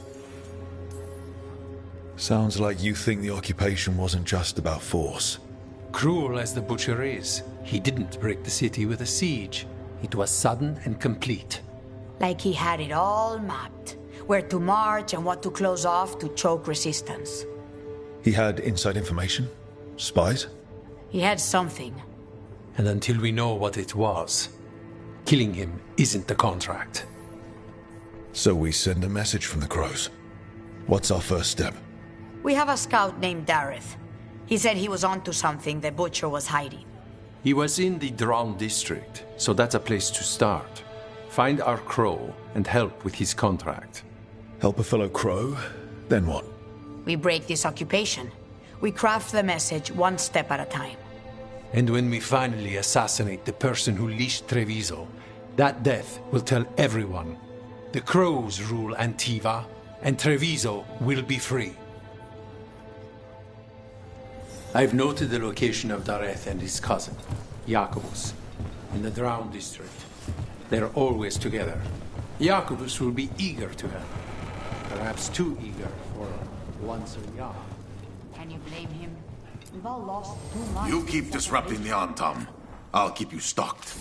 D: Sounds like you think the occupation wasn't just about force.
Q: Cruel as the Butcher is, he didn't break the city with a siege. It was sudden and complete.
M: Like he had it all mapped. Where to march and what to close off to choke resistance.
D: He had inside information? Spies?
M: He had something.
Q: And until we know what it was, killing him isn't the contract.
D: So we send a message from the Crows. What's our first step?
M: We have a scout named Dareth. He said he was onto something the Butcher was hiding.
Q: He was in the Drown district, so that's a place to start. Find our Crow and help with his contract.
D: Help a fellow Crow? Then what?
M: We break this occupation. We craft the message one step at a time.
Q: And when we finally assassinate the person who leashed Treviso, that death will tell everyone. The Crows rule Antiva, and Treviso will be free. I've noted the location of Dareth and his cousin, Jacobus, in the Drown district. They're always together. Jacobus will be eager to help. Perhaps too eager for once a yard.
M: Can you blame him? We've all lost too much.
H: You keep disrupting the Antam. I'll keep you stocked.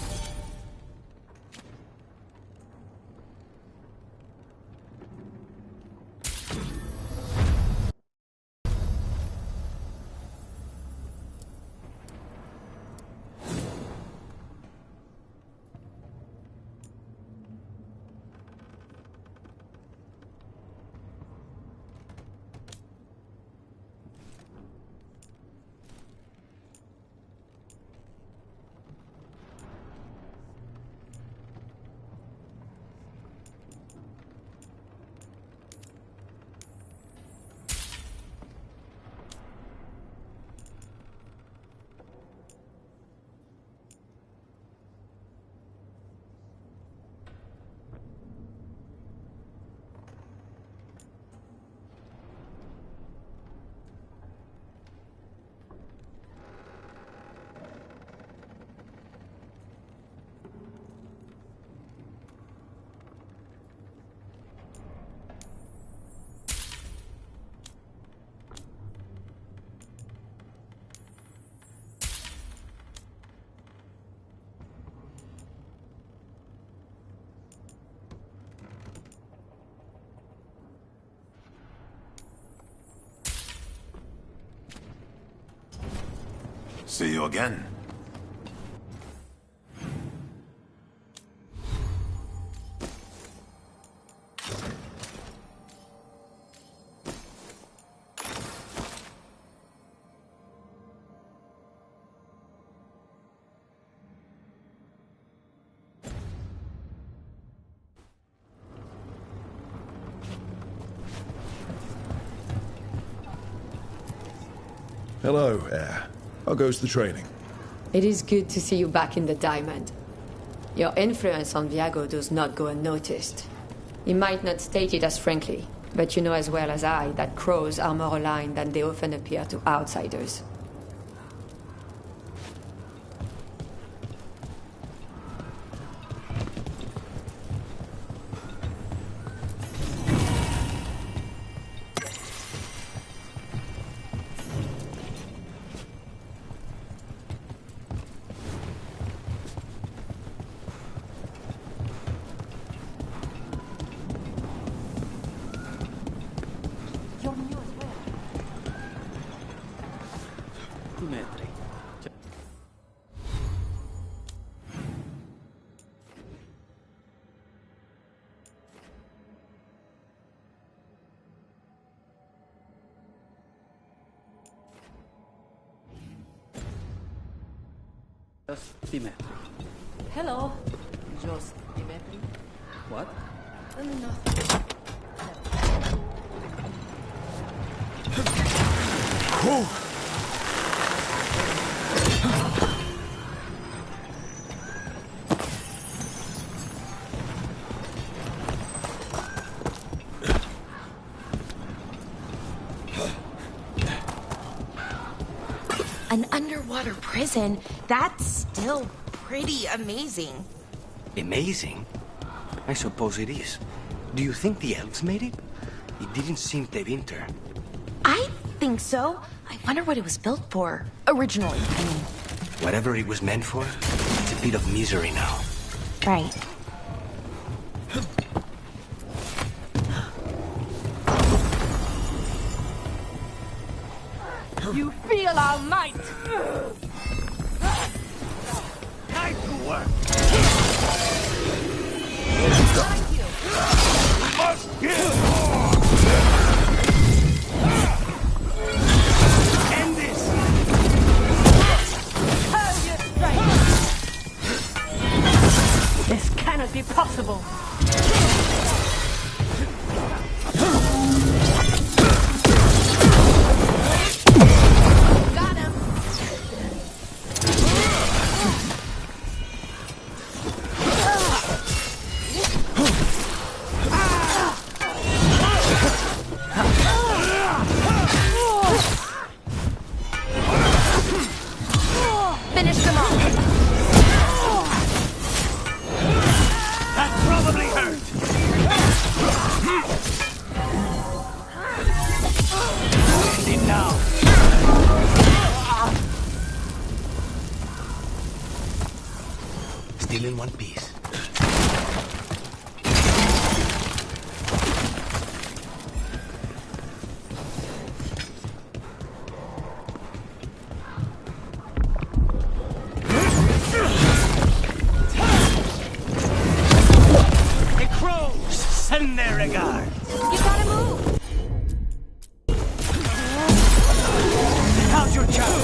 H: See you again.
D: Hello, Air. How goes the training?
F: It is good to see you back in the Diamond. Your influence on Viago does not go unnoticed. You might not state it as frankly, but you know as well as I that Crows are more aligned than they often appear to outsiders.
T: Just Dimitri.
L: Hello.
T: Just Dimitri. What?
L: Nothing.
B: An underwater prison? That's still pretty amazing.
O: Amazing? I suppose it is. Do you think the elves made it? It didn't seem Tevinter.
B: I think so. I wonder what it was built for. Originally, I mean.
O: Whatever it was meant for, it's a bit of misery now.
B: Right.
L: You feel our might!
H: Time to work! We must kill more! End this!
L: This cannot be possible!
B: Got him! Finish them off!
H: That probably hurt! End it now!
O: Still in one piece.
H: The crows send their regards!
L: You gotta move!
H: How's your child?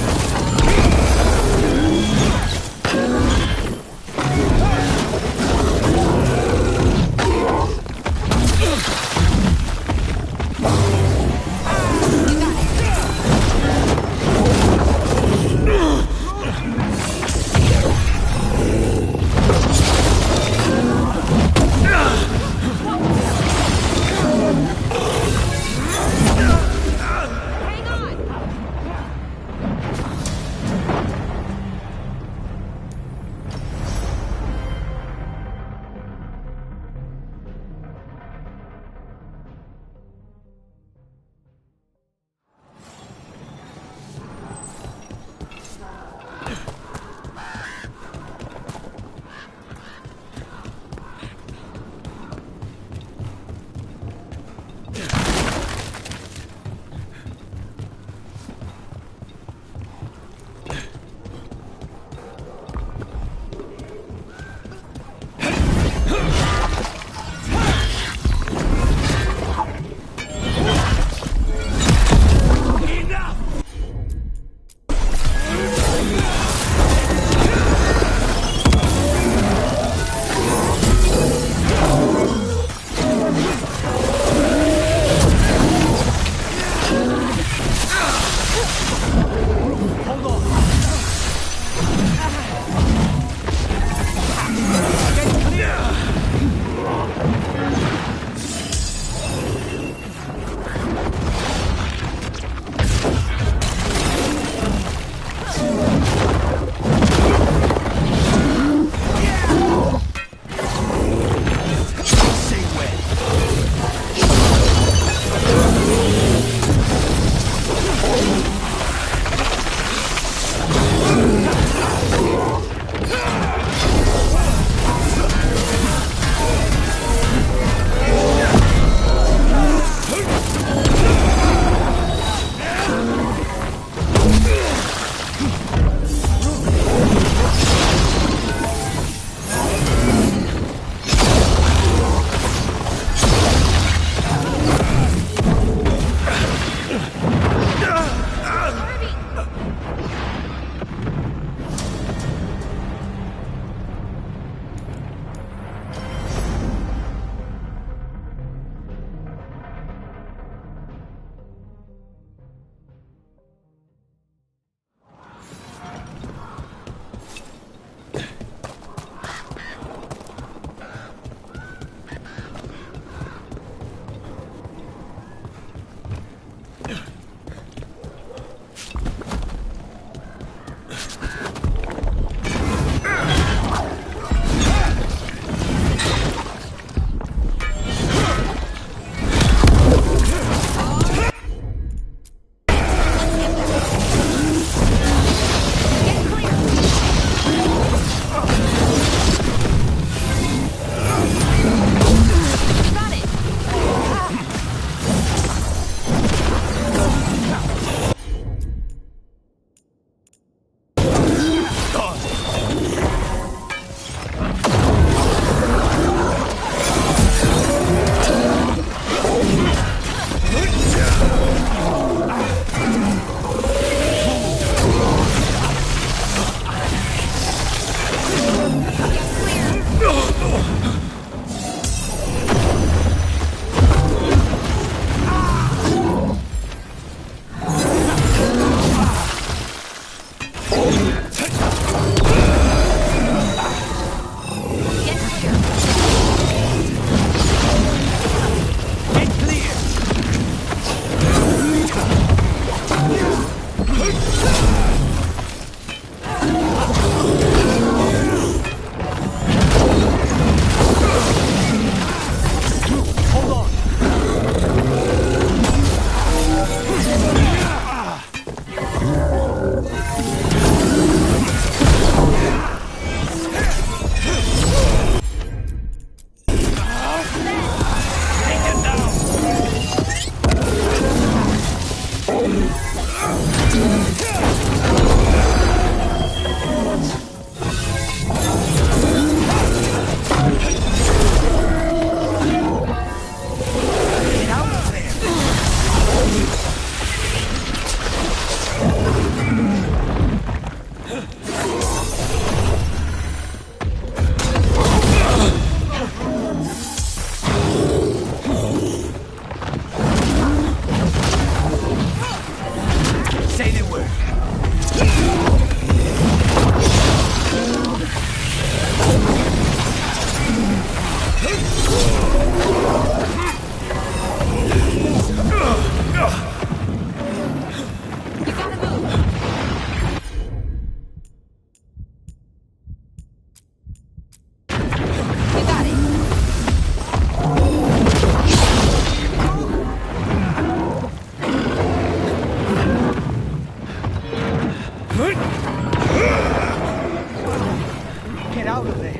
O: out of there.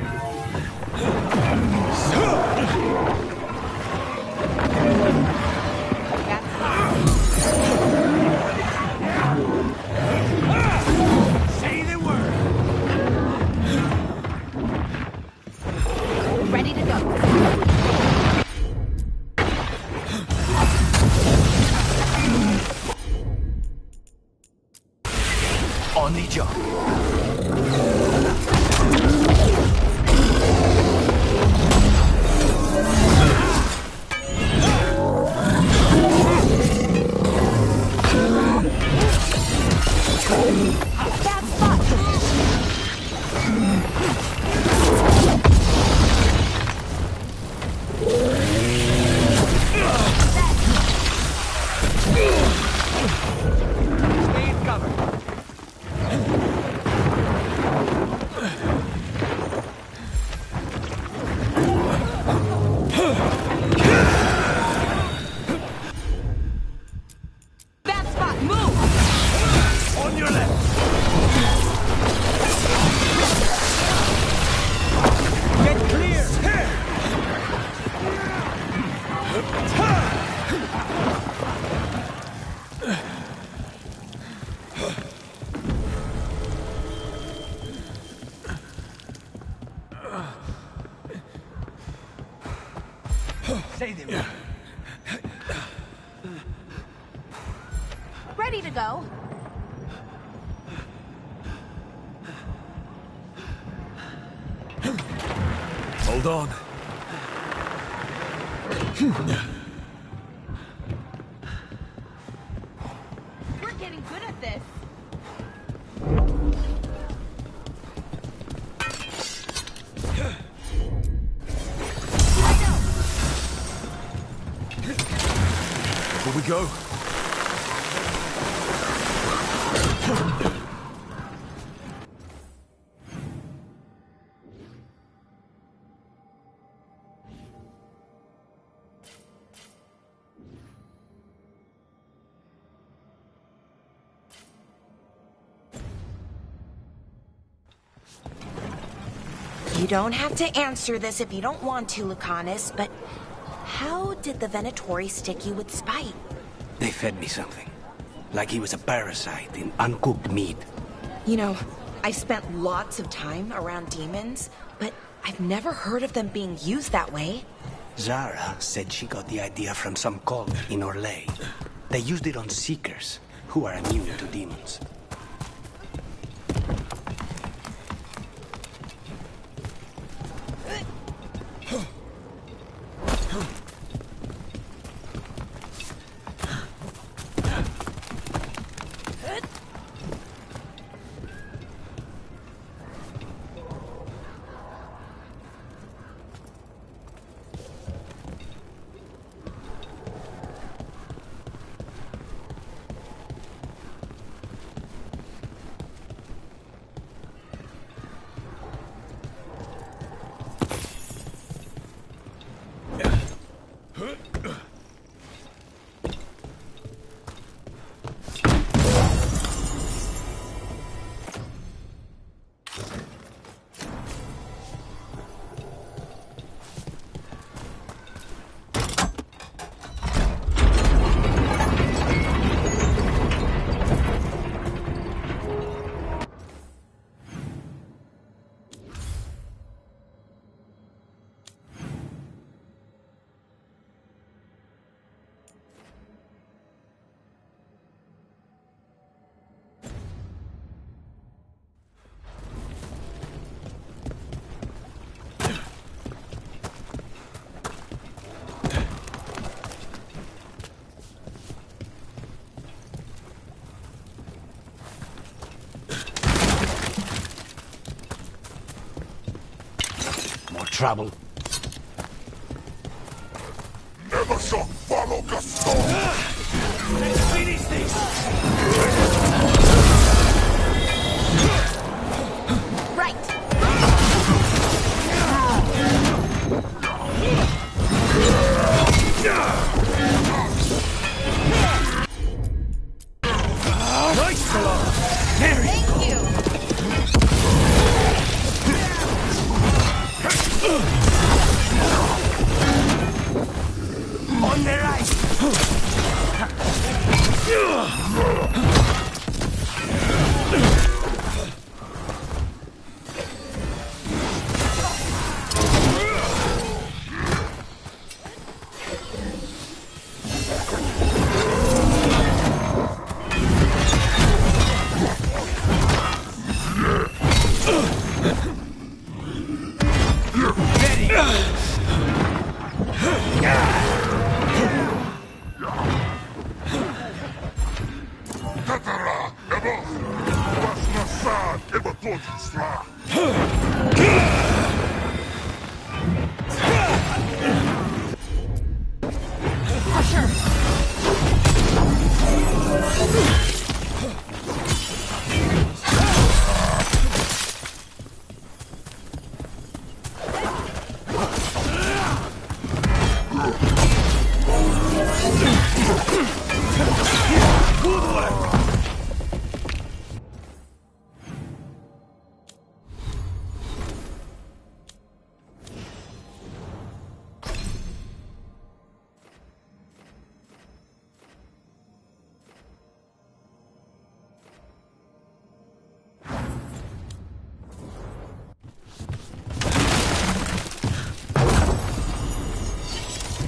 L: Say the word. Ready to go.
O: On the job.
B: Ready to go.
D: Hold on.
B: We're getting good at this.
D: Will we go?
B: You don't have to answer this if you don't want to, Lucanus, but how did the Venatori stick you with spite?
O: They fed me something. Like he was a parasite in uncooked meat.
B: You know, I've spent lots of time around demons, but I've never heard of them being used that way.
O: Zara said she got the idea from some cult in Orlais. They used it on Seekers, who are immune to demons.
H: Trouble. Never shall follow Gaston!
L: Let's finish this!
B: Right!
L: Nice, Solar! Very
B: Thank you!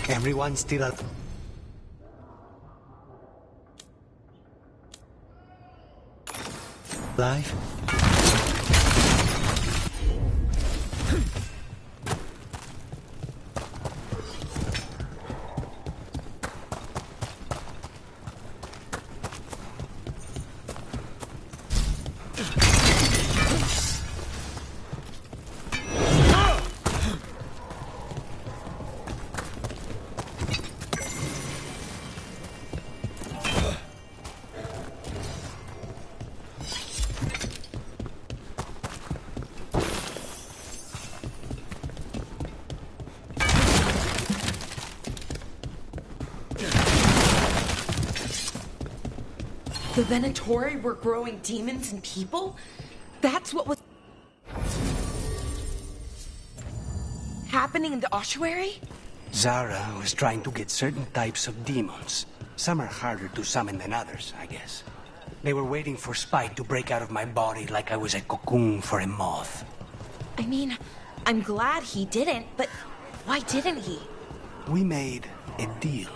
O: Everyone's still alive?
B: The Venatori were growing demons and people? That's what was happening in the ossuary?
O: Zara was trying to get certain types of demons. Some are harder to summon than others, I guess. They were waiting for Spike to break out of my body like I was a cocoon for a moth.
B: I mean, I'm glad he didn't, but why didn't he?
O: We made a deal.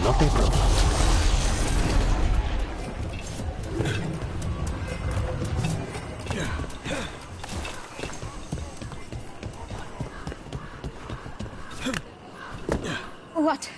O: Not a problem.
N: What?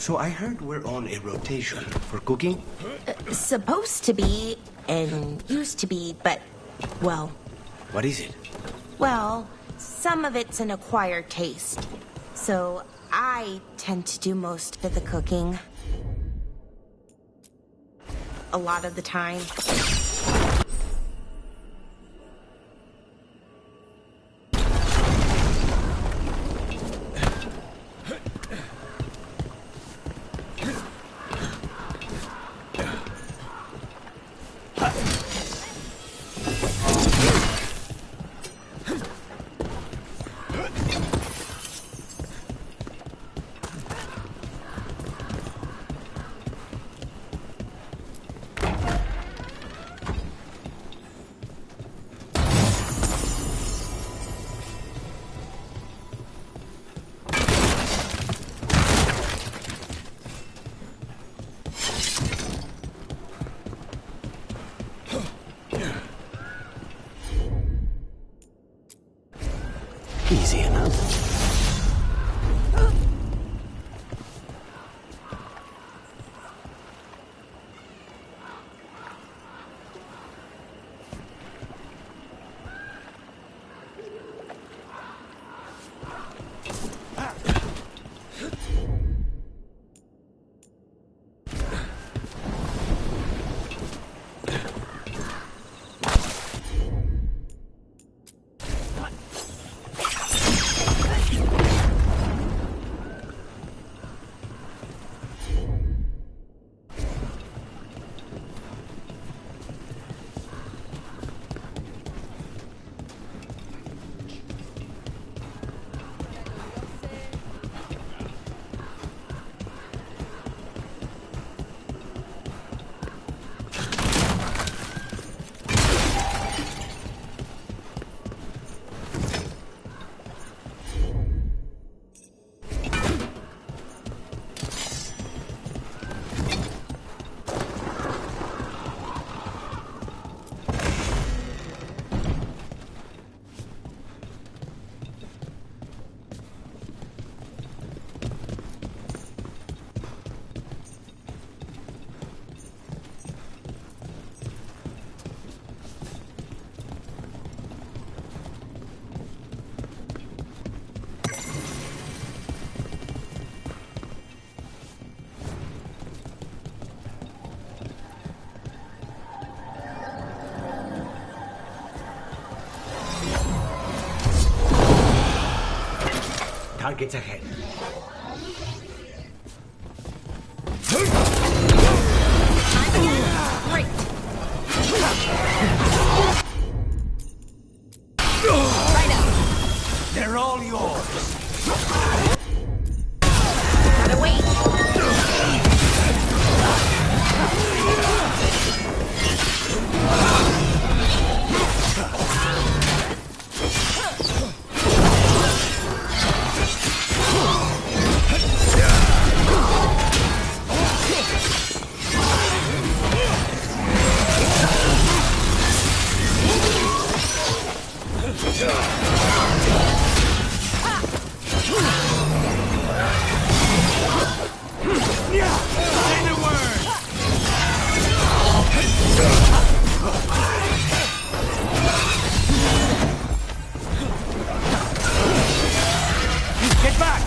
O: So I heard we're on a rotation for cooking?
B: Supposed to be, and used to be, but, well...
O: What is it?
B: Well, some of it's an acquired taste. So I tend to do most of the cooking. A lot of the time.
O: Targets ahead.
B: Great. Right up.
O: They're all yours.
B: Gotta wait.
O: Get back!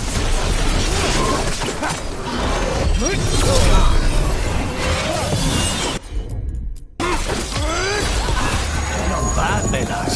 O: Not bad, Velas.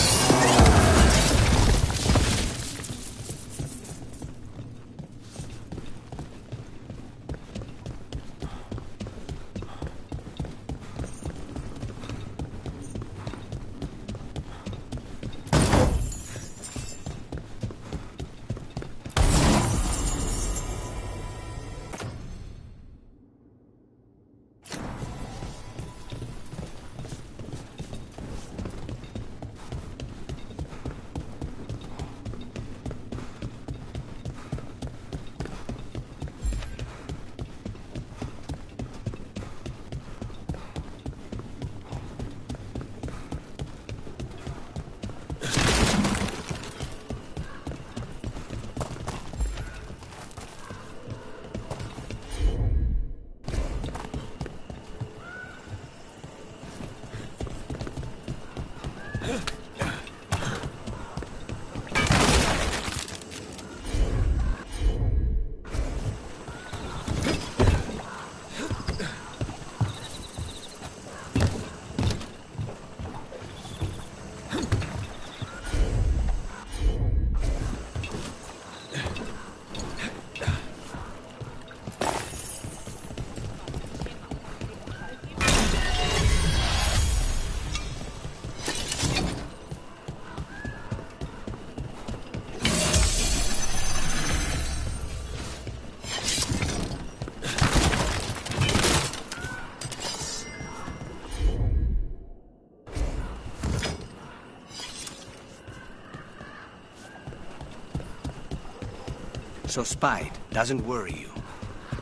O: So Spite doesn't worry you?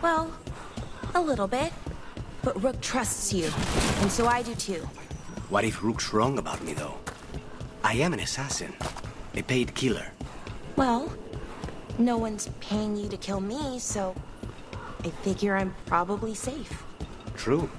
B: Well, a little bit. But Rook trusts you, and so I do too.
O: What if Rook's wrong about me, though? I am an assassin. A paid killer.
B: Well, no one's paying you to kill me, so I figure I'm probably safe.
O: True.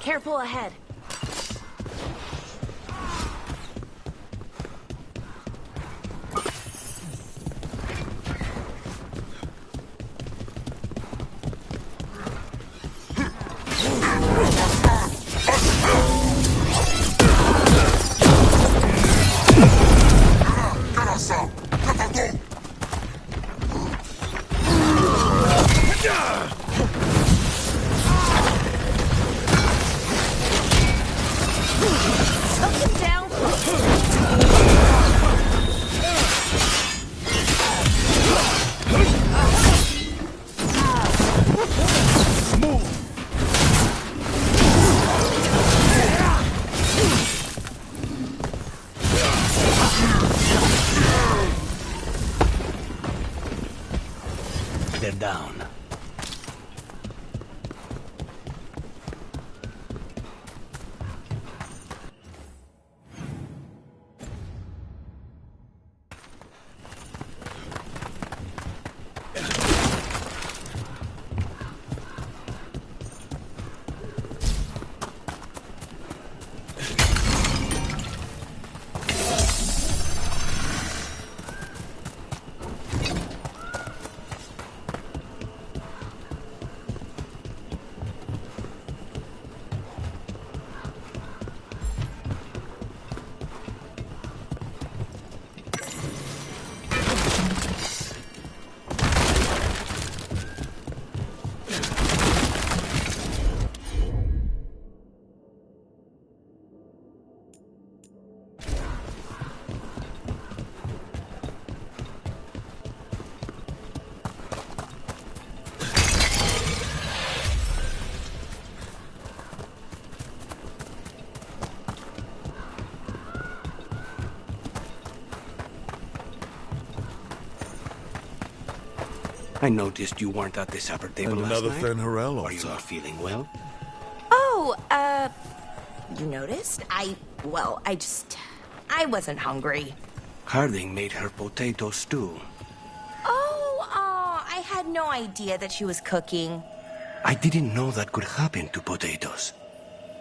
B: Careful ahead.
O: They're down. I noticed you weren't at the supper table
D: And
O: last
D: another
O: night.
D: Fen'Harel
O: Are you not feeling well?
B: Oh, you noticed? I wasn't hungry.
O: Harding made her potato stew.
B: Oh, I had no idea that she was cooking.
O: I didn't know that could happen to potatoes.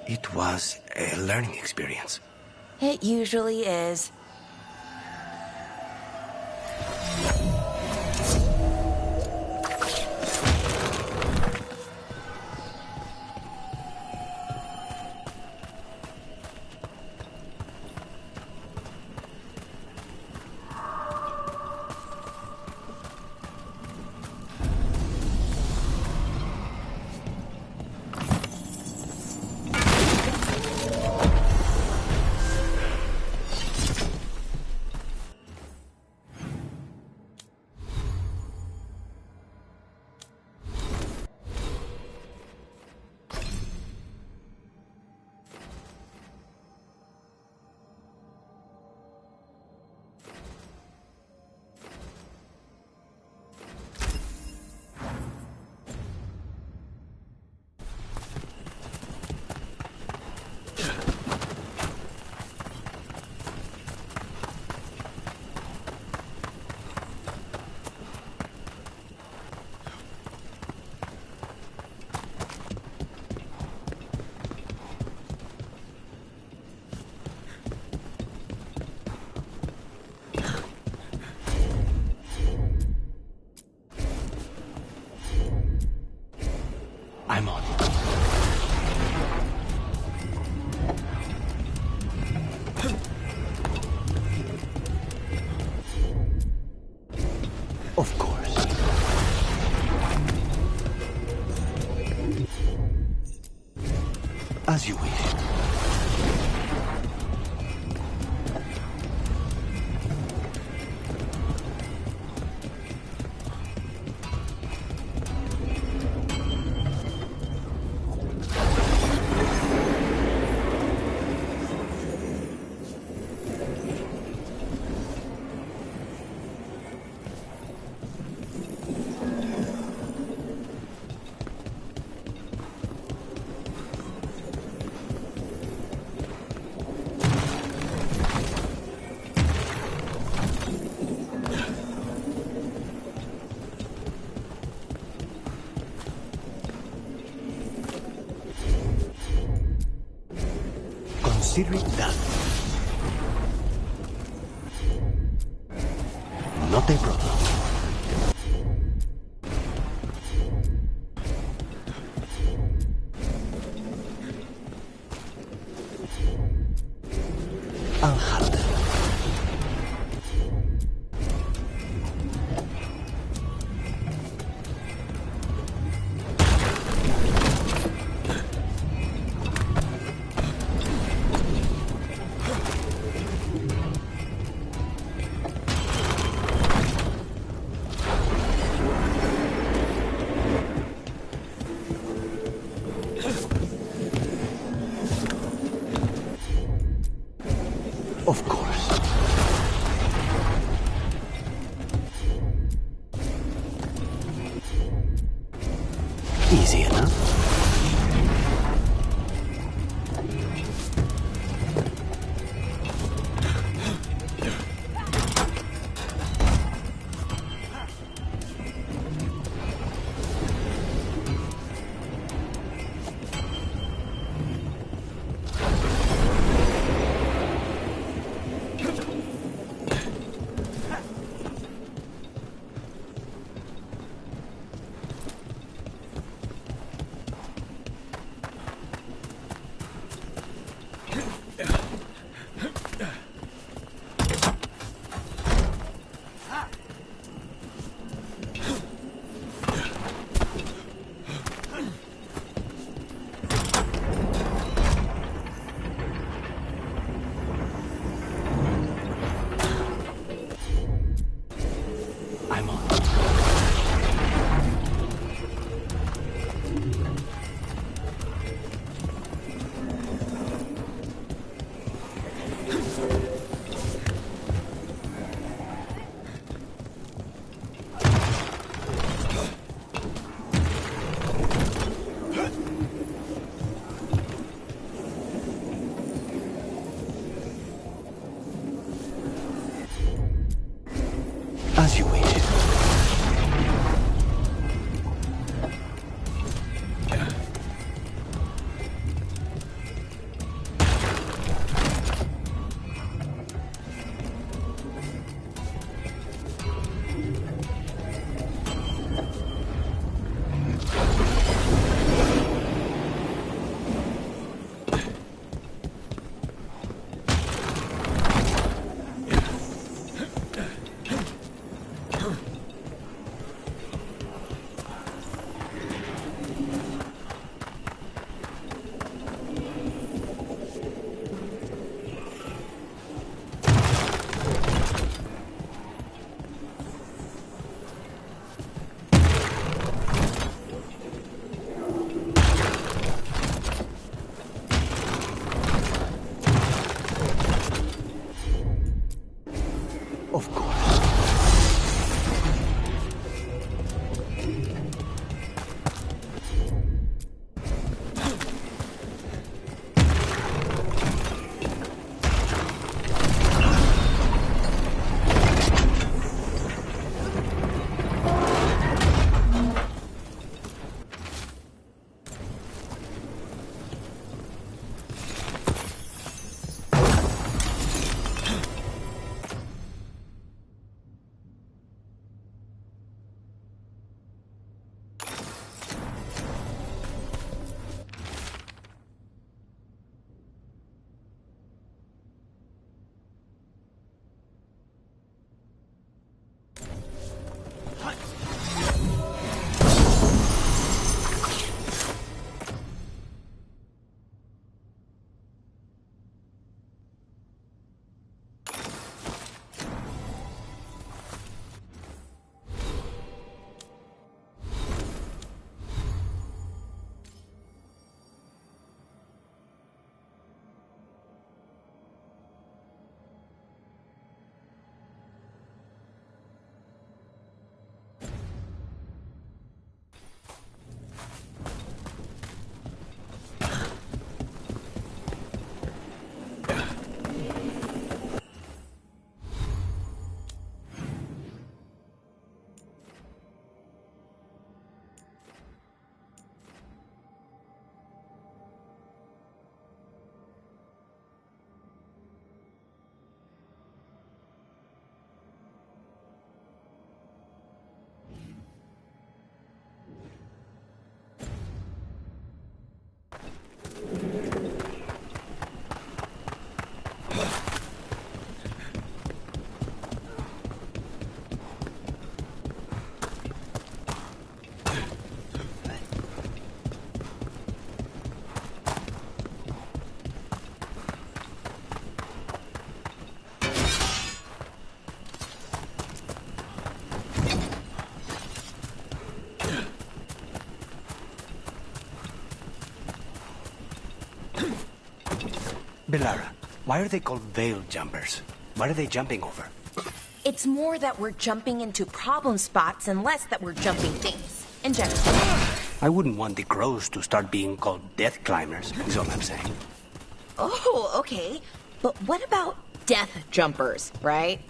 O: It was a learning experience.
B: It usually is.
O: I'm on. Of course. As you wish. consider it done. Not a problem. I'll have them. Of course. Easy enough. I'm on. As you wish. Belara, why are they called veil jumpers? What are they jumping over?
B: It's more that we're jumping into problem spots and less that we're jumping things. In general.
O: I wouldn't want the crows to start being called death climbers, is all I'm saying.
B: Oh, okay. But what about death jumpers, right?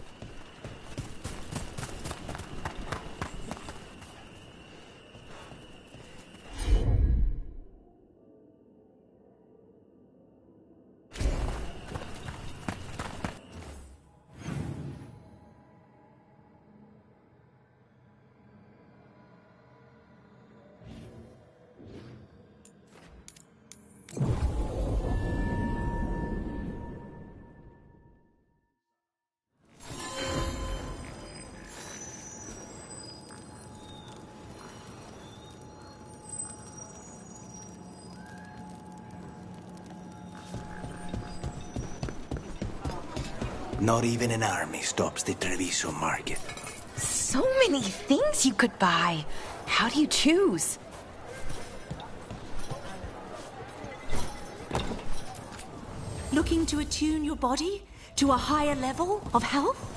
K: Not even an army stops the Treviso market.
B: So many things you could buy. How do you choose?
P: Looking to attune your body to a higher level of health?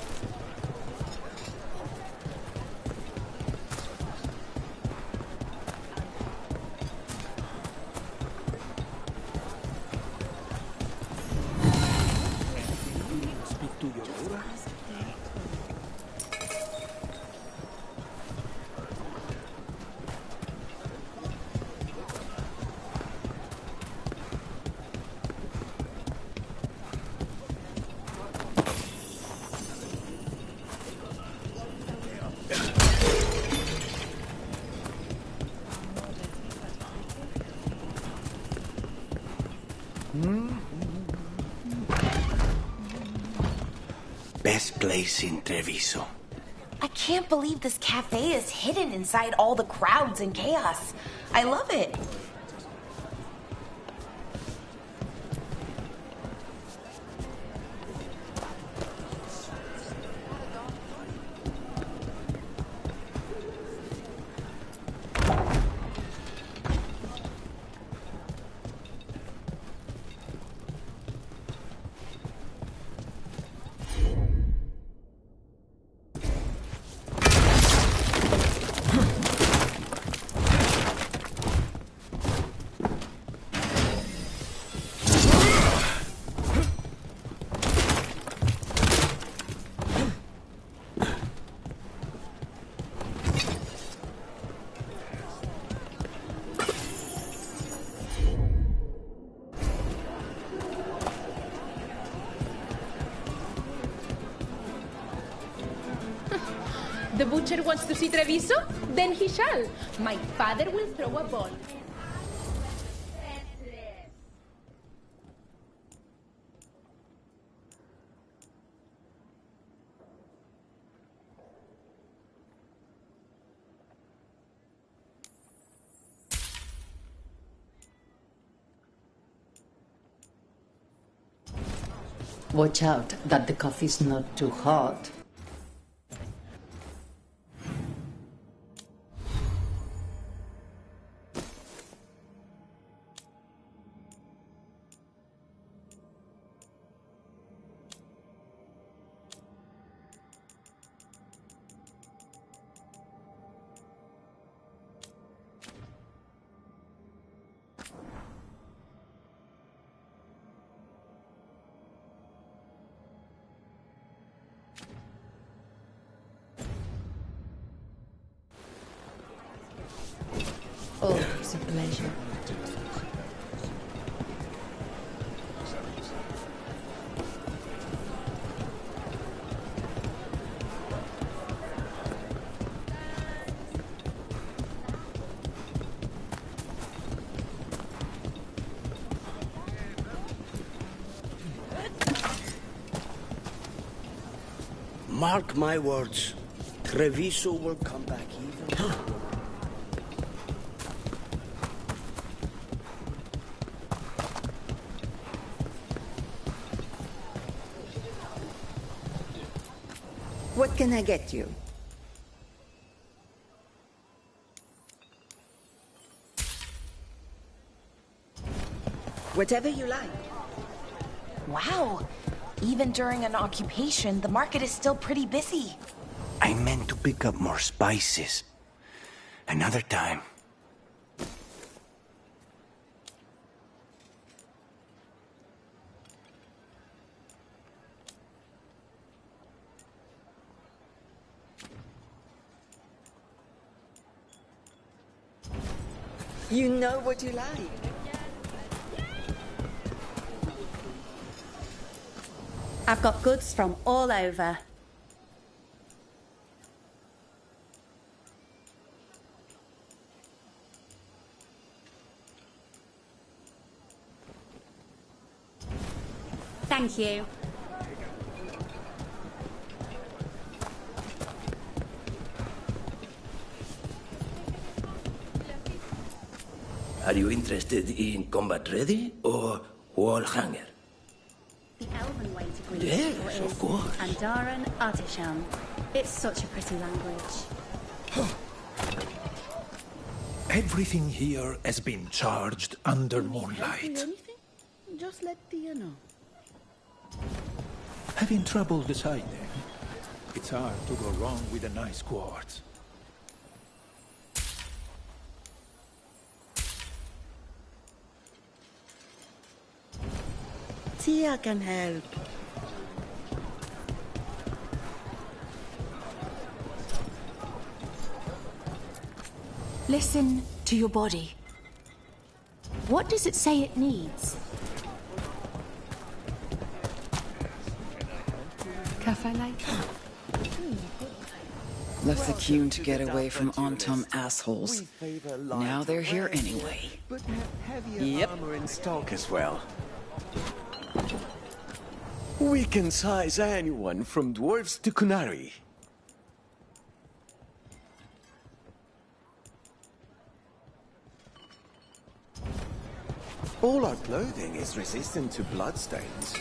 K: Best place in Treviso.
B: I can't believe this cafe is hidden inside all the crowds and chaos. I love it.
S: The butcher wants to see Treviso? Then he shall. My father will throw a ball.
M: Watch out that the coffee's not too hot. Oh, it's a pleasure.
H: Mark my words, Treviso will come back even.
W: What can I get you? Whatever you like.
B: Wow. Even during an occupation, the market is still pretty busy.
O: I meant to pick up more spices. Another time.
W: You know what you like.
I: I've got goods from all over. Thank you.
J: Are you interested in combat ready or wall hanger?
I: The Elven way to greet
J: Yes,
I: people is
J: of course.
I: Andaran Artishan. It's such a pretty language.
H: Everything here has been charged under moonlight.
W: Just let Tia know.
H: Having trouble deciding. It's hard to go wrong with a nice quartz.
W: Tia can help.
P: Listen to your body. What does it say it needs?
R: Cafe later.
V: Left the Qun to get away from Ontum assholes. Now they're here anyway.
X: Yep. Armor in stock as well. We can size anyone from dwarves to Kunari. All our clothing is resistant to bloodstains.